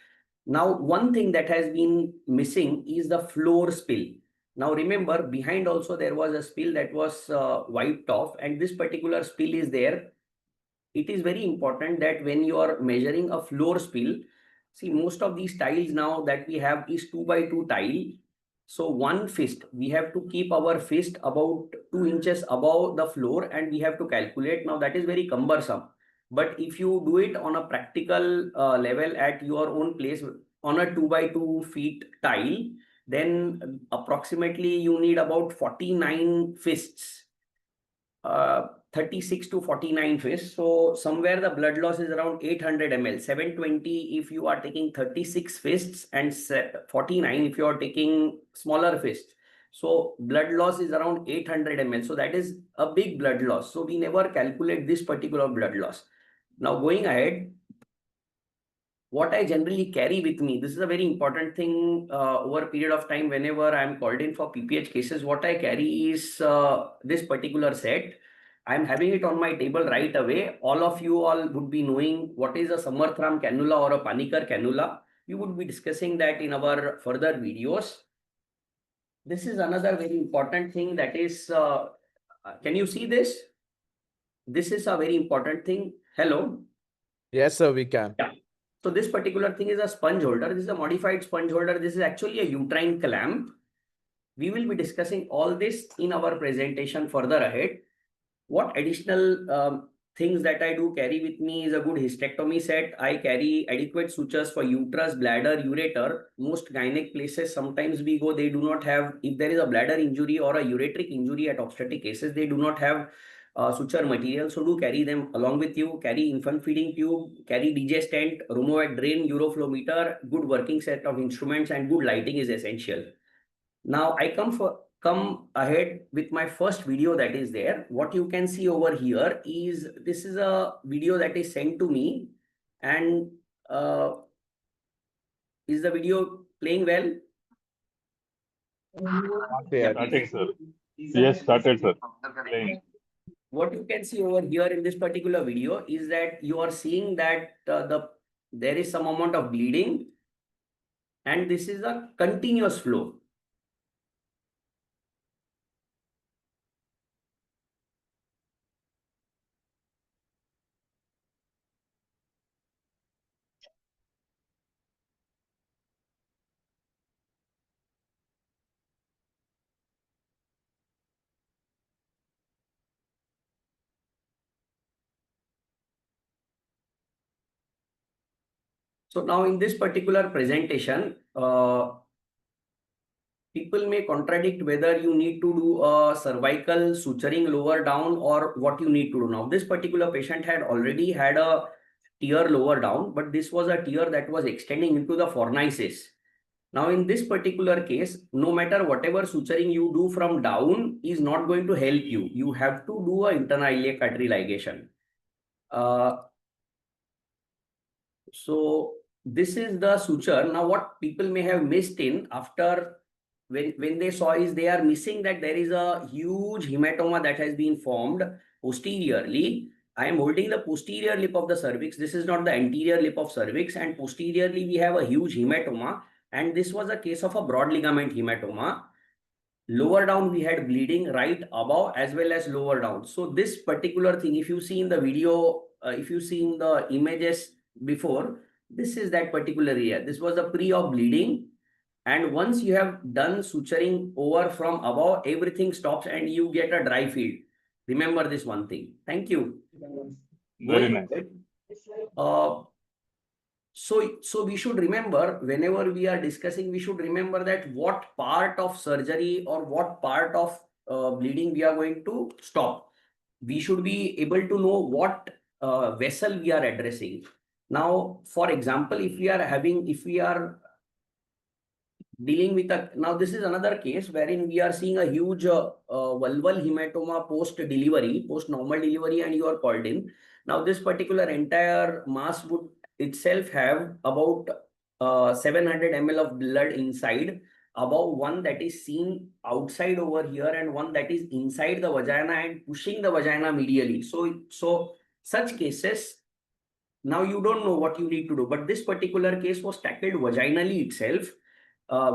Now, one thing that has been missing is the floor spill. Now, remember, behind also there was a spill that was wiped off, and this particular spill is there. It is very important that when you are measuring a floor spill, see, most of these tiles now that we have is 2x2 tile. So one fist, we have to keep our fist about 2 inches above the floor, and we have to calculate. Now that is very cumbersome. But if you do it on a practical level at your own place on a 2x2 feet tile, then approximately you need about 49 fists. 36 to 49 fists. So somewhere the blood loss is around 800 ml. 720 if you are taking 36 fists, and 49 if you are taking smaller fists. So blood loss is around 800 ml. So that is a big blood loss. So we never calculate this particular blood loss. Now going ahead, what I generally carry with me, this is a very important thing over a period of time. Whenever I'm called in for PPH cases, what I carry is this particular set. I'm having it on my table right away. All of you all would be knowing what is a Samarthram cannula or a Panikkar cannula. We would be discussing that in our further videos. This is another very important thing, that is, can you see this? This is a very important thing. Hello?
Yes, sir, we can.
Yeah. So this particular thing is a sponge holder. This is a modified sponge holder. This is actually a uterine clamp. We will be discussing all this in our presentation further ahead. What additional things that I do carry with me is a good hysterectomy set. I carry adequate sutures for uterus, bladder, ureter. Most gynec places, sometimes we go, they do not have, if there is a bladder injury or a ureteric injury at obstetric cases, they do not have suture material. So do carry them along with you. Carry infant feeding tube, carry DJ stent, Romovac drain, uroflow, good working set of instruments, and good lighting is essential. Now I come ahead with my first video that is there. What you can see over here is, this is a video that is sent to me, and is the video playing well?
Starting, sir. Yes, started, sir. Playing.
What you can see over here in this particular video is that you are seeing that there is some amount of bleeding, and this is a continuous flow. So now in this particular presentation, people may contradict whether you need to do a cervical suturing lower down or what you need to do. Now, this particular patient had already had a tear lower down, but this was a tear that was extending into the fornices. Now, in this particular case, no matter whatever suturing you do from down is not going to help you. You have to do a internal iliac artery ligation. So this is the suture. Now, what people may have missed in after when they saw is, they are missing that there is a huge hematoma that has been formed posteriorly. I am holding the posterior lip of the cervix. This is not the anterior lip of cervix, and posteriorly we have a huge hematoma, and this was a case of a broad ligament hematoma. Lower down we had bleeding right above as well as lower down. So this particular thing, if you see in the video, if you see in the images before, this is that particular area. This was the pre of bleeding. And once you have done suturing over from above, everything stops and you get a dry field. Remember this one thing. Thank you.
Very nice.
So we should remember, whenever we are discussing, we should remember that what part of surgery or what part of bleeding we are going to stop. We should be able to know what vessel we are addressing. Now, for example, if we are dealing with now this is another case wherein we are seeing a huge vulval hematoma post-delivery, post-normal delivery, and you are called in. Now, this particular entire mass would itself have about 700 ml of blood inside, above one that is seen outside over here and one that is inside the vagina and pushing the vagina medially. So such cases, now you don't know what you need to do, but this particular case was tackled vaginally itself.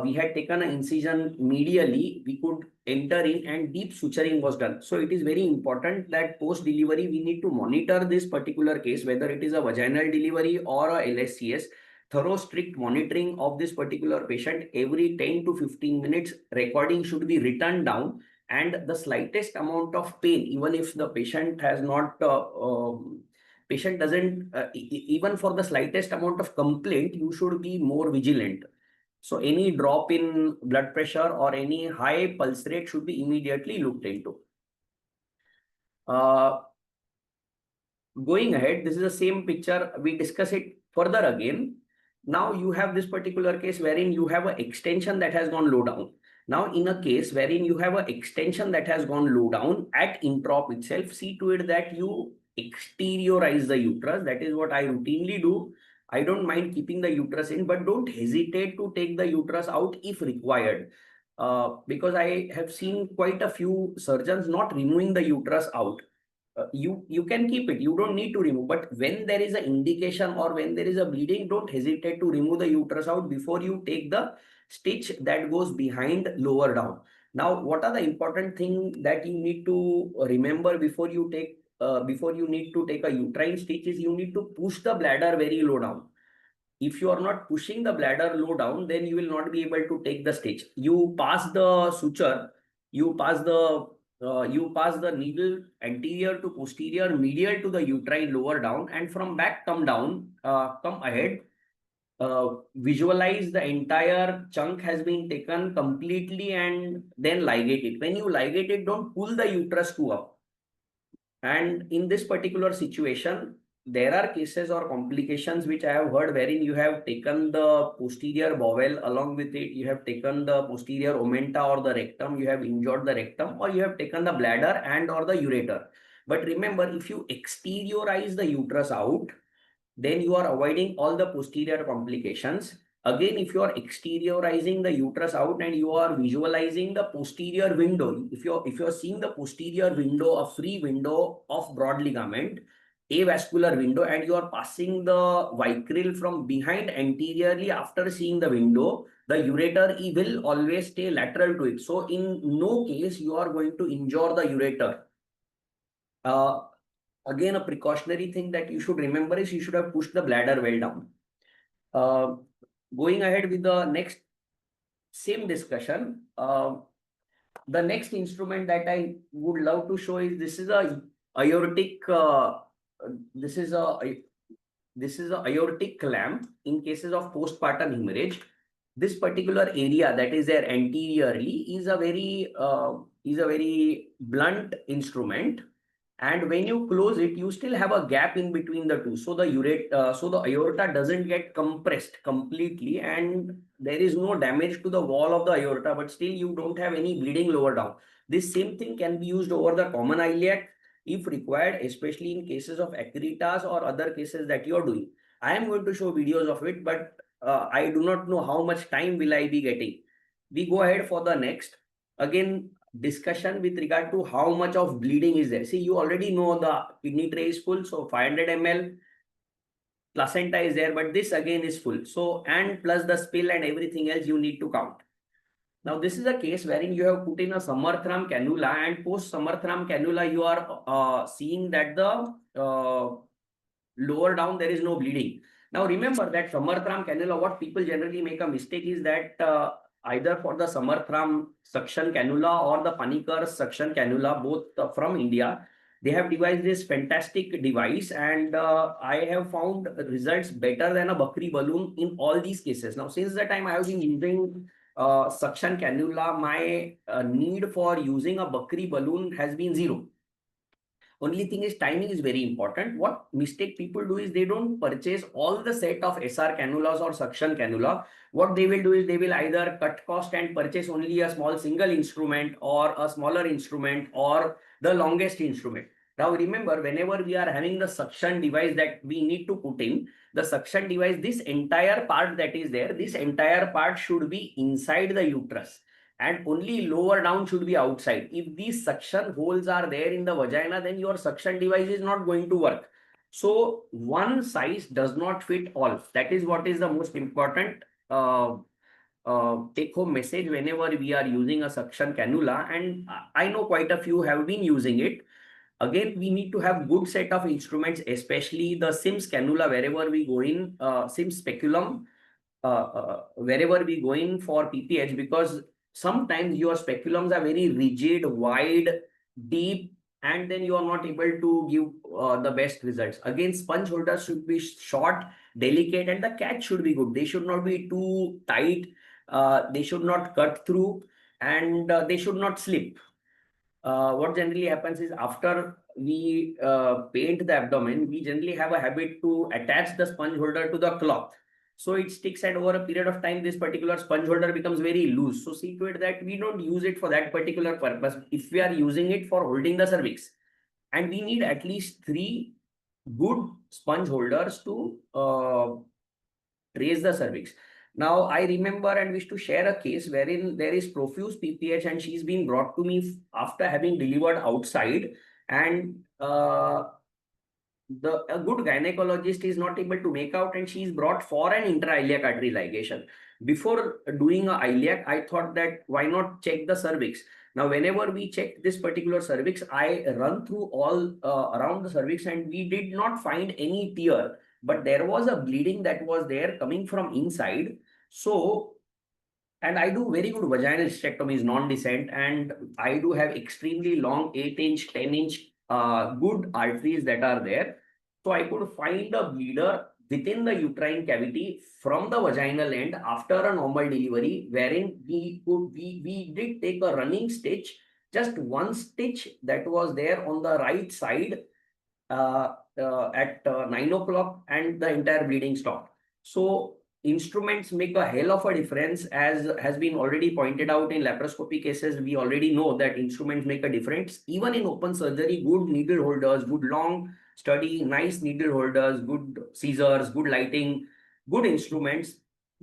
We had taken an incision medially, we could enter in, and deep suturing was done. So it is very important that post-delivery, we need to monitor this particular case, whether it is a vaginal delivery or a LSCS. Thorough strict monitoring of this particular patient. Every 10 to 15 minutes, recording should be written down, and the slightest amount of pain, even if the patient has not, patient doesn't, even for the slightest amount of complaint, you should be more vigilant. So any drop in blood pressure or any high pulse rate should be immediately looked into. going ahead, this is the same picture. We discuss it further again. Now you have this particular case wherein you have an extension that has gone low down. Now in a case wherein you have an extension that has gone low down at introp itself, see to it that you exteriorize the uterus. That is what I routinely do. I don't mind keeping the uterus in, but don't hesitate to take the uterus out if required. Because I have seen quite a few surgeons not removing the uterus out. You can keep it, you don't need to remove, but when there is an indication or when there is a bleeding, don't hesitate to remove the uterus out before you take the stitch that goes behind lower down. Now what are the important things that you need to remember before you need to take a uterine stitch is you need to push the bladder very low down. If you are not pushing the bladder low down, then you will not be able to take the stitch. You pass the suture, you pass the needle anterior to posterior, medial to the uterine lower down, and from back come down, come ahead. Visualize the entire chunk has been taken completely and then ligate it. When you ligate it, don't pull the uterus too up. And in this particular situation, there are cases or complications which I have heard wherein you have taken the posterior bowel, along with it, you have taken the posterior omenta or the rectum, you have injured the rectum, or you have taken the bladder and or the ureter. But remember, if you exteriorize the uterus out, then you are avoiding all the posterior complications. Again, if you are exteriorizing the uterus out and you are visualizing the posterior window, if you're seeing the posterior window, a free window of broad ligament, avascular window, and you are passing the vicryl from behind anteriorly after seeing the window, the ureter will always stay lateral to it. So in no case you are going to injure the ureter. Again, a precautionary thing that you should remember is you should have pushed the bladder well down. Going ahead with the next same discussion, the next instrument that I would love to show is this is a aortic. This is a aortic clamp in cases of postpartum hemorrhage. This particular area that is there anteriorly is a very blunt instrument. And when you close it, you still have a gap in between the two. So the aorta doesn't get compressed completely, and there is no damage to the wall of the aorta, but still you don't have any bleeding lower down. This same thing can be used over the common iliac if required, especially in cases of accretas or other cases that you are doing. I am going to show videos of it, but I do not know how much time will I be getting. We go ahead for the next. Again, discussion with regard to how much of bleeding is there. See, you already know the kidney tray is full, so 500 ml. Placenta is there, but this again is full. So, and plus the spill and everything else you need to count. Now, this is a case wherein you have put in a Samarthram cannula, and post Samarthram cannula, you are seeing that the lower down there is no bleeding. Now, remember that Samarthram cannula, what people generally make a mistake is that either for the Samarthram suction cannula or the Panikkar suction cannula, both from India, they have devised this fantastic device, and I have found results better than a Bakri balloon in all these cases. Now, since the time I have been using suction cannula, my need for using a Bakri balloon has been zero. Only thing is timing is very important. What mistake people do is they don't purchase all the set of SR cannulas or suction cannula. What they will do is they will either cut cost and purchase only a small single instrument or a smaller instrument or the longest instrument. Now remember, whenever we are having the suction device that we need to put in, the suction device, this entire part that is there, this entire part should be inside the uterus, and only lower down should be outside. If these suction holes are there in the vagina, then your suction device is not going to work. So one size does not fit all. That is what is the most important take home message whenever we are using a suction cannula. And I know quite a few have been using it. Again, we need to have good set of instruments, especially the Sims cannula wherever we go in, Sims speculum, wherever we go in for PPH, because sometimes your speculums are very rigid, wide, deep, and then you are not able to give the best results. Again, sponge holders should be short, delicate, and the catch should be good. They should not be too tight. They should not cut through, and they should not slip. what generally happens is after we paint the abdomen, we generally have a habit to attach the sponge holder to the cloth. So it sticks, and over a period of time, this particular sponge holder becomes very loose. So see to it that we don't use it for that particular purpose. If we are using it for holding the cervix, and we need at least 3 good sponge holders to raise the cervix. Now, I remember and wish to share a case wherein there is profuse PPH, and she's been brought to me after having delivered outside, and a good gynecologist is not able to make out, and she is brought for an intra-iliac artery ligation. Before doing a iliac, I thought that why not check the cervix? Now, whenever we check this particular cervix, I run through all around the cervix, and we did not find any tear, but there was a bleeding that was there coming from inside. So, and I do very good vaginal hysterectomies, non-descent, and I do have extremely long 8-inch, 10-inch good arteries that are there. So I could find a bleeder within the uterine cavity from the vaginal end after a normal delivery, wherein we did take a running stitch, just one stitch that was there on the right side at 9 o'clock, and the entire bleeding stopped. So instruments make a hell of a difference, as has been already pointed out in laparoscopy cases. We already know that instruments make a difference. Even in open surgery, good needle holders, good long study, nice needle holders, good scissors, good lighting, good instruments,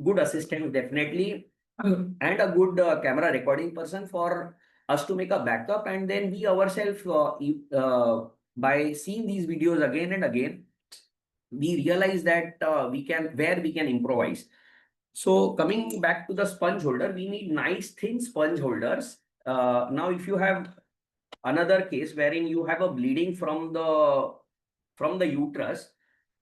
good assistants definitely, and a good camera recording person for us to make a backup. And then we ourselves, by seeing these videos again and again, we realize that we can improvise. So coming back to the sponge holder, we need nice thin sponge holders. Now, if you have another case wherein you have a bleeding from the uterus,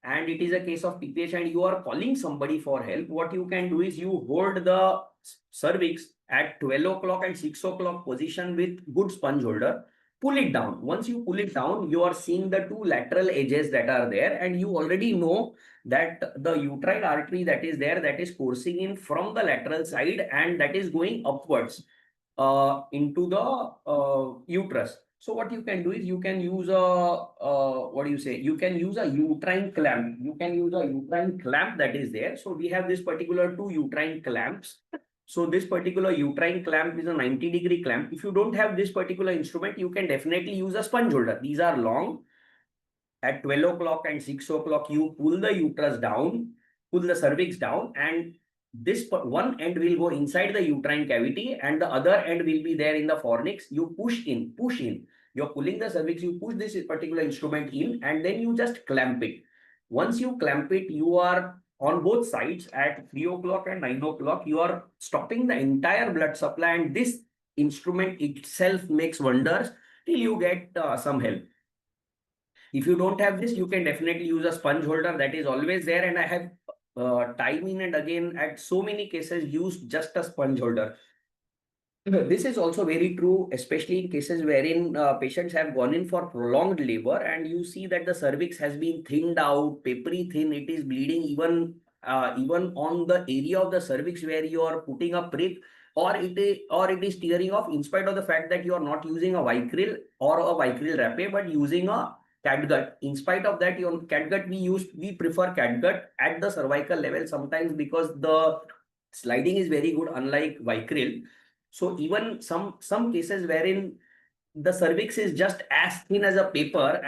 and it is a case of PPH, and you are calling somebody for help, what you can do is you hold the cervix at 12 o'clock and 6 o'clock position with good sponge holder. Pull it down. Once you pull it down, you are seeing the 2 lateral edges that are there, and you already know that the uterine artery that is there, that is coursing in from the lateral side, and that is going upwards into the uterus. So what you can do is you can use you can use a uterine clamp. You can use a uterine clamp that is there. So we have this particular 2 uterine clamps. So this particular uterine clamp is a 90-degree clamp. If you don't have this particular instrument, you can definitely use a sponge holder. These are long. At 12 o'clock and 6 o'clock, you pull the uterus down, pull the cervix down, and this one end will go inside the uterine cavity, and the other end will be there in the fornix. You push in. You're pulling the cervix, you push this particular instrument in, and then you just clamp it. Once you clamp it, you are on both sides at 3 o'clock and 9 o'clock, you are stopping the entire blood supply, and this instrument itself makes wonders till you get some help. If you don't have this, you can definitely use a sponge holder that is always there, and I have time in and again at so many cases used just a sponge holder. This is also very true, especially in cases wherein patients have gone in for prolonged labor, and you see that the cervix has been thinned out, papery thin, it is bleeding even on the area of the cervix where you are putting a prick, or it is tearing off, in spite of the fact that you are not using a vicryl or a vicryl rapé, but using a catgut. In spite of that, your catgut we prefer catgut at the cervical level sometimes, because the sliding is very good, unlike vicryl. So even some cases wherein the cervix is just as thin as a paper,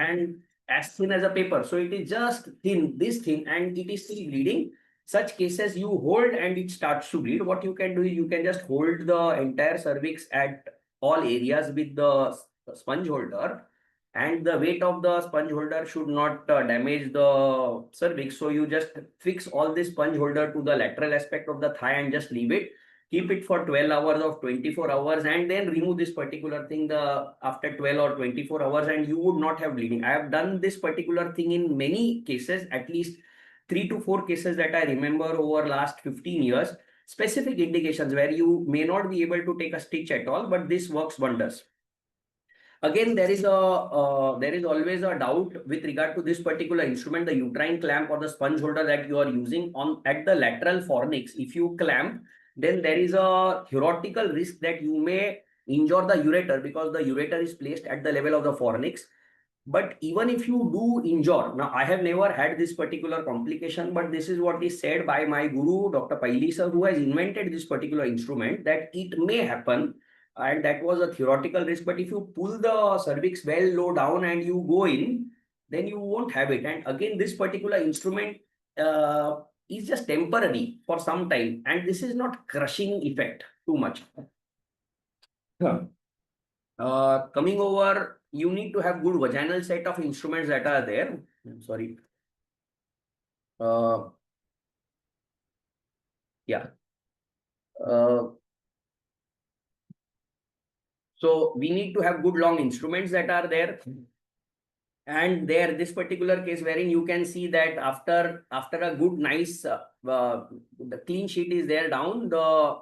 so it is just this thin, and it is still bleeding. Such cases you hold and it starts to bleed. What you can do is you can just hold the entire cervix at all areas with the sponge holder, and the weight of the sponge holder should not damage the cervix. So you just fix all this sponge holder to the lateral aspect of the thigh and just leave it. Keep it for 12 hours or 24 hours, and then remove this particular thing after 12 or 24 hours, and you would not have bleeding. I have done this particular thing in many cases, at least 3 to 4 cases that I remember over last 15 years. Specific indications where you may not be able to take a stitch at all, but this works wonders. Again, there is always a doubt with regard to this particular instrument, the uterine clamp or the sponge holder that you are using at the lateral fornix. If you clamp, then there is a theoretical risk that you may injure the ureter because the ureter is placed at the level of the fornix. But even if you do injure, now I have never had this particular complication, but this is what is said by my guru, Dr. Paili sir, who has invented this particular instrument, that it may happen. And that was a theoretical risk. But if you pull the cervix well low down and you go in, then you won't have it. And again, this particular instrument is just temporary for some time. And this is not crushing effect too much. Coming over, you need to have good vaginal set of instruments that are there. I'm sorry. Yeah. So we need to have good long instruments that are there. And there, this particular case wherein you can see that after a good, nice, the clean sheet is there down, the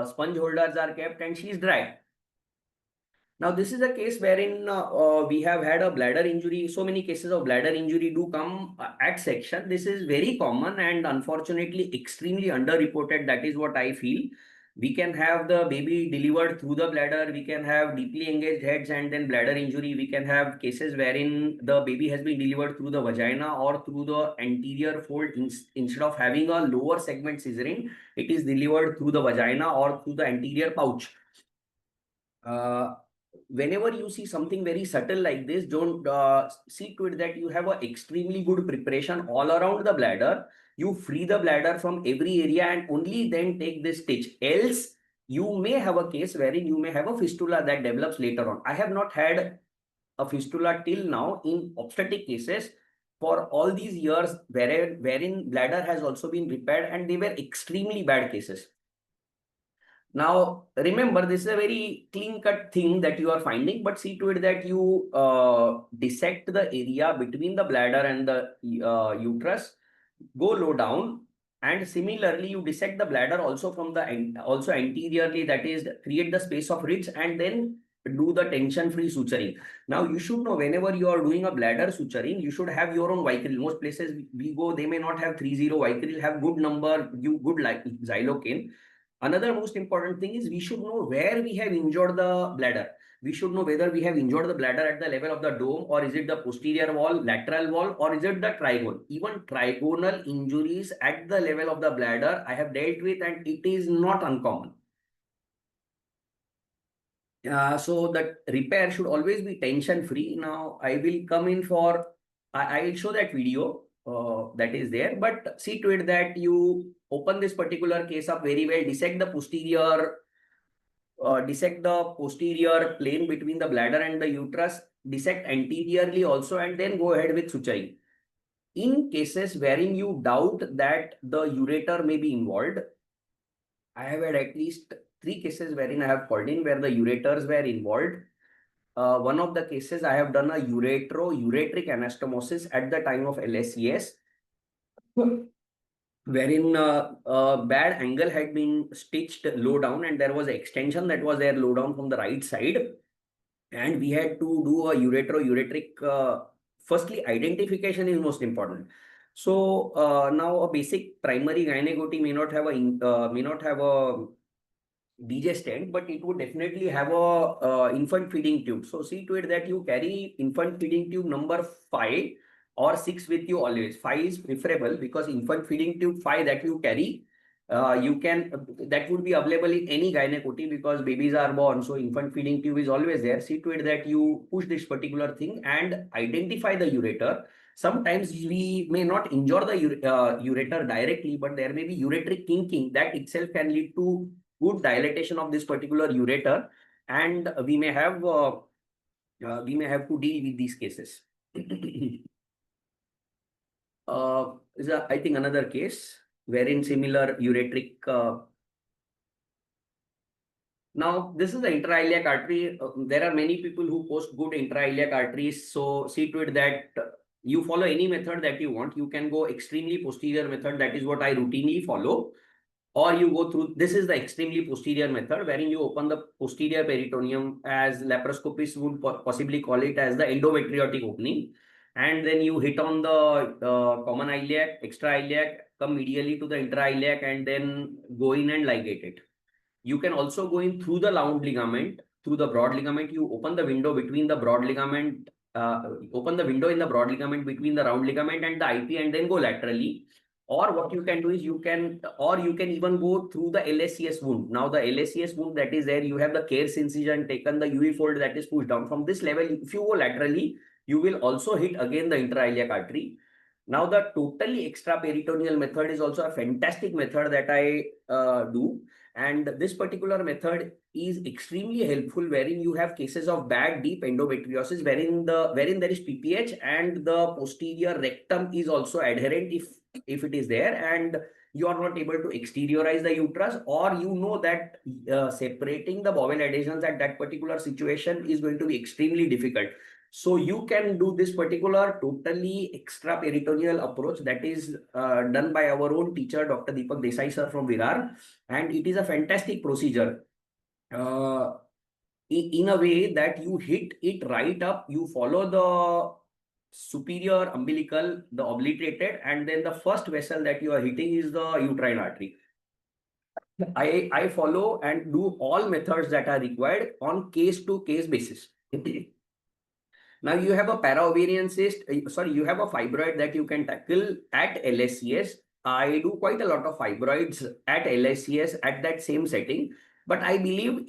sponge holders are kept and she is dry. Now, this is a case wherein we have had a bladder injury. So many cases of bladder injury do come at section. This is very common and unfortunately extremely underreported. That is what I feel. We can have the baby delivered through the bladder. We can have deeply engaged heads and then bladder injury. We can have cases wherein the baby has been delivered through the vagina or through the anterior fold. Instead of having a lower segment cesarean, it is delivered through the vagina or through the anterior pouch. Whenever you see something very subtle like this, don't see to it that you have an extremely good preparation all around the bladder. You free the bladder from every area and only then take this stitch. Else, you may have a case wherein you may have a fistula that develops later on. I have not had a fistula till now in obstetric cases for all these years wherein bladder has also been repaired, and they were extremely bad cases. Now, remember, this is a very clean-cut thing that you are finding, but see to it that you dissect the area between the bladder and the uterus, go low down, and similarly, you dissect the bladder also from the also anteriorly, that is, create the space of ridge, and then do the tension-free suturing. Now, you should know whenever you are doing a bladder suturing, you should have your own vicryl. Most places we go, they may not have 30 vicryl, have good number, good like xylocaine. Another most important thing is we should know where we have injured the bladder. We should know whether we have injured the bladder at the level of the dome, or is it the posterior wall, lateral wall, or is it the trigone. Even trigonal injuries at the level of the bladder I have dealt with, and it is not uncommon. So that repair should always be tension free. Now I will come in for, I will show that video that is there, but see to it that you open this particular case up very well, dissect the posterior plane between the bladder and the uterus, dissect anteriorly also, and then go ahead with suturing. In cases wherein you doubt that the ureter may be involved, I have had at least 3 cases wherein I have called in where the ureters were involved. One of the cases I have done a ureteric anastomosis at the time of LSES, wherein bad angle had been stitched low down and there was an extension that was there low down from the right side. And we had to do a ureteric, firstly, identification is most important. So now a basic primary gynecoty may not have a DJ stand, but it would definitely have a infant feeding tube. So see to it that you carry infant feeding tube number 5 or 6 with you always. 5 is preferable because infant feeding tube 5 that you carry, that would be available in any gynecoty because babies are born. So infant feeding tube is always there. See to it that you push this particular thing and identify the ureter. Sometimes we may not injure the ureter directly, but there may be ureteric kinking that itself can lead to good dilatation of this particular ureter, and we may have to deal with these cases. Is I think another case wherein similar ureteric. Now this is the intra-iliac artery. There are many people who post good intra-iliac arteries. So see to it that you follow any method that you want. You can go extremely posterior method. That is what I routinely follow. Or you go through, this is the extremely posterior method wherein you open the posterior peritoneum, as laparoscopists would possibly call it, as the endometriotic opening. And then you hit on the common iliac, extra iliac, come medially to the intra iliac, and then go in and ligate it. You can also go in through the round ligament, through the broad ligament. You open the window between the broad ligament, open the window in the broad ligament between the round ligament and the IP, and then go laterally. Or what you can do is you can even go through the LSCS wound. Now the LSCS wound that is there, you have the Ker's incision, taken the UV fold that is pushed down. From this level, if you go laterally, you will also hit again the intrailiac artery. Now the totally extraperitoneal method is also a fantastic method that I do. And this particular method is extremely helpful, wherein you have cases of bad deep endometriosis, wherein there is PPH and the posterior rectum is also adherent if it is there, and you are not able to exteriorize the uterus, or you know that separating the bowel adhesions at that particular situation is going to be extremely difficult. So you can do this particular totally extraperitoneal approach that is done by our own teacher, Dr. Deepak Desai sir from Virar, and it is a fantastic procedure. In a way that you hit it right up, you follow the superior umbilical, the obliterated, and then the first vessel that you are hitting is the uterine artery. I follow and do all methods that are required on case-to-case basis. Now you have a para-ovarian cyst, you have a fibroid that you can tackle at LSCS. I do quite a lot of fibroids at LSCS at that same setting, but I believe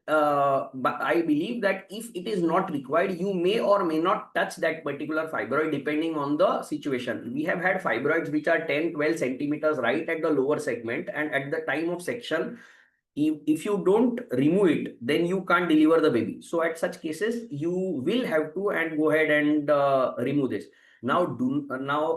that if it is not required, you may or may not touch that particular fibroid depending on the situation. We have had fibroids which are 10-12 centimeters right at the lower segment, and at the time of section, if you don't remove it, then you can't deliver the baby. So at such cases, you will have to go ahead and remove this. Now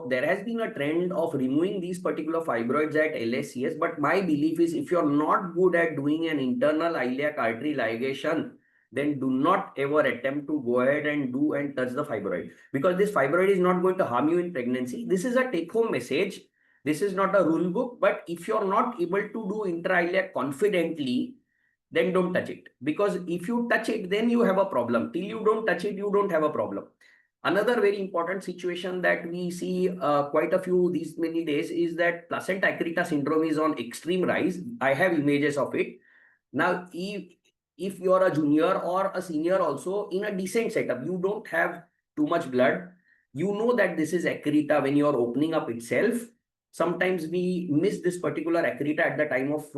there has been a trend of removing these particular fibroids at LSCS, but my belief is if you're not good at doing an internal iliac artery ligation, then do not ever attempt to go ahead and touch the fibroid, because this fibroid is not going to harm you in pregnancy. This is a take-home message. This is not a rule book, but if you're not able to do intra-iliac confidently, then don't touch it. Because if you touch it, then you have a problem. Till you don't touch it, you don't have a problem. Another very important situation that we see quite a few these many days is that placenta accreta syndrome is on extreme rise. I have images of it. Now, if you're a junior or a senior also in a decent setup, you don't have too much blood, you know that this is accreta when you're opening up itself. Sometimes we miss this particular accreta at the time of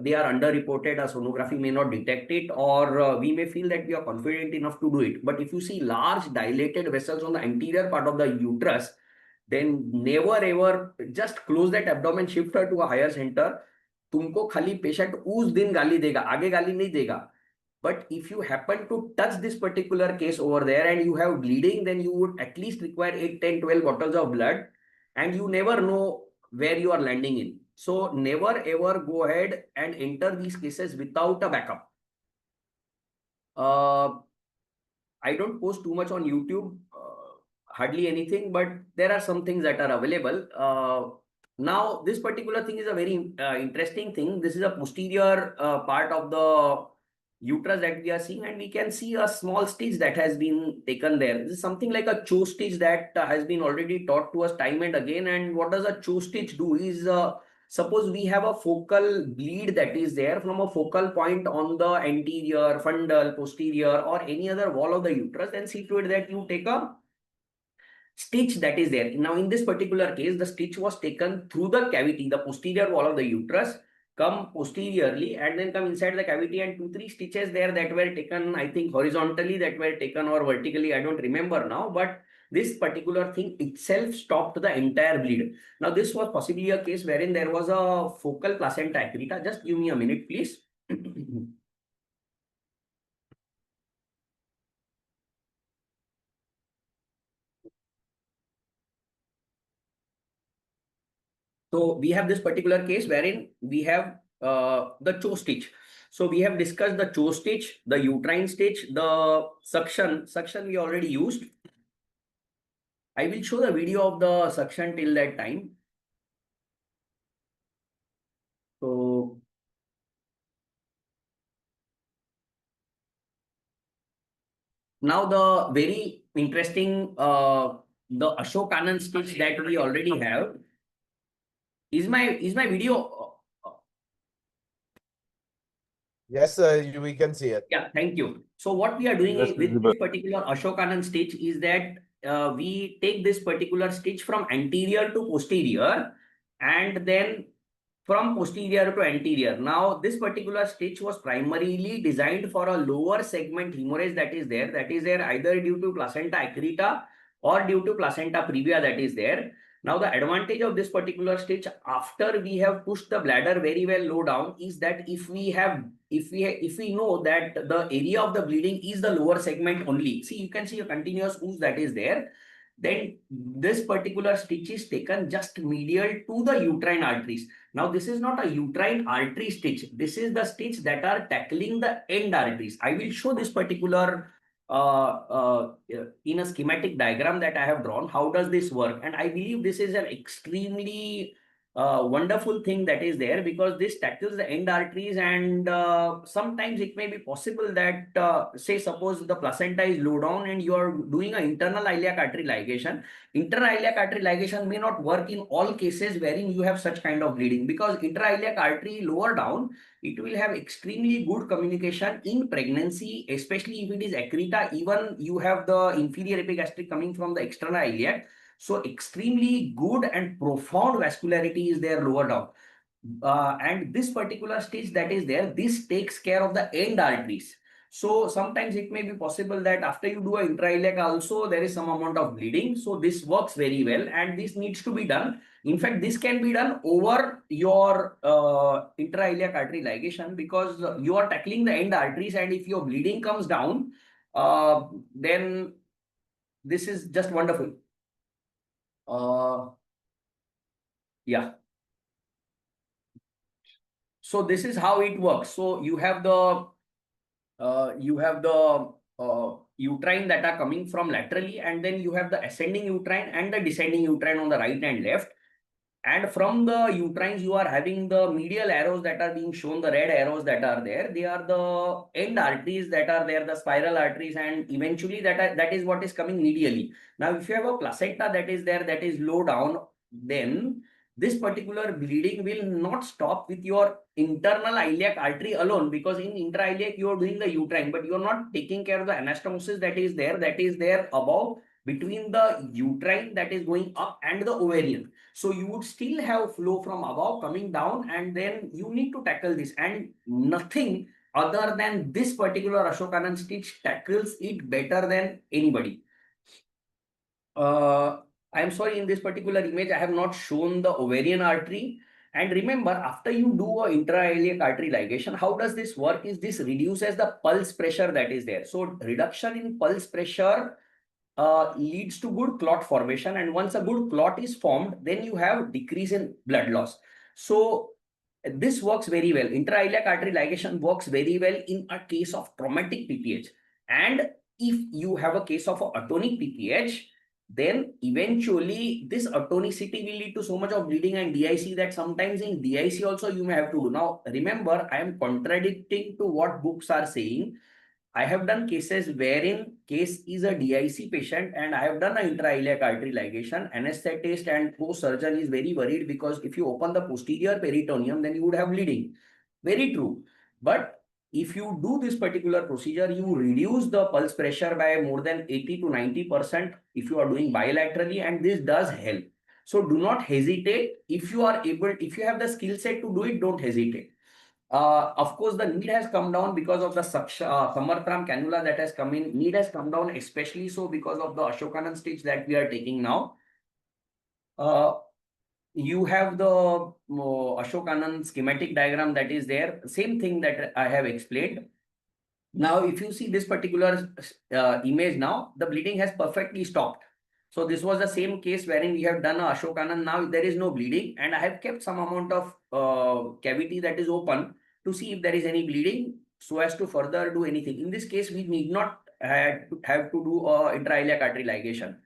they are underreported, a sonography may not detect it, or we may feel that we are confident enough to do it. But if you see large dilated vessels on the anterior part of the uterus, then never ever just close that abdomen, shift her to a higher center. तुमको खाली patient उस दिन गाली देगा, आगे गाली नहीं देगा. But if you happen to touch this particular case over there and you have bleeding, then you would at least require 8, 10, 12 bottles of blood, and you never know where you are landing in. So never ever go ahead and enter these cases without a backup. I don't post too much on YouTube, hardly anything, but there are some things that are available. Now, this particular thing is a very interesting thing. This is a posterior part of the uterus that we are seeing, and we can see a small stitch that has been taken there. This is something like a Cho stitch that has been already taught to us time and again. And what does a Cho stitch do is, suppose we have a focal bleed that is there from a focal point on the anterior, fundal, posterior, or any other wall of the uterus, then see to it that you take a stitch that is there. Now, in this particular case, the stitch was taken through the cavity, the posterior wall of the uterus, come posteriorly and then come inside the cavity, and 2-3 stitches there that were taken, I think horizontally that were taken, or vertically, I don't remember now, but this particular thing itself stopped the entire bleed. Now, this was possibly a case wherein there was a focal placenta accreta. Just give me a minute, please. So we have this particular case wherein we have the Cho stitch. So we have discussed the Cho stitch, the uterine stitch, the suction. Suction we already used. I will show the video of the suction till that time. So now the very interesting, the Ashokanan stitch that we already have. Is my video?
Yes, we can see it.
Yeah, thank you. So what we are doing
Yes,
with
visible.
this particular Ashokanand stitch is that we take this particular stitch from anterior to posterior and then from posterior to anterior. Now, this particular stitch was primarily designed for a lower segment hemorrhage that is there either due to placenta accreta or due to placenta previa that is there. Now, the advantage of this particular stitch after we have pushed the bladder very well low down is that if we know that the area of the bleeding is the lower segment only, see, you can see a continuous ooze that is there, then this particular stitch is taken just medial to the uterine arteries. Now, this is not a uterine artery stitch. This is the stitch that are tackling the end arteries. I will show this particular in a schematic diagram that I have drawn. How does this work? And I believe this is an extremely wonderful thing that is there because this tackles the end arteries, and sometimes it may be possible that say suppose the placenta is low down and you are doing an internal iliac artery ligation. Intra-iliac artery ligation may not work in all cases wherein you have such kind of bleeding, because intra-iliac artery lower down, it will have extremely good communication in pregnancy, especially if it is accreta. Even you have the inferior epigastric coming from the external iliac. So extremely good and profound vascularity is there lower down. And this particular stitch that is there, this takes care of the end arteries. So sometimes it may be possible that after you do a intra-iliac also there is some amount of bleeding. So this works very well and this needs to be done. In fact, this can be done over your intra-iliac artery ligation because you are tackling the end arteries, and if your bleeding comes down, then this is just wonderful. Yeah. So this is how it works. So you have the uterine that are coming from laterally, and then you have the ascending uterine and the descending uterine on the right and left. And from the uterines, you are having the medial arrows that are being shown, the red arrows that are there. They are the end arteries that are there, the spiral arteries, and eventually that is what is coming medially. Now, if you have a placenta that is there, that is low down, then this particular bleeding will not stop with your internal iliac artery alone, because in intra-iliac you are doing the uterine, but you are not taking care of the anastomosis that is there above between the uterine that is going up and the ovarian. So you would still have flow from above coming down, and then you need to tackle this, and nothing other than this particular Ashokanand stitch tackles it better than anybody. I'm sorry, in this particular image, I have not shown the ovarian artery. And remember, after you do a intra-iliac artery ligation, how does this work? Is this reduces the pulse pressure that is there. So reduction in pulse pressure leads to good clot formation. And once a good clot is formed, then you have decrease in blood loss. So this works very well. Intra-iliac artery ligation works very well in a case of traumatic PPH. And if you have a case of a atonic PPH, then eventually this atonicity will lead to so much of bleeding and DIC that sometimes in DIC also you may have to do. Now, remember, I am contradicting to what books are saying. I have done cases wherein case is a DIC patient and I have done an intra-iliac artery ligation. Anesthetist and post-surgeon is very worried because if you open the posterior peritoneum, then you would have bleeding. Very true. But if you do this particular procedure, you reduce the pulse pressure by more than 80 to 90% if you are doing bilaterally, and this does help. So do not hesitate. If you are able, if you have the skill set to do it, don't hesitate. Of course, the need has come down because of the Samarthram cannula that has come in. Need has come down, especially so because of the Ashokanand stitch that we are taking now. You have the Ashokanand schematic diagram that is there. Same thing that I have explained. Now, if you see this particular image now, the bleeding has perfectly stopped. So this was the same case wherein we have done a Ashokanand. Now there is no bleeding, and I have kept some amount of cavity that is open to see if there is any bleeding so as to further do anything. In this case, we need not have to do intra-iliac artery ligation.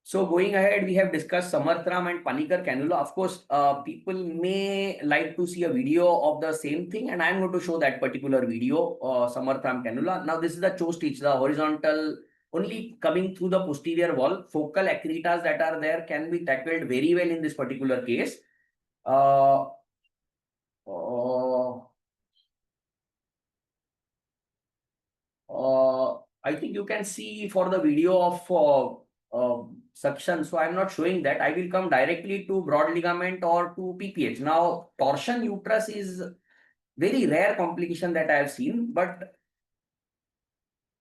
So going ahead, we have discussed Samarthram and Panikkar cannula. Of course, people may like to see a video of the same thing, and I'm going to show that particular video, Samarthram cannula. Now, this is the Cho stitch, the horizontal, only coming through the posterior wall. Focal accretas that are there can be tackled very well in this particular case. I think you can see for the video of suction. So I'm not showing that. I will come directly to broad ligament or to PPH. Now, torsion uterus is very rare complication that I have seen, but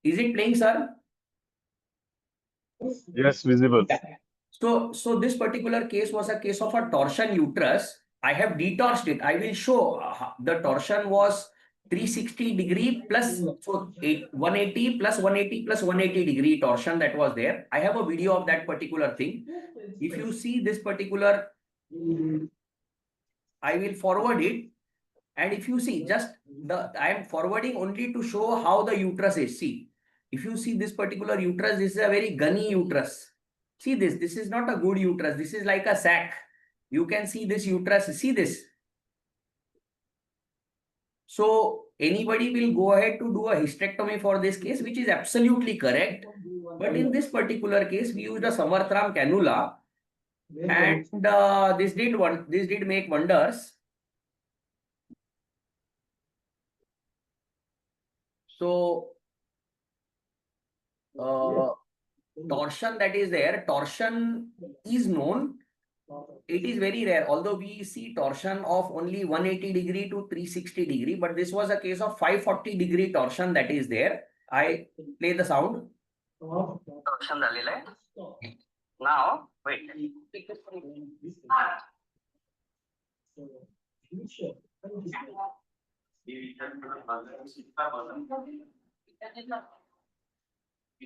is it playing, sir?
Yes, visible.
So this particular case was a case of a torsion uterus. I have detorsed it. I will show the torsion was 360 degree plus, so 180 plus 180 plus 180 degree torsion that was there. I have a video of that particular thing. If you see this particular, I will forward it. And if you see, I am forwarding only to show how the uterus is. See, if you see this particular uterus, this is a very gunny uterus. See this is not a good uterus. This is like a sac. You can see this uterus, see this. So anybody will go ahead to do a hysterectomy for this case, which is absolutely correct. But in this particular case, we used a Samarthram cannula, and this did make wonders. So torsion that is there, torsion is known. It is very rare, although we see torsion of only 180 degree to 360 degree, but this was a case of 540 degree torsion that is there. I play the sound. Torsion now, wait.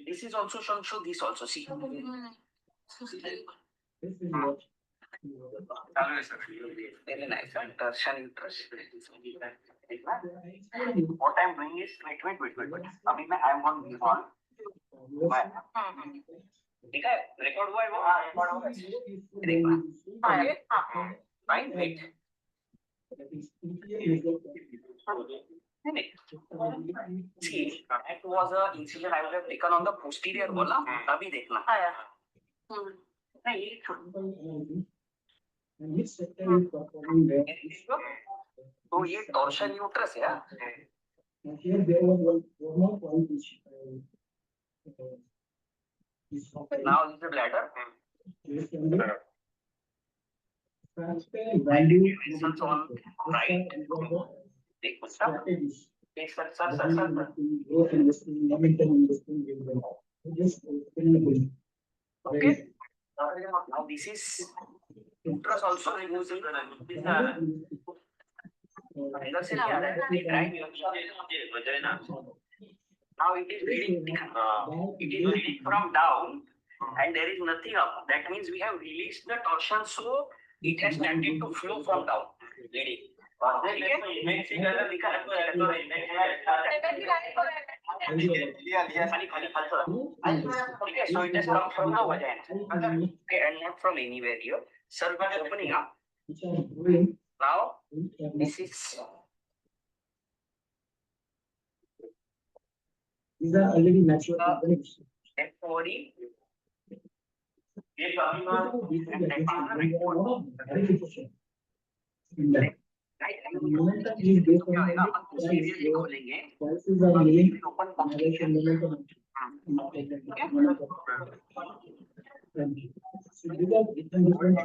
This is also shown, so this also, see. Very nice, torsion uterus. What I'm doing is, wait. अभी मैं I'm on on. ठीक है, record हुआ है वो, record हो गया. Fine, wait. See, that was a incision I would have taken on the posterior wall. अभी देखना. नहीं, तो ये torsion uterus है. Now this is the bladder. Results on right. Sir. Okay. Now this is uterus also removes it. Now it is bleeding from down, and there is nothing up. That means we have released the torsion, so it has started to flow from down. Bleeding. So it has come from the vagina, okay, and not from anywhere here. Cervix opening up. Now this is.
These are already natural components. Momentum is based on prices are moving so these are different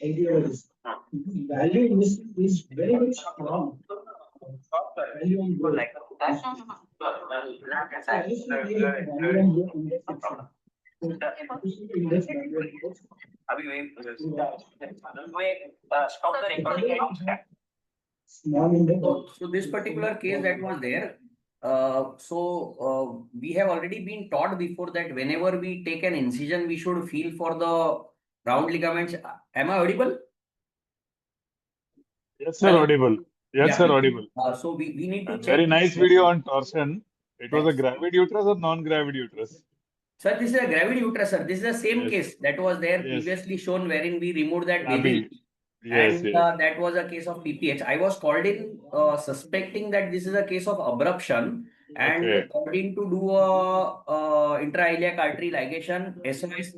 ideologies. Value investing is very, very strong. Value on growth.
Stop the recording. So this particular case that was there, we have already been taught before that whenever we take an incision, we should feel for the round ligaments. Am I audible?
Yes, sir, audible. Yes,
Yeah.
sir, audible.
So we need to check.
Very nice video on torsion. It was a gravid uterus or non-gravid uterus?
Sir, this is a gravid uterus, sir. This is the same
Yes.
case that was there
Yes.
previously shown, wherein we removed that
Abi.
baby.
Yes,
And
yes.
that was a case of PPH. I was called in suspecting that this is a case of abruption, and
Okay.
called in to do a intra-iliac artery ligation SOS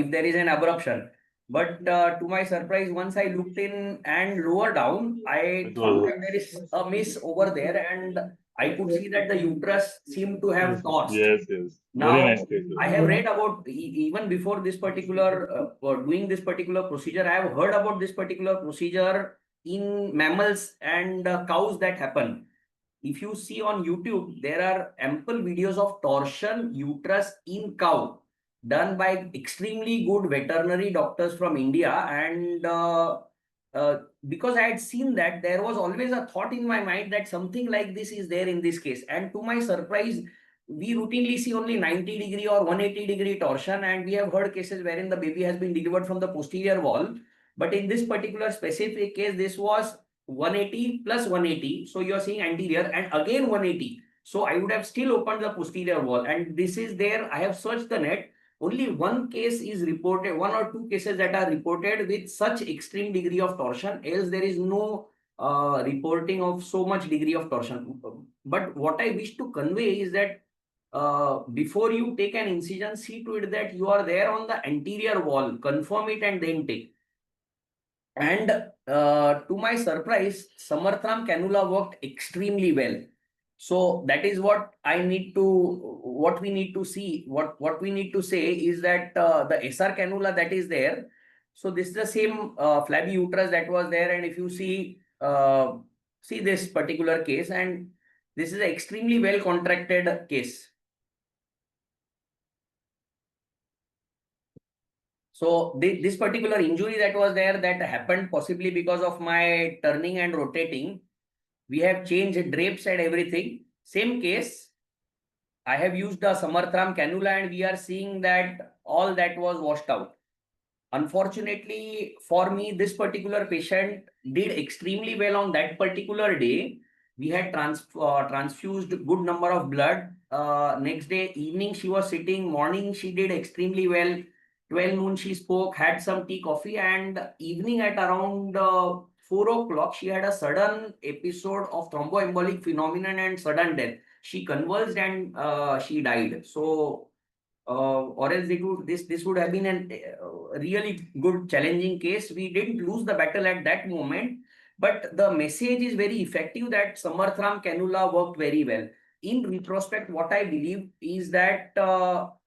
if there is an abruption. But to my surprise, once I looked in and lower down, I
It
found
was-
that there is a miss over there, and I could see that the uterus seemed to have tossed.
Yes, yes.
Now,
Very nice case.
I have read about even before this particular doing this particular procedure. I have heard about this particular procedure in mammals and cows that happen. If you see on YouTube, there are ample videos of torsion uterus in cow done by extremely good veterinary doctors from India. And because I had seen that, there was always a thought in my mind that something like this is there in this case. And to my surprise, we routinely see only 90-degree or 180-degree torsion, and we have heard cases wherein the baby has been delivered from the posterior wall. But in this particular specific case, this was 180 plus 180. So you're seeing anterior and again 180. So I would have still opened the posterior wall, and this is there. I have searched the net. Only one case is reported, one or two cases that are reported with such extreme degree of torsion. Else there is no reporting of so much degree of torsion. But what I wish to convey is that before you take an incision, see to it that you are there on the anterior wall, confirm it and then take. And to my surprise, Samarthram cannula worked extremely well. So that is what I need to, what we need to see, what we need to say is that the SR cannula that is there. So this is the same flabby uterus that was there. And if you see this particular case, and this is an extremely well contracted case. So this particular injury that was there, that happened possibly because of my turning and rotating. We have changed drapes and everything. Same case. I have used a Samarthram cannula and we are seeing that all that was washed out. Unfortunately for me, this particular patient did extremely well on that particular day. We had transfused good number of blood. Next day, evening she was sitting, morning she did extremely well. 12 noon she spoke, had some tea, coffee, and evening at around 4 o'clock, she had a sudden episode of thromboembolic phenomenon and sudden death. She convulsed and she died. So, or else this would have been a really good challenging case. We didn't lose the battle at that moment, but the message is very effective that Samarthram cannula worked very well. In retrospect, what I believe is that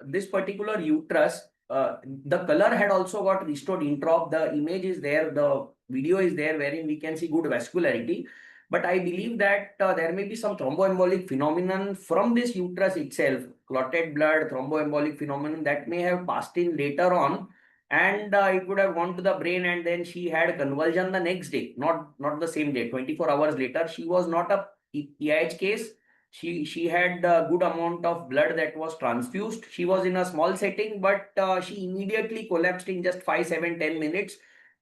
this particular uterus, the color had also got restored introp. The image is there, the video is there, wherein we can see good vascularity. But I believe that there may be some thromboembolic phenomenon from this uterus itself, clotted blood, thromboembolic phenomenon that may have passed in later on, and it would have gone to the brain, and then she had convulsion the next day, not the same day, 24 hours later. She was not a PIH case. She had a good amount of blood that was transfused. She was in a small setting, but she immediately collapsed in just 5, 7, 10 minutes.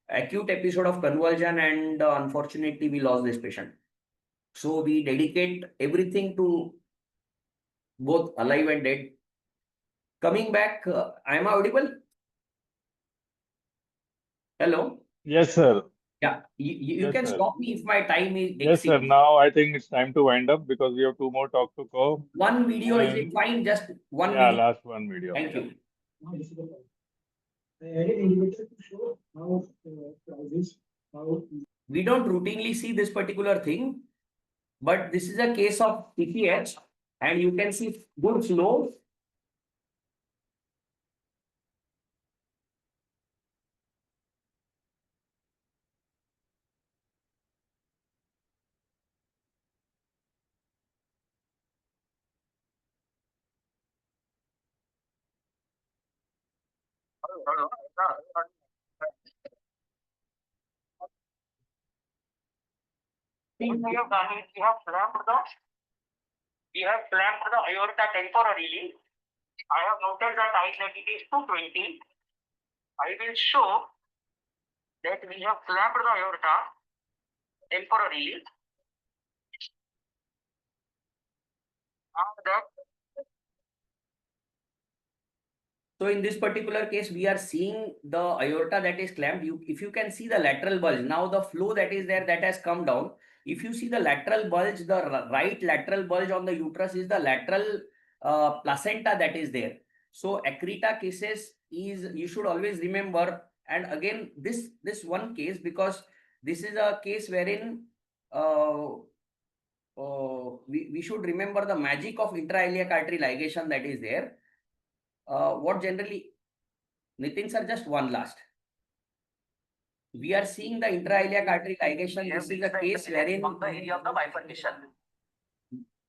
Acute episode of convulsion, and unfortunately we lost this patient. So we dedicate everything to both alive and dead. Coming back, I am audible? Hello?
Yes, sir.
Yeah, you
Yes,
can
sir.
stop me if my time is
Yes, sir.
exceeds.
Now I think it's time to wind up because we have two more talk to go.
One video, is it
And
fine? Just one
yeah,
video.
last one video.
Thank you. We don't routinely see this particular thing, but this is a case of PPH, and you can see good flow. We have done it. We have clamped the aorta temporarily. I have noted that I that it is 220. I will show that we have clamped the aorta temporarily. So in this particular case, we are seeing the aorta that is clamped. If you can see the lateral bulge, now the flow that is there, that has come down. If you see the lateral bulge, the right lateral bulge on the uterus is the lateral placenta that is there. So accreta cases is, you should always remember. And again, this one case, because this is a case wherein we should remember the magic of intra-iliac artery ligation that is there. What generally, Nitin sir, just one last. We are seeing the intra-iliac artery ligation. This is a case wherein the area of the bifurcation.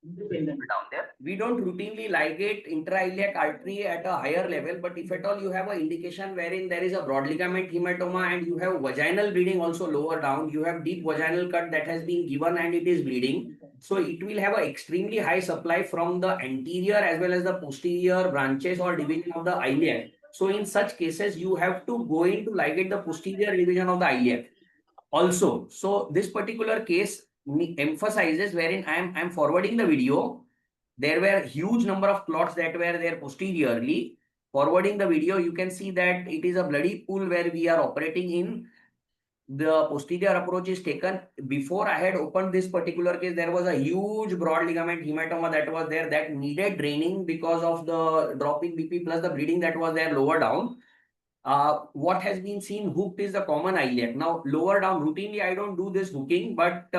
Down there. We don't routinely ligate intra-iliac artery at a higher level, but if at all you have an indication wherein there is a broad ligament hematoma and you have vaginal bleeding also lower down, you have deep vaginal cut that has been given and it is bleeding. So it will have an extremely high supply from the anterior as well as the posterior branches or division of the iliac. So in such cases, you have to go in to ligate the posterior division of the iliac also. So this particular case emphasizes wherein I'm forwarding the video. There were huge number of clots that were there posteriorly. Forwarding the video, you can see that it is a bloody pool where we are operating in. The posterior approach is taken. Before I had opened this particular case, there was a huge broad ligament hematoma that was there that needed draining because of the drop in BP plus the bleeding that was there lower down. What has been seen hooked is the common iliac. Now, lower down, routinely I don't do this hooking, but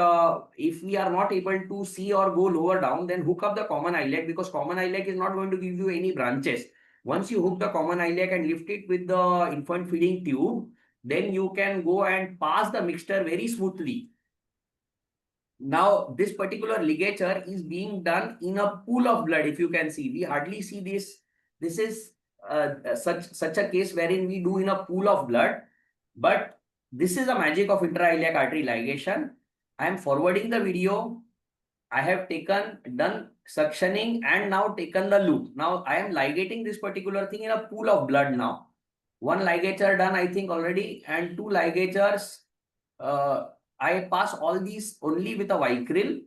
if we are not able to see or go lower down, then hook up the common iliac, because common iliac is not going to give you any branches. Once you hook the common iliac and lift it with the infant feeding tube, then you can go and pass the mixture very smoothly. Now, this particular ligature is being done in a pool of blood. If you can see, we hardly see this. This is such a case wherein we do in a pool of blood, but this is the magic of intra-iliac artery ligation. I am forwarding the video. I have done suctioning and now taken the loop. Now I am ligating this particular thing in a pool of blood now. One ligature done, I think already, and two ligatures. I pass all these only with a vicryl.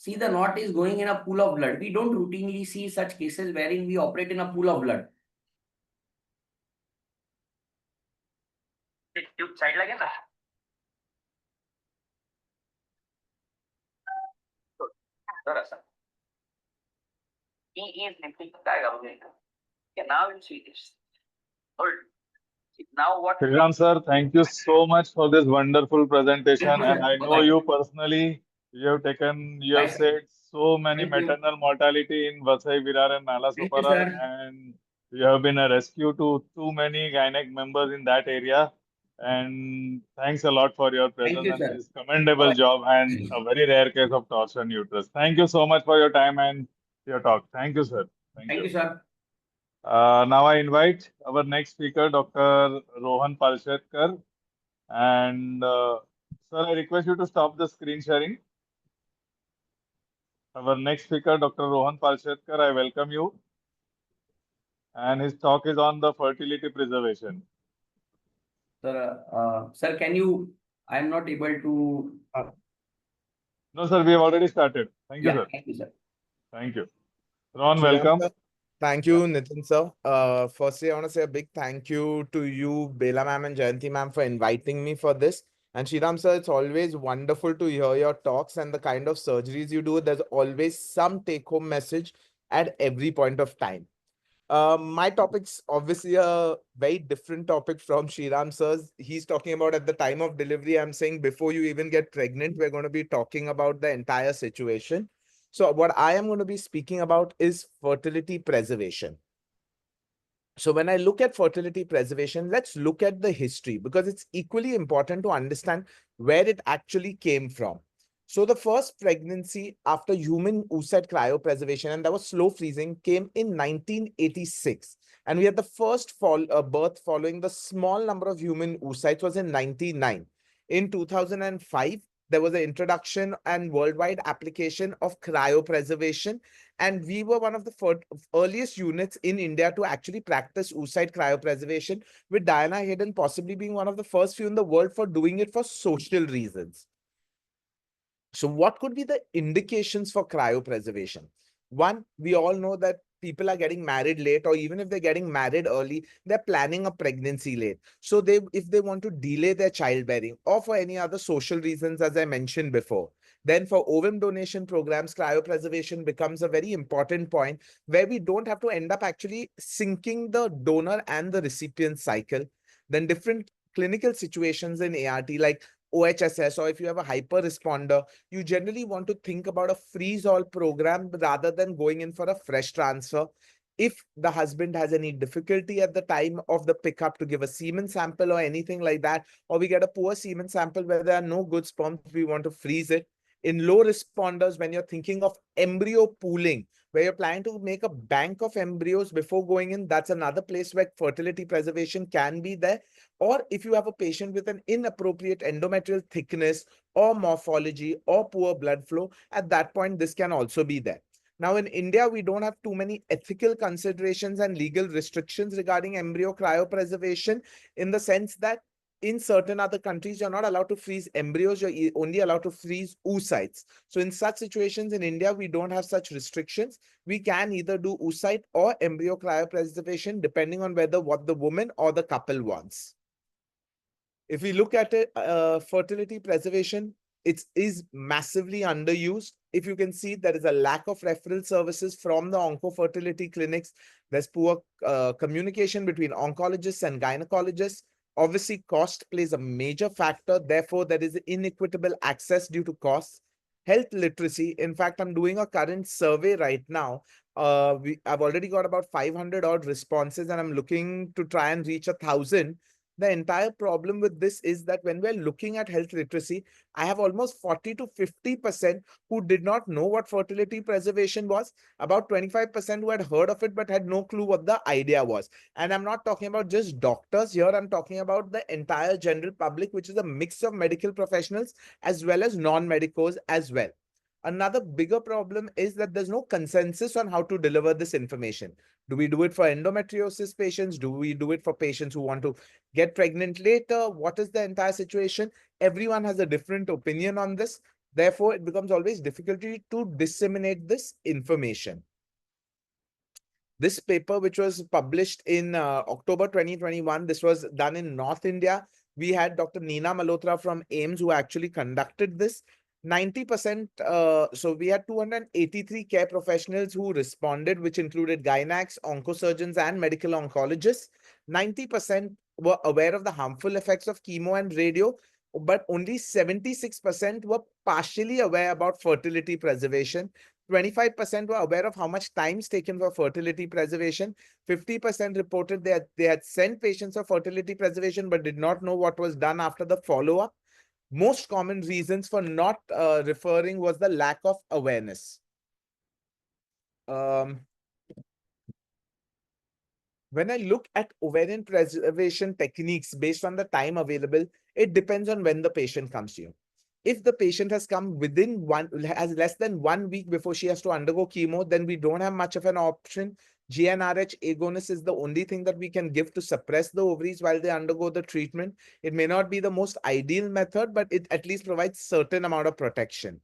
See, the knot is going in a pool of blood. We don't routinely see such cases wherein we operate in a pool of blood. Side like that. He is lifting the tag out. Okay, now you see this. Hold. Now what?
Shriram sir, thank you so much for this wonderful presentation. And I know you personally, you have said so many maternal mortality in Vasai, Virar and Nalasopara, and you have been a rescue to too many gynec members in that area. And thanks a lot for your presence and this commendable job and a very rare case of torsion uterus. Thank you so much for your time and your talk. Thank you, sir.
Thank you, sir.
Now I invite our next speaker, Dr. Rohan Palshetkar. And sir, I request you to stop the screen sharing. Our next speaker, Dr. Rohan Palshetkar, I welcome you. And his talk is on the fertility preservation.
Sir, can you? I am not able to.
No, sir, we have already started. Thank you, sir.
Thank you, sir.
Thank you. Ron, welcome.
Thank you, Nitin sir. Firstly, I want to say a big thank you to you, Bela ma'am and Jayanti ma'am, for inviting me for this. And Shriram sir, it's always wonderful to hear your talks and the kind of surgeries you do. There's always some take-home message at every point of time. My topic's obviously a very different topic from Shriram sir's. He's talking about at the time of delivery. I'm saying before you even get pregnant, we're going to be talking about the entire situation. So what I am going to be speaking about is fertility preservation. So when I look at fertility preservation, let's look at the history, because it's equally important to understand where it actually came from. So the first pregnancy after human oocyte cryopreservation, and that was slow freezing, came in 1986. And we had the first birth following the small number of human oocytes was in 1999. In 2005, there was an introduction and worldwide application of cryopreservation. And we were one of the earliest units in India to actually practice oocyte cryopreservation, with Diana Hayden possibly being one of the first few in the world for doing it for social reasons. So what could be the indications for cryopreservation? One, we all know that people are getting married late, or even if they're getting married early, they're planning a pregnancy late. So if they want to delay their childbearing, or for any other social reasons, as I mentioned before, then for ovum donation programs, cryopreservation becomes a very important point, where we don't have to end up actually syncing the donor and the recipient cycle. Then different clinical situations in ART, like OHSS or if you have a hyper responder, you generally want to think about a freeze all program rather than going in for a fresh transfer. If the husband has any difficulty at the time of the pickup to give a semen sample or anything like that, or we get a poor semen sample where there are no good sperms, we want to freeze it. In low responders, when you're thinking of embryo pooling, where you're planning to make a bank of embryos before going in, that's another place where fertility preservation can be there. Or if you have a patient with an inappropriate endometrial thickness or morphology or poor blood flow, at that point, this can also be there. Now, in India, we don't have too many ethical considerations and legal restrictions regarding embryo cryopreservation, in the sense that in certain other countries, you're not allowed to freeze embryos, you're only allowed to freeze oocytes. So in such situations in India, we don't have such restrictions. We can either do oocyte or embryo cryopreservation, depending on whether what the woman or the couple wants. If we look at it, fertility preservation, it is massively underused. If you can see, there is a lack of referral services from the oncofertility clinics. There's poor communication between oncologists and gynecologists. Obviously, cost plays a major factor. Therefore, there is inequitable access due to costs. Health literacy. In fact, I'm doing a current survey right now. I've already got about 500 odd responses, and I'm looking to try and reach 1,000. The entire problem with this is that when we're looking at health literacy, I have almost 40 to 50% who did not know what fertility preservation was, about 25% who had heard of it but had no clue what the idea was. And I'm not talking about just doctors here, I'm talking about the entire general public, which is a mix of medical professionals as well as non-medicos as well. Another bigger problem is that there's no consensus on how to deliver this information. Do we do it for endometriosis patients? Do we do it for patients who want to get pregnant later? What is the entire situation? Everyone has a different opinion on this. Therefore, it becomes always difficult to disseminate this information. This paper, which was published in October 2021, this was done in North India. We had Dr. Neena Malhotra from AIMS who actually conducted this. 90%, so we had 283 care professionals who responded, which included gynacs, oncosurgeons, and medical oncologists. 90% were aware of the harmful effects of chemo and radio, but only 76% were partially aware about fertility preservation. 25% were aware of how much time is taken for fertility preservation. 50% reported that they had sent patients for fertility preservation but did not know what was done after the follow-up. Most common reasons for not referring was the lack of awareness. When I look at ovarian preservation techniques based on the time available, it depends on when the patient comes to you. If the patient has come has less than 1 week before she has to undergo chemo, then we don't have much of an option. GnRH agonist is the only thing that we can give to suppress the ovaries while they undergo the treatment. It may not be the most ideal method, but it at least provides certain amount of protection.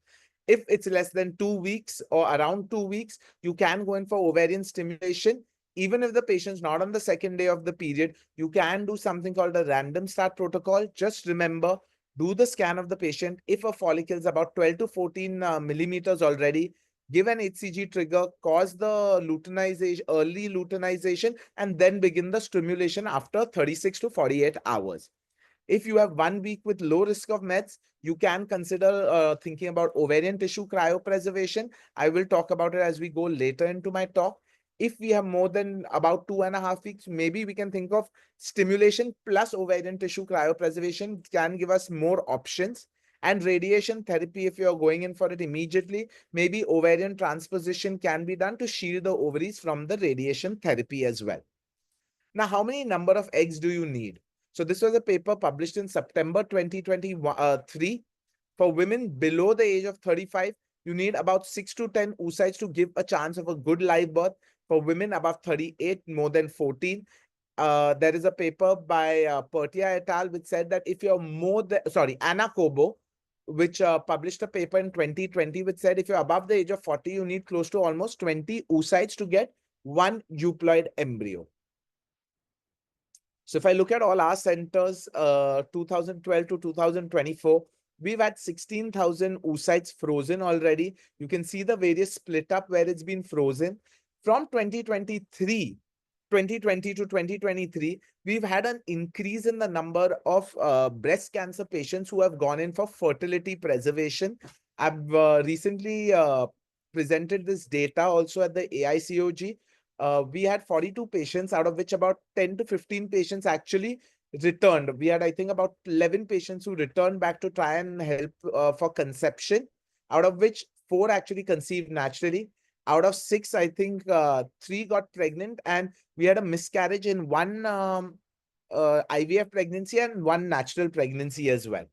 If it's less than 2 weeks or around 2 weeks, you can go in for ovarian stimulation. Even if the patient's not on the second day of the period, you can do something called a random start protocol. Just remember, do the scan of the patient. If a follicle is about 12 to 14 millimeters already, give an HCG trigger, cause the luteinization, early luteinization, and then begin the stimulation after 36 to 48 hours. If you have 1 week with low risk of meds, you can consider thinking about ovarian tissue cryopreservation. I will talk about it as we go later into my talk. If we have more than about 2.5 weeks, maybe we can think of stimulation plus ovarian tissue cryopreservation can give us more options. And radiation therapy, if you're going in for it immediately, maybe ovarian transposition can be done to shield the ovaries from the radiation therapy as well. Now, how many number of eggs do you need? So this was a paper published in September 2023. For women below the age of 35, you need about 6 to 10 oocytes to give a chance of a good live birth. For women above 38, more than 14. There is a paper by Pertia et al. Which said that if you're Anna Cobo, which published a paper in 2020, which said if you're above the age of 40, you need close to almost 20 oocytes to get one euploid embryo. So if I look at all our centers, 2012 to 2024, we've had 16,000 oocytes frozen already. You can see the various split up where it's been frozen. From 2023, 2020 to 2023, we've had an increase in the number of breast cancer patients who have gone in for fertility preservation. I've recently presented this data also at the AICOG. We had 42 patients, out of which about 10 to 15 patients actually returned. We had, I think, about 11 patients who returned back to try and help for conception, out of which 4 actually conceived naturally. Out of 6, I think 3 got pregnant, and we had a miscarriage in one IVF pregnancy and one natural pregnancy as well.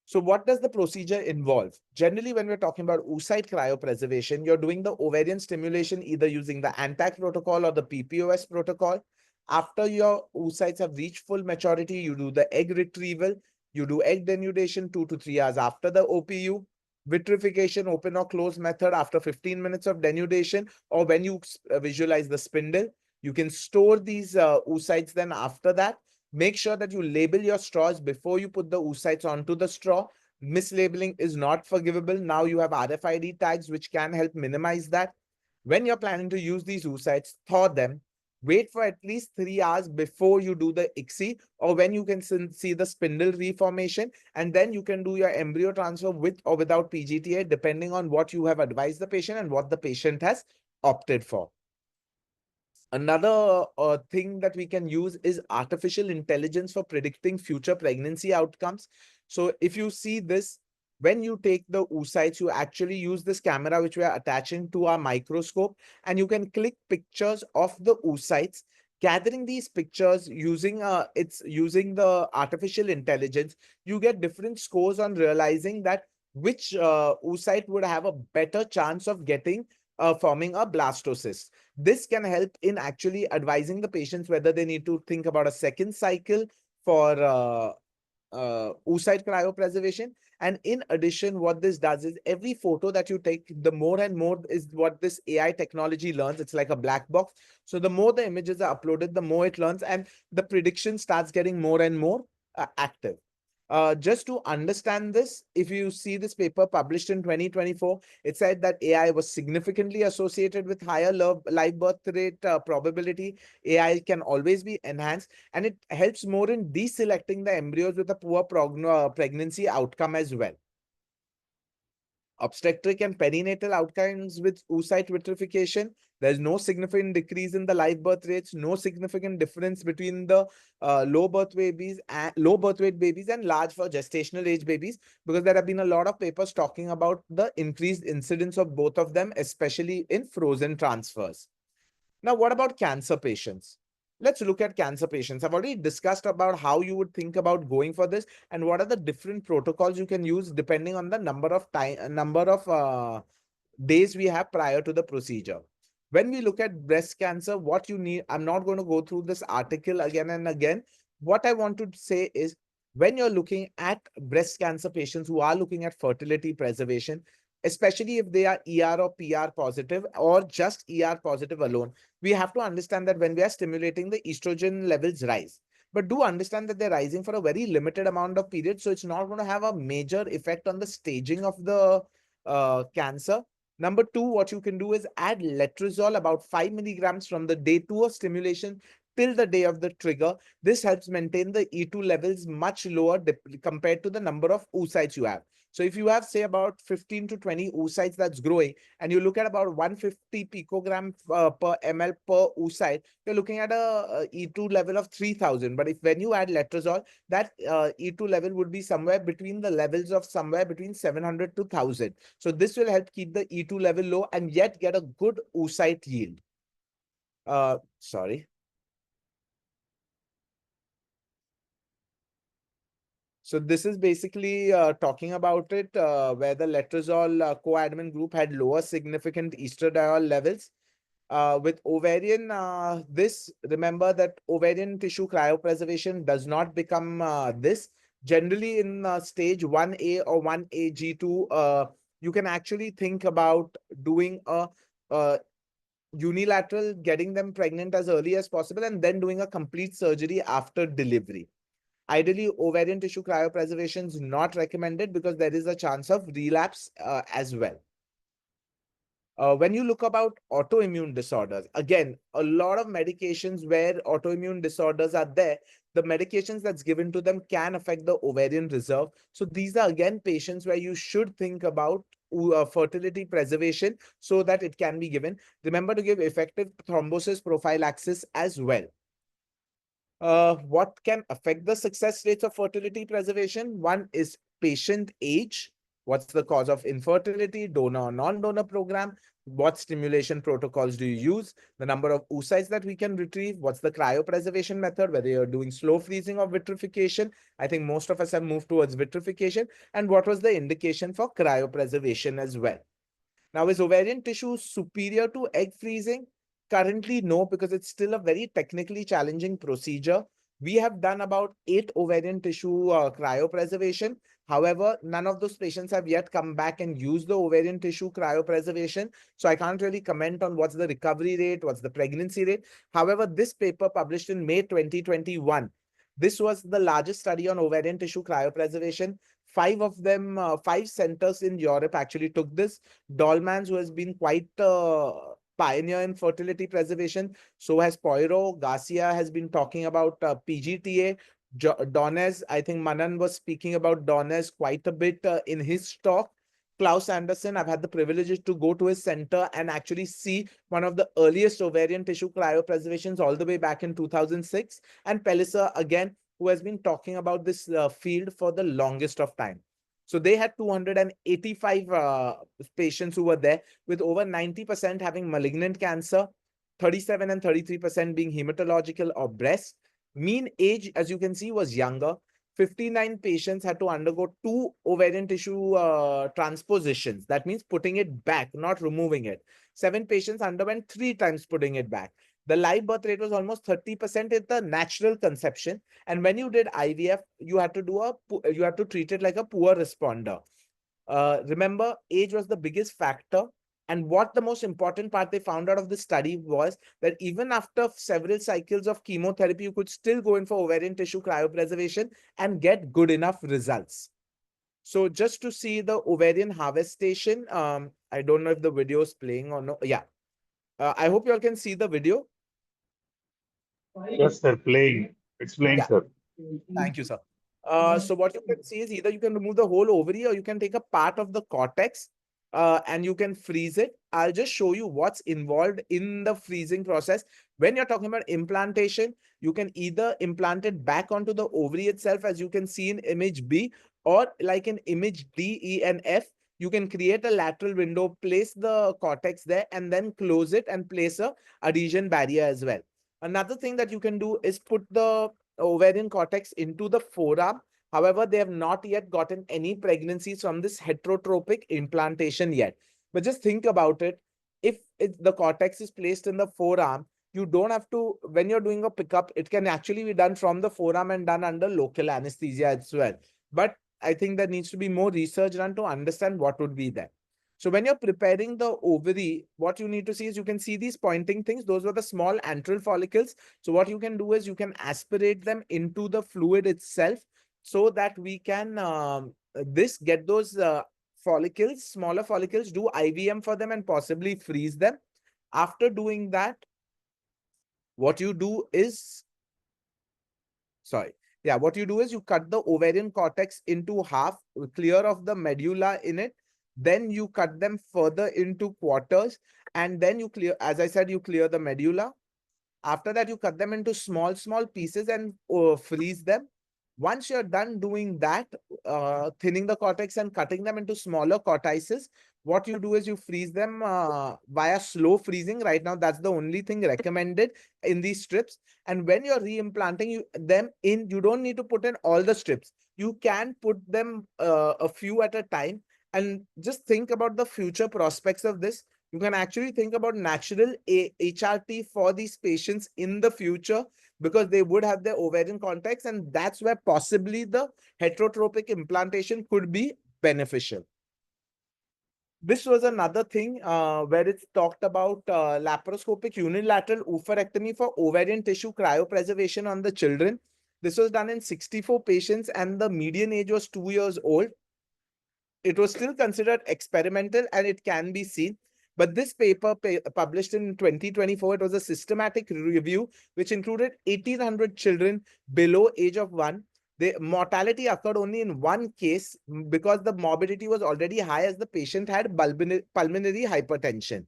So what does the procedure involve? Generally, when we're talking about oocyte cryopreservation, you're doing the ovarian stimulation either using the ANTAC protocol or the PPOS protocol. After your oocytes have reached full maturity, you do the egg retrieval, you do egg denudation 2 to 3 hours after the OPU, vitrification, open or close method after 15 minutes of denudation, or when you visualize the spindle. You can store these oocytes then after that. Make sure that you label your straws before you put the oocytes onto the straw. Mislabeling is not forgivable. Now you have RFID tags which can help minimize that. When you're planning to use these oocytes, thaw them. Wait for at least 3 hours before you do the ICSI, or when you can see the spindle reformation, and then you can do your embryo transfer with or without PGTA, depending on what you have advised the patient and what the patient has opted for. Another thing that we can use is artificial intelligence for predicting future pregnancy outcomes. So if you see this, when you take the oocytes, you actually use this camera which we are attaching to our microscope, and you can click pictures of the oocytes. Gathering these pictures using using the artificial intelligence, you get different scores on realizing that which oocyte would have a better chance of getting forming a blastocyst. This can help in actually advising the patients whether they need to think about a second cycle for oocyte cryopreservation. And in addition, what this does is every photo that you take, the more and more is what this AI technology learns. It's like a black box. So the more the images are uploaded, the more it learns, and the prediction starts getting more and more active. Just to understand this, if you see this paper published in 2024, it said that AI was significantly associated with higher live birth rate probability. AI can always be enhanced, and it helps more in deselecting the embryos with a poor pregnancy outcome as well. Obstetric and perinatal outcomes with oocyte vitrification. There's no significant decrease in the live birth rates, no significant difference between the low birth weight babies and large for gestational age babies, because there have been a lot of papers talking about the increased incidence of both of them, especially in frozen transfers. Now, what about cancer patients? Let's look at cancer patients. I've already discussed about how you would think about going for this and what are the different protocols you can use depending on the number of days we have prior to the procedure. When we look at breast cancer, what you need, I'm not going to go through this article again and again. What I want to say is, when you're looking at breast cancer patients who are looking at fertility preservation, especially if they are ER or PR positive or just ER positive alone, we have to understand that when we are stimulating, the estrogen levels rise. But do understand that they're rising for a very limited amount of period. So it's not going to have a major effect on the staging of the cancer. Number 2, what you can do is add letrozole about 5 milligrams from the day 2 of stimulation till the day of the trigger. This helps maintain the E2 levels much lower compared to the number of oocytes you have. So if you have, say, about 15 to 20 oocytes that's growing, and you look at about 150 picogram per ml per oocyte, you're looking at a E2 level of 3000. But if when you add letrozole, that E2 level would be somewhere between the levels of somewhere between 700 to 1000. So this will help keep the E2 level low and yet get a good oocyte yield. Sorry. So this is basically talking about it where the letrozole co-admin group had lower significant estradiol levels. With ovarian, remember that ovarian tissue cryopreservation does not become this. Generally in stage 1A or 1AG2, you can actually think about doing a unilateral, getting them pregnant as early as possible, and then doing a complete surgery after delivery. Ideally, ovarian tissue cryopreservation is not recommended because there is a chance of relapse as well. When you look about autoimmune disorders, again, a lot of medications where autoimmune disorders are there, the medications that's given to them can affect the ovarian reserve. So these are again patients where you should think about fertility preservation so that it can be given. Remember to give effective thrombosis prophylaxis as well. What can affect the success rates of fertility preservation? One is patient age. What's the cause of infertility, donor or non-donor program? What stimulation protocols do you use? The number of oocytes that we can retrieve? What's the cryopreservation method, whether you're doing slow freezing or vitrification? I think most of us have moved towards vitrification. And what was the indication for cryopreservation as well? Now, is ovarian tissue superior to egg freezing? Currently, no, because it's still a very technically challenging procedure. We have done about 8 ovarian tissue cryopreservation. However, none of those patients have yet come back and used the ovarian tissue cryopreservation. So I can't really comment on what's the recovery rate, what's the pregnancy rate. However, this paper published in May 2021, this was the largest study on ovarian tissue cryopreservation. 5 centers in Europe actually took this. Dolmans, who has been quite pioneer in fertility preservation. So has Poirot. Garcia has been talking about PGTA. Donez, I think Manan was speaking about Donez quite a bit in his talk. Klaus Anderson, I've had the privilege to go to his center and actually see one of the earliest ovarian tissue cryopreservations all the way back in 2006. And Pellicer, again, who has been talking about this field for the longest of time. So they had 285 patients who were there, with over 90% having malignant cancer, 37 and 33% being hematological or breast. Mean age, as you can see, was younger. 59 patients had to undergo 2 ovarian tissue transpositions. That means putting it back, not removing it. 7 patients underwent 3 times putting it back. The live birth rate was almost 30% in the natural conception. And when you did IVF, you had to treat it like a poor responder. Remember, age was the biggest factor. And what the most important part they found out of the study was that even after several cycles of chemotherapy, you could still go in for ovarian tissue cryopreservation and get good enough results. So just to see the ovarian harvestation, I don't know if the video is playing or no. Yeah. I hope you all can see the video.
Yes, sir. Playing. Explain,
Yeah.
sir.
Thank you, sir. So what you can see is either you can remove the whole ovary or you can take a part of the cortex and you can freeze it. I'll just show you what's involved in the freezing process. When you're talking about implantation, you can either implant it back onto the ovary itself, as you can see in image B, or like in image D, E, and F, you can create a lateral window, place the cortex there, and then close it and place a adhesion barrier as well. Another thing that you can do is put the ovarian cortex into the forearm. However, they have not yet gotten any pregnancies from this heterotropic implantation yet. But just think about it. If the cortex is placed in the forearm, you don't have to, when you're doing a pickup, it can actually be done from the forearm and done under local anesthesia as well. But I think there needs to be more research done to understand what would be there. So when you're preparing the ovary, what you need to see is you can see these pointing things. Those were the small antral follicles. So what you can do is you can aspirate them into the fluid itself so that we can get those follicles, smaller follicles, do IVM for them and possibly freeze them. After doing that, what you do is, what you do is you cut the ovarian cortex into half, clear of the medulla in it. Then you cut them further into quarters, and then you clear, as I said, you clear the medulla. After that, you cut them into small pieces and freeze them. Once you're done doing that, thinning the cortex and cutting them into smaller cortices, what you do is you freeze them via slow freezing. Right now, that's the only thing recommended in these strips. And when you're reimplanting them in, you don't need to put in all the strips. You can put them a few at a time, and just think about the future prospects of this. You can actually think about natural HRT for these patients in the future, because they would have their ovarian cortex, and that's where possibly the heterotropic implantation could be beneficial. This was another thing where it's talked about laparoscopic unilateral oophorectomy for ovarian tissue cryopreservation on the children. This was done in 64 patients and the median age was 2 years old. It was still considered experimental and it can be seen. But this paper published in 2024, it was a systematic review which included 1,800 children below age of 1. The mortality occurred only in one case because the morbidity was already high as the patient had pulmonary hypertension.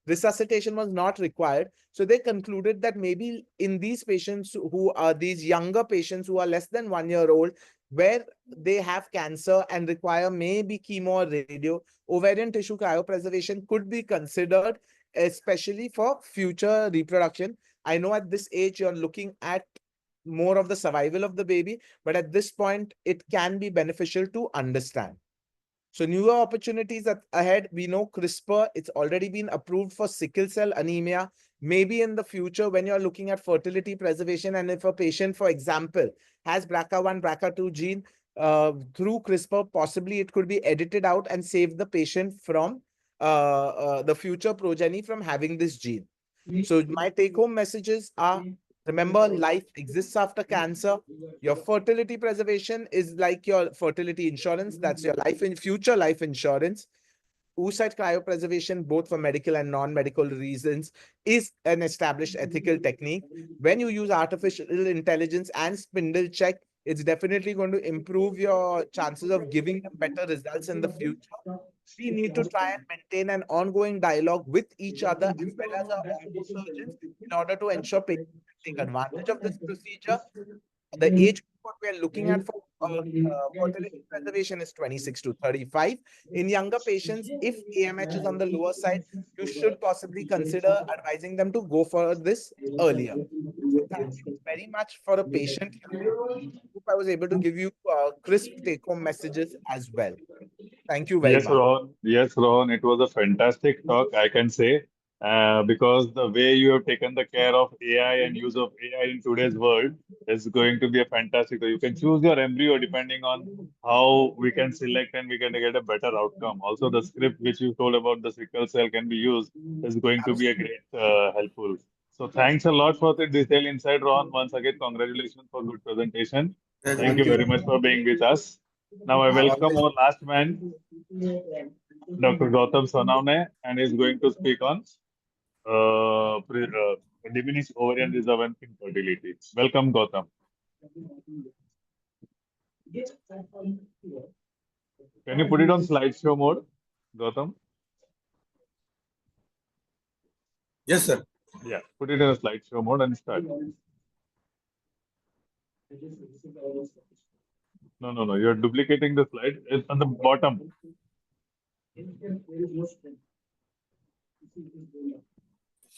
Resuscitation was not required. So they concluded that maybe in these patients who are these younger patients who are less than 1 year old, where they have cancer and require maybe chemo or radio, ovarian tissue cryopreservation could be considered, especially for future reproduction. I know at this age you're looking at more of the survival of the baby, but at this point, it can be beneficial to understand. So newer opportunities ahead. We know CRISPR, it's already been approved for sickle cell anemia. Maybe in the future, when you're looking at fertility preservation, and if a patient, for example, has BRCA1, BRCA2 gene, through CRISPR, possibly it could be edited out and save the patient from the future progeny from having this gene. So my take-home messages are, remember, life exists after cancer. Your fertility preservation is like your fertility insurance. That's your future life insurance. Oocyte cryopreservation, both for medical and non-medical reasons, is an established ethical technique. When you use artificial intelligence and spindle check, it's definitely going to improve your chances of giving them better results in the future. We need to try and maintain an ongoing dialogue with each other as well as our onco-surgeons in order to ensure patients take advantage of this procedure. The age group what we are looking at for fertility preservation is 26 to 35. In younger patients, if AMH is on the lower side, you should possibly consider advising them to go for this earlier. So thank you very much for a patient hearing. I hope I was able to give you crisp take-home messages as well. Thank you very
Yes,
much.
Rohan. Yes, Rohan. It was a fantastic talk, I can say, because the way you have taken the care of AI and use of AI in today's world is going to be a fantastic. You can choose your embryo depending on how we can select and we can get a better outcome. Also, the script which you told about the sickle cell can be used is going to be a great helpful. So thanks a lot for the detailed insight, Ron. Once again, congratulations for good presentation. Thank you very much for being with us. Now I welcome our last man, Dr. Gautam Sonavne, and is going to speak on diminished ovarian reserve and infertility. Welcome, Gautam. Can you put it on slideshow mode, Gautam?
Yes, sir.
Yeah, put it in a slideshow mode and start. No. You're duplicating the slide. It's on the bottom.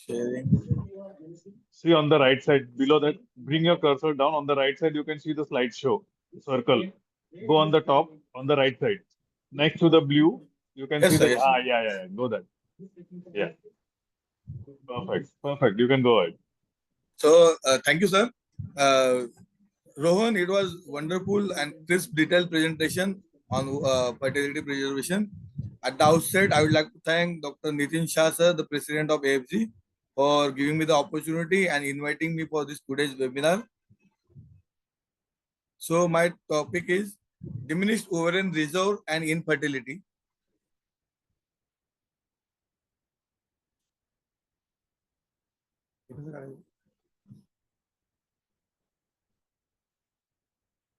Sharing.
See on the right side below that. Bring your cursor down. On the right side, you can see the slideshow circle. Go on the top on the right side. Next to the blue, you can
Yes,
see
sir.
the
Yes.
yeah. Go there. Yeah. Perfect. You can go ahead.
So, thank you, sir. Rohan, it was wonderful and crisp, detailed presentation on fertility preservation. At the outset, I would like to thank Dr. Nitin Shah, sir, the president of AFG, for giving me the opportunity and inviting me for this today's webinar. So, my topic is diminished ovarian reserve and infertility.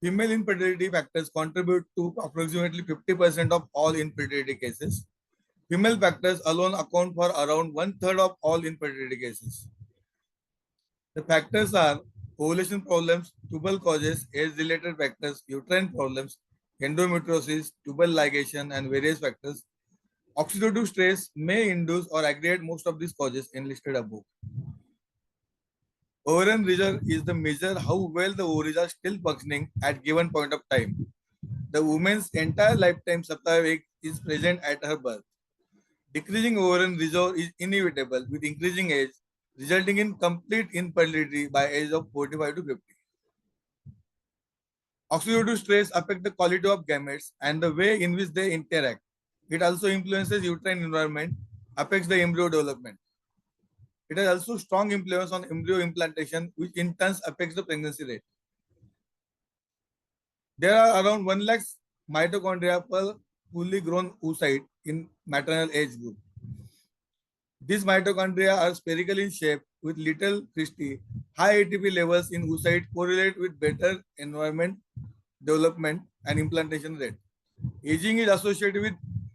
Female infertility factors contribute to approximately 50% of all infertility cases. Female factors alone account for around 1/3 of all infertility cases. The factors are ovulation problems, tubal causes, age-related factors, uterine problems, endometriosis, tubal ligation, and various factors. Oxidative stress may induce or aggravate most of these causes enlisted above. Ovarian reserve is the measure how well the ovaries are still functioning at given point of time. The woman's entire lifetime supply of egg is present at her birth. Decreasing ovarian reserve is inevitable with increasing age, resulting in complete infertility by age of 45 to 50. Oxidative stress affects the quality of gametes and the way in which they interact. It also influences uterine environment, affects the embryo development. It has also strong influence on embryo implantation, which in turn affects the pregnancy rate. There are around 1 lakh mitochondria per fully grown oocyte in maternal age group. These mitochondria are spherical in shape with little cristae. High ATP levels in oocyte correlate with better environment development and implantation rate. Aging is associated with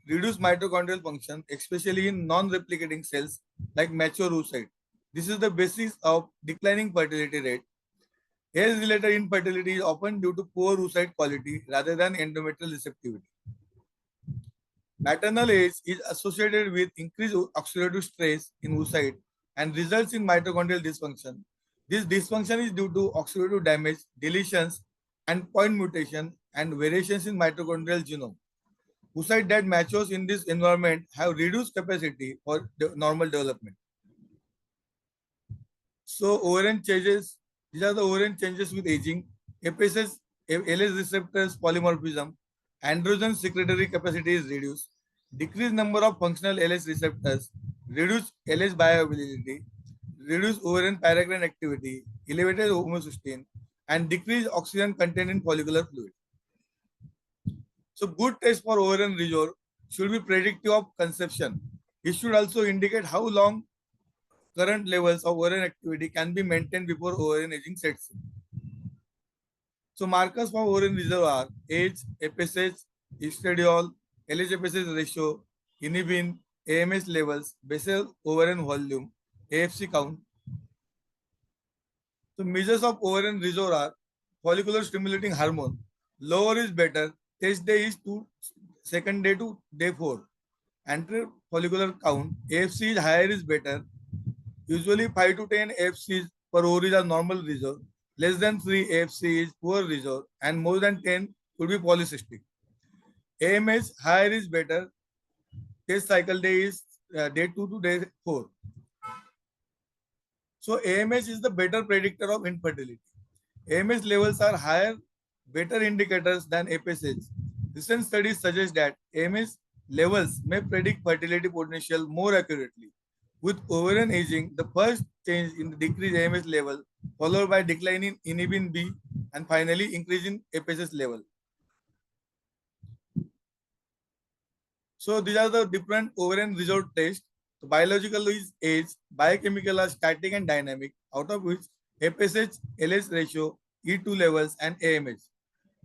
reduced mitochondrial function, especially in non-replicating cells like mature oocyte. This is the basis of declining fertility rate. Age-related infertility is often due to poor oocyte quality rather than endometrial receptivity. Maternal age is associated with increased oxidative stress in oocyte and results in mitochondrial dysfunction. This dysfunction is due to oxidative damage, deletions, and point mutation and variations in mitochondrial genome. Oocyte that matures in this environment have reduced capacity for normal development. So ovarian changes, these are the ovarian changes with aging. FSH, LH receptors polymorphism, androgen secretory capacity is reduced. Decreased number of functional LH receptors, reduced LH bioavailability, reduced ovarian paracrine activity, elevated homocysteine, and decreased oxygen content in follicular fluid. So good test for ovarian reserve should be predictive of conception. It should also indicate how long current levels of ovarian activity can be maintained before ovarian aging sets in. So markers for ovarian reserve are age, FSH, estradiol, LH-FSH ratio, inhibin, AMH levels, basal ovarian volume, AFC count. So measures of ovarian reserve are follicular stimulating hormone. Lower is better. Test day is second day to day 4. Anterior follicular count. AFC is higher is better. Usually 5 to 10 AFCs per ovaries are normal reserve. Less than 3 AFC is poor reserve and more than 10 could be polycystic. AMH higher is better. Test cycle day is day 2 to day 4. So AMH is the better predictor of infertility. AMH levels are higher, better indicators than FSH. Recent studies suggest that AMH levels may predict fertility potential more accurately. With ovarian aging, the first change in the decreased AMH level, followed by decline in inhibin B, and finally increase in FSH level. So these are the different ovarian reserve tests. So biological is age, biochemical are static and dynamic, out of which FSH, LH ratio, E2 levels, and AMH.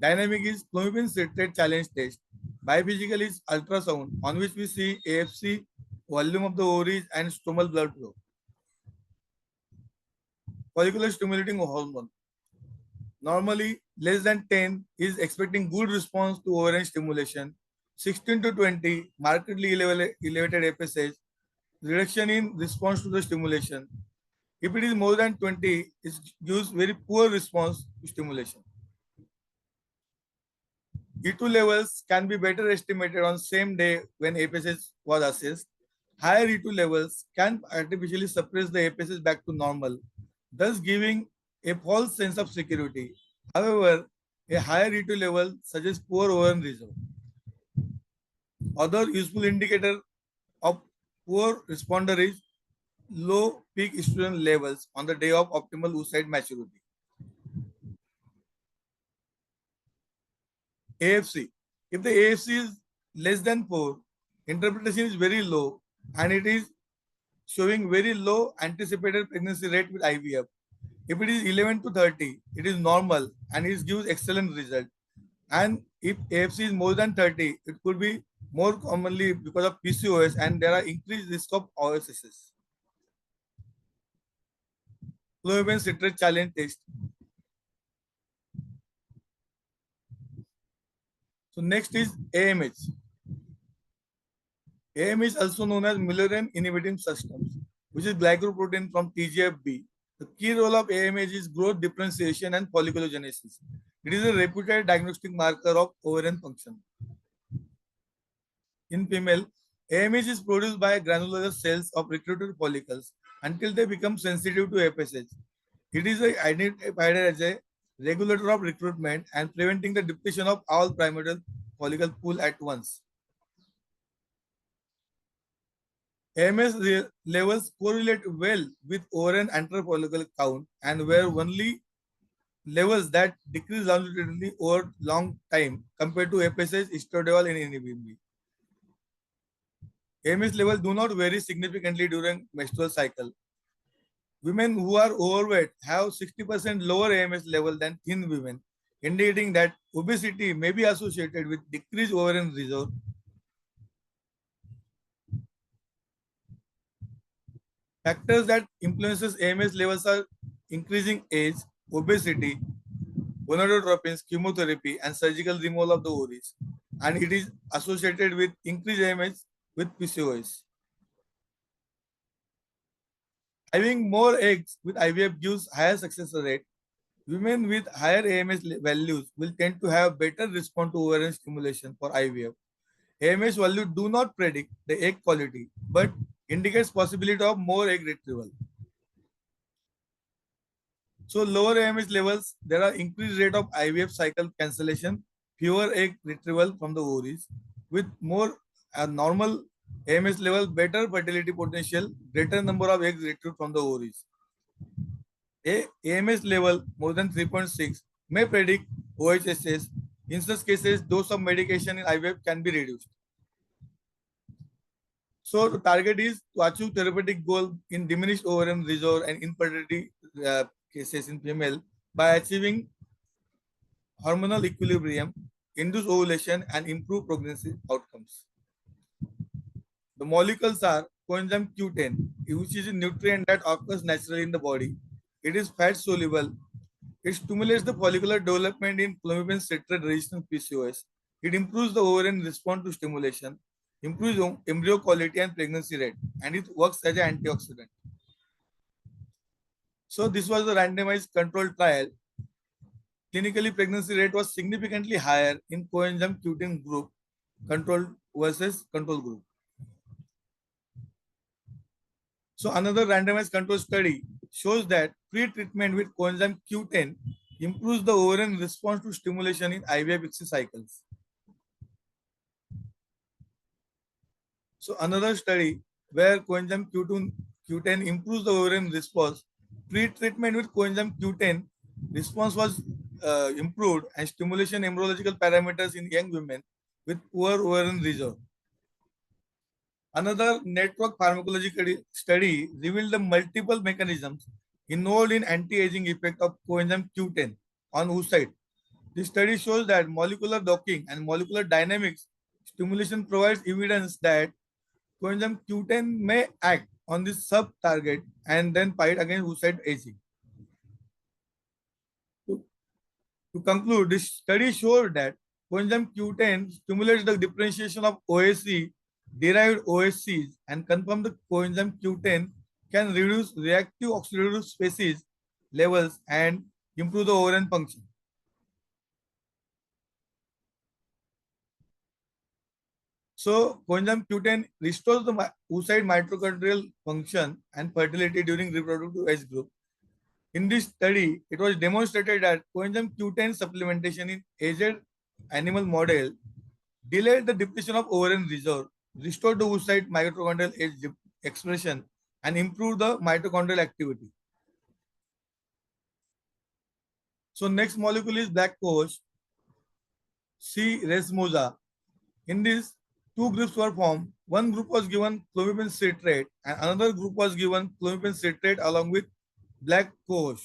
Dynamic is clomiphene citrate challenge test. Biophysical is ultrasound, on which we see AFC, volume of the ovaries, and stromal blood flow. Follicular stimulating hormone. Normally, less than 10 is expecting good response to ovarian stimulation. 16 to 20, markedly elevated FSH, reduction in response to the stimulation. If it is more than 20, it gives very poor response to stimulation. E2 levels can be better estimated on same day when FSH was assessed. Higher E2 levels can artificially suppress the FSH back to normal, thus giving a false sense of security. However, a higher E2 level suggests poor ovarian reserve. Other useful indicator of poor responder is low peak estrogen levels on the day of optimal oocyte maturity. AFC. If the AFC is less than 4, interpretation is very low and it is showing very low anticipated pregnancy rate with IVF. If it is 11 to 30, it is normal and it gives excellent result. And if AFC is more than 30, it could be more commonly because of PCOS and there are increased risk of OSSS. Clomiphene citrate challenge test. So next is AMH. AM is also known as Mullerian inhibiting substance, which is glycoprotein from TGF-B. The key role of AMH is growth differentiation and folliculogenesis. It is a reputed diagnostic marker of ovarian function. In female, AMH is produced by granular cells of recruited follicles until they become sensitive to FSH. It is identified as a regulator of recruitment and preventing the depletion of all primordial follicle pool at once. AMH levels correlate well with ovarian anterofollicular count and were only levels that decrease longitudinally over long time compared to FSH, estradiol, and inhibin. AMH level do not vary significantly during menstrual cycle. Women who are overweight have 60% lower AMH level than thin women, indicating that obesity may be associated with decreased ovarian reserve. Factors that influences AMH levels are increasing age, obesity, gonadotropins, chemotherapy, and surgical removal of the ovaries, and it is associated with increased AMH with PCOS. Having more eggs with IVF gives higher success rate. Women with higher AMH values will tend to have better response to ovarian stimulation for IVF. AMH value do not predict the egg quality, but indicates possibility of more egg retrieval. So lower AMH levels, there are increased rate of IVF cycle cancellation, fewer egg retrieval from the ovaries. With more normal AMH level, better fertility potential, greater number of eggs retrieved from the ovaries. AMH level more than 3.6 may predict OHSS. In such cases, dose of medication in IVF can be reduced. So the target is to achieve therapeutic goal in diminished ovarian reserve and infertility cases in female by achieving hormonal equilibrium, induce ovulation, and improve pregnancy outcomes. The molecules are coenzyme Q10, which is a nutrient that occurs naturally in the body. It is fat soluble. It stimulates the follicular development in clomiphene citrate resistant PCOS. It improves the ovarian response to stimulation, improves embryo quality and pregnancy rate, and it works as an antioxidant. So this was the randomized controlled trial. Clinically, pregnancy rate was significantly higher in coenzyme Q10 group control versus control group. So another randomized control study shows that pre-treatment with coenzyme Q10 improves the ovarian response to stimulation in IVF cycles. So another study where coenzyme Q10 improves the ovarian response. Pre-treatment with coenzyme Q10 response was improved and stimulation embryological parameters in young women with poor ovarian reserve. Another network pharmacology study revealed the multiple mechanisms involved in anti-aging effect of coenzyme Q10 on oocyte. This study shows that molecular docking and molecular dynamics stimulation provides evidence that coenzyme Q10 may act on this sub-target and then fight against oocyte aging. To conclude, this study showed that coenzyme Q10 stimulates the differentiation of OSC, derived OSCs, and confirm the coenzyme Q10 can reduce reactive oxidative species levels and improve the ovarian function. So, coenzyme Q10 restores the oocyte mitochondrial function and fertility during reproductive age group. In this study, it was demonstrated that coenzyme Q10 supplementation in aged animal model delayed the depletion of ovarian reserve, restored the oocyte mitochondrial age expression, and improved the mitochondrial activity. So next molecule is black cohosh, C. resmosa. In this, two groups were formed. One group was given clomiphene citrate and another group was given clomiphene citrate along with black cohosh.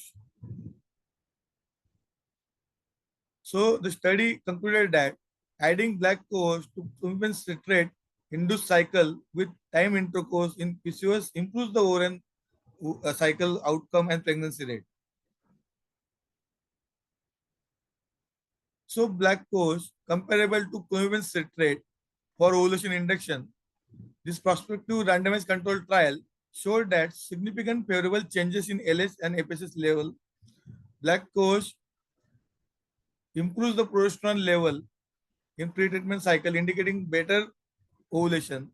So the study concluded that adding black cohosh to clomiphene citrate induced cycle with time intercourse in PCOS improves the ovarian cycle outcome and pregnancy rate. So black cohosh comparable to clomiphene citrate for ovulation induction. This prospective randomized controlled trial showed that significant favorable changes in LH and FSH level. Black cohosh improves the progesterone level in pre-treatment cycle, indicating better ovulation.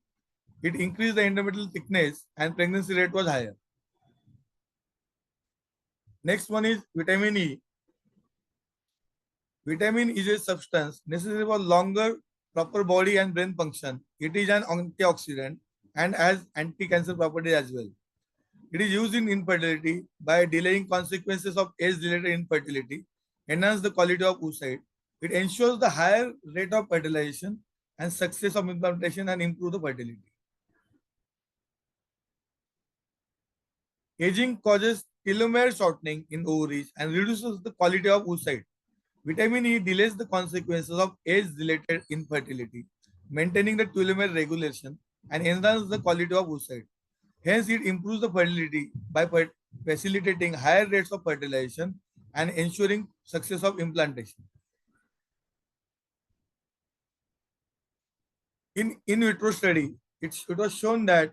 It increased the endometrial thickness and pregnancy rate was higher. Next one is vitamin E. Vitamin is a substance necessary for longer proper body and brain function. It is an antioxidant and has anti-cancer properties as well. It is used in infertility by delaying consequences of age-related infertility, enhance the quality of oocyte. It ensures the higher rate of fertilization and success of implantation and improve the fertility. Aging causes telomere shortening in ovaries and reduces the quality of oocyte. Vitamin E delays the consequences of age-related infertility, maintaining the telomere regulation and enhances the quality of oocyte. Hence, it improves the fertility by facilitating higher rates of fertilization and ensuring success of implantation. In vitro study, it was shown that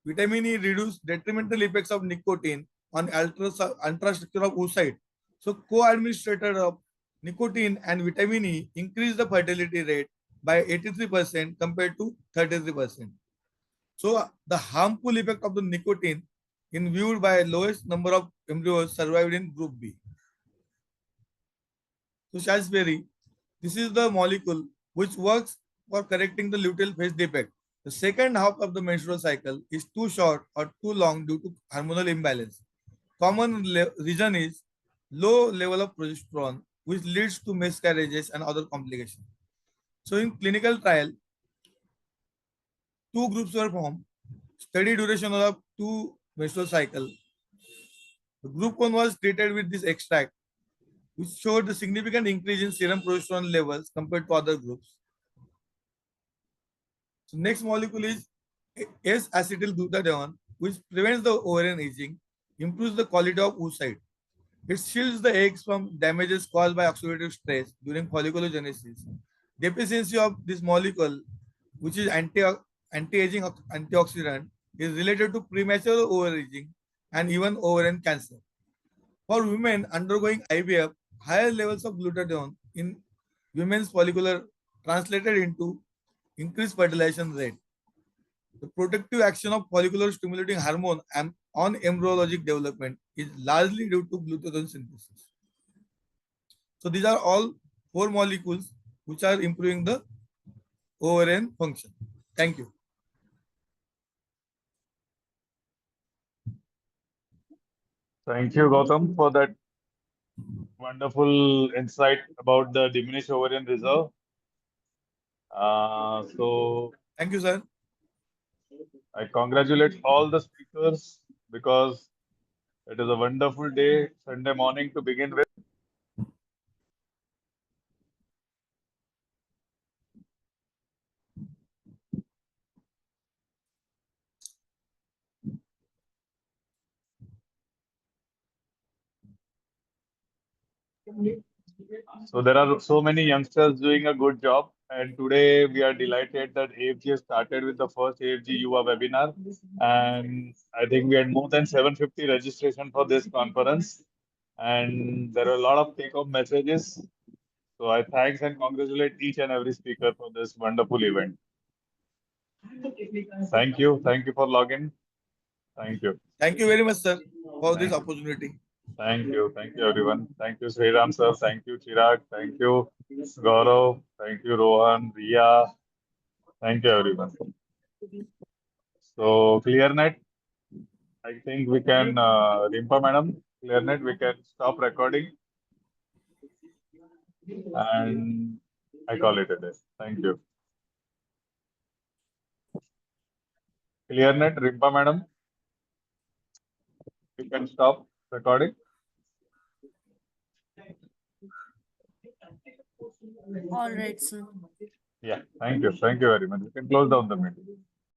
vitamin E reduces detrimental effects of nicotine on ultrastructure of oocyte. So, co-administrator of nicotine and vitamin E increase the fertility rate by 83% compared to 33%. So, the harmful effect of the nicotine in viewed by lowest number of embryos survived in group B. So, Shasberry, this is the molecule which works for correcting the luteal phase defect. The second half of the menstrual cycle is too short or too long due to hormonal imbalance. Common reason is low level of progesterone, which leads to miscarriages and other complications. So in clinical trial, two groups were formed. Study duration of 2 menstrual cycle. The group 1 was treated with this extract, which showed a significant increase in serum progesterone levels compared to other groups. So next molecule is S-acetylglutathione, which prevents the ovarian aging, improves the quality of oocyte. It shields the eggs from damages caused by oxidative stress during folliculogenesis. Deficiency of this molecule, which is anti-aging antioxidant, is related to premature overaging and even ovarian cancer. For women undergoing IVF, higher levels of glutathione in women's follicular translated into increased fertilization rate. The protective action of follicular stimulating hormone on embryologic development is largely due to glutathione synthesis. So these are all 4 molecules which are improving the ovarian function. Thank you.
Thank you, Gautam, for that wonderful insight about the diminished ovarian reserve.
Thank you, sir.
I congratulate all the speakers because it is a wonderful day, Sunday morning to begin with. So there are so many youngsters doing a good job, and today we are delighted that AFG has started with the first AFG Yuva webinar, and I think we had more than 750 registration for this conference, and there are a lot of take-home messages. So I thanks and congratulate each and every speaker for this wonderful event. Thank you for logging. Thank you.
Thank you very much, sir, for this opportunity.
Thank you everyone. Thank you Sriram sir. Thank you Chirag. Thank you Gaurav. Thank you Rohan, Riya. Thank you everyone. So ClearNet, I think we can, Rimpa madam, ClearNet, we can stop recording and I call it a day. Thank you. ClearNet, Rimpa madam, you can stop recording.
All right, sir.
Yeah, thank you very much. You can close down the meeting.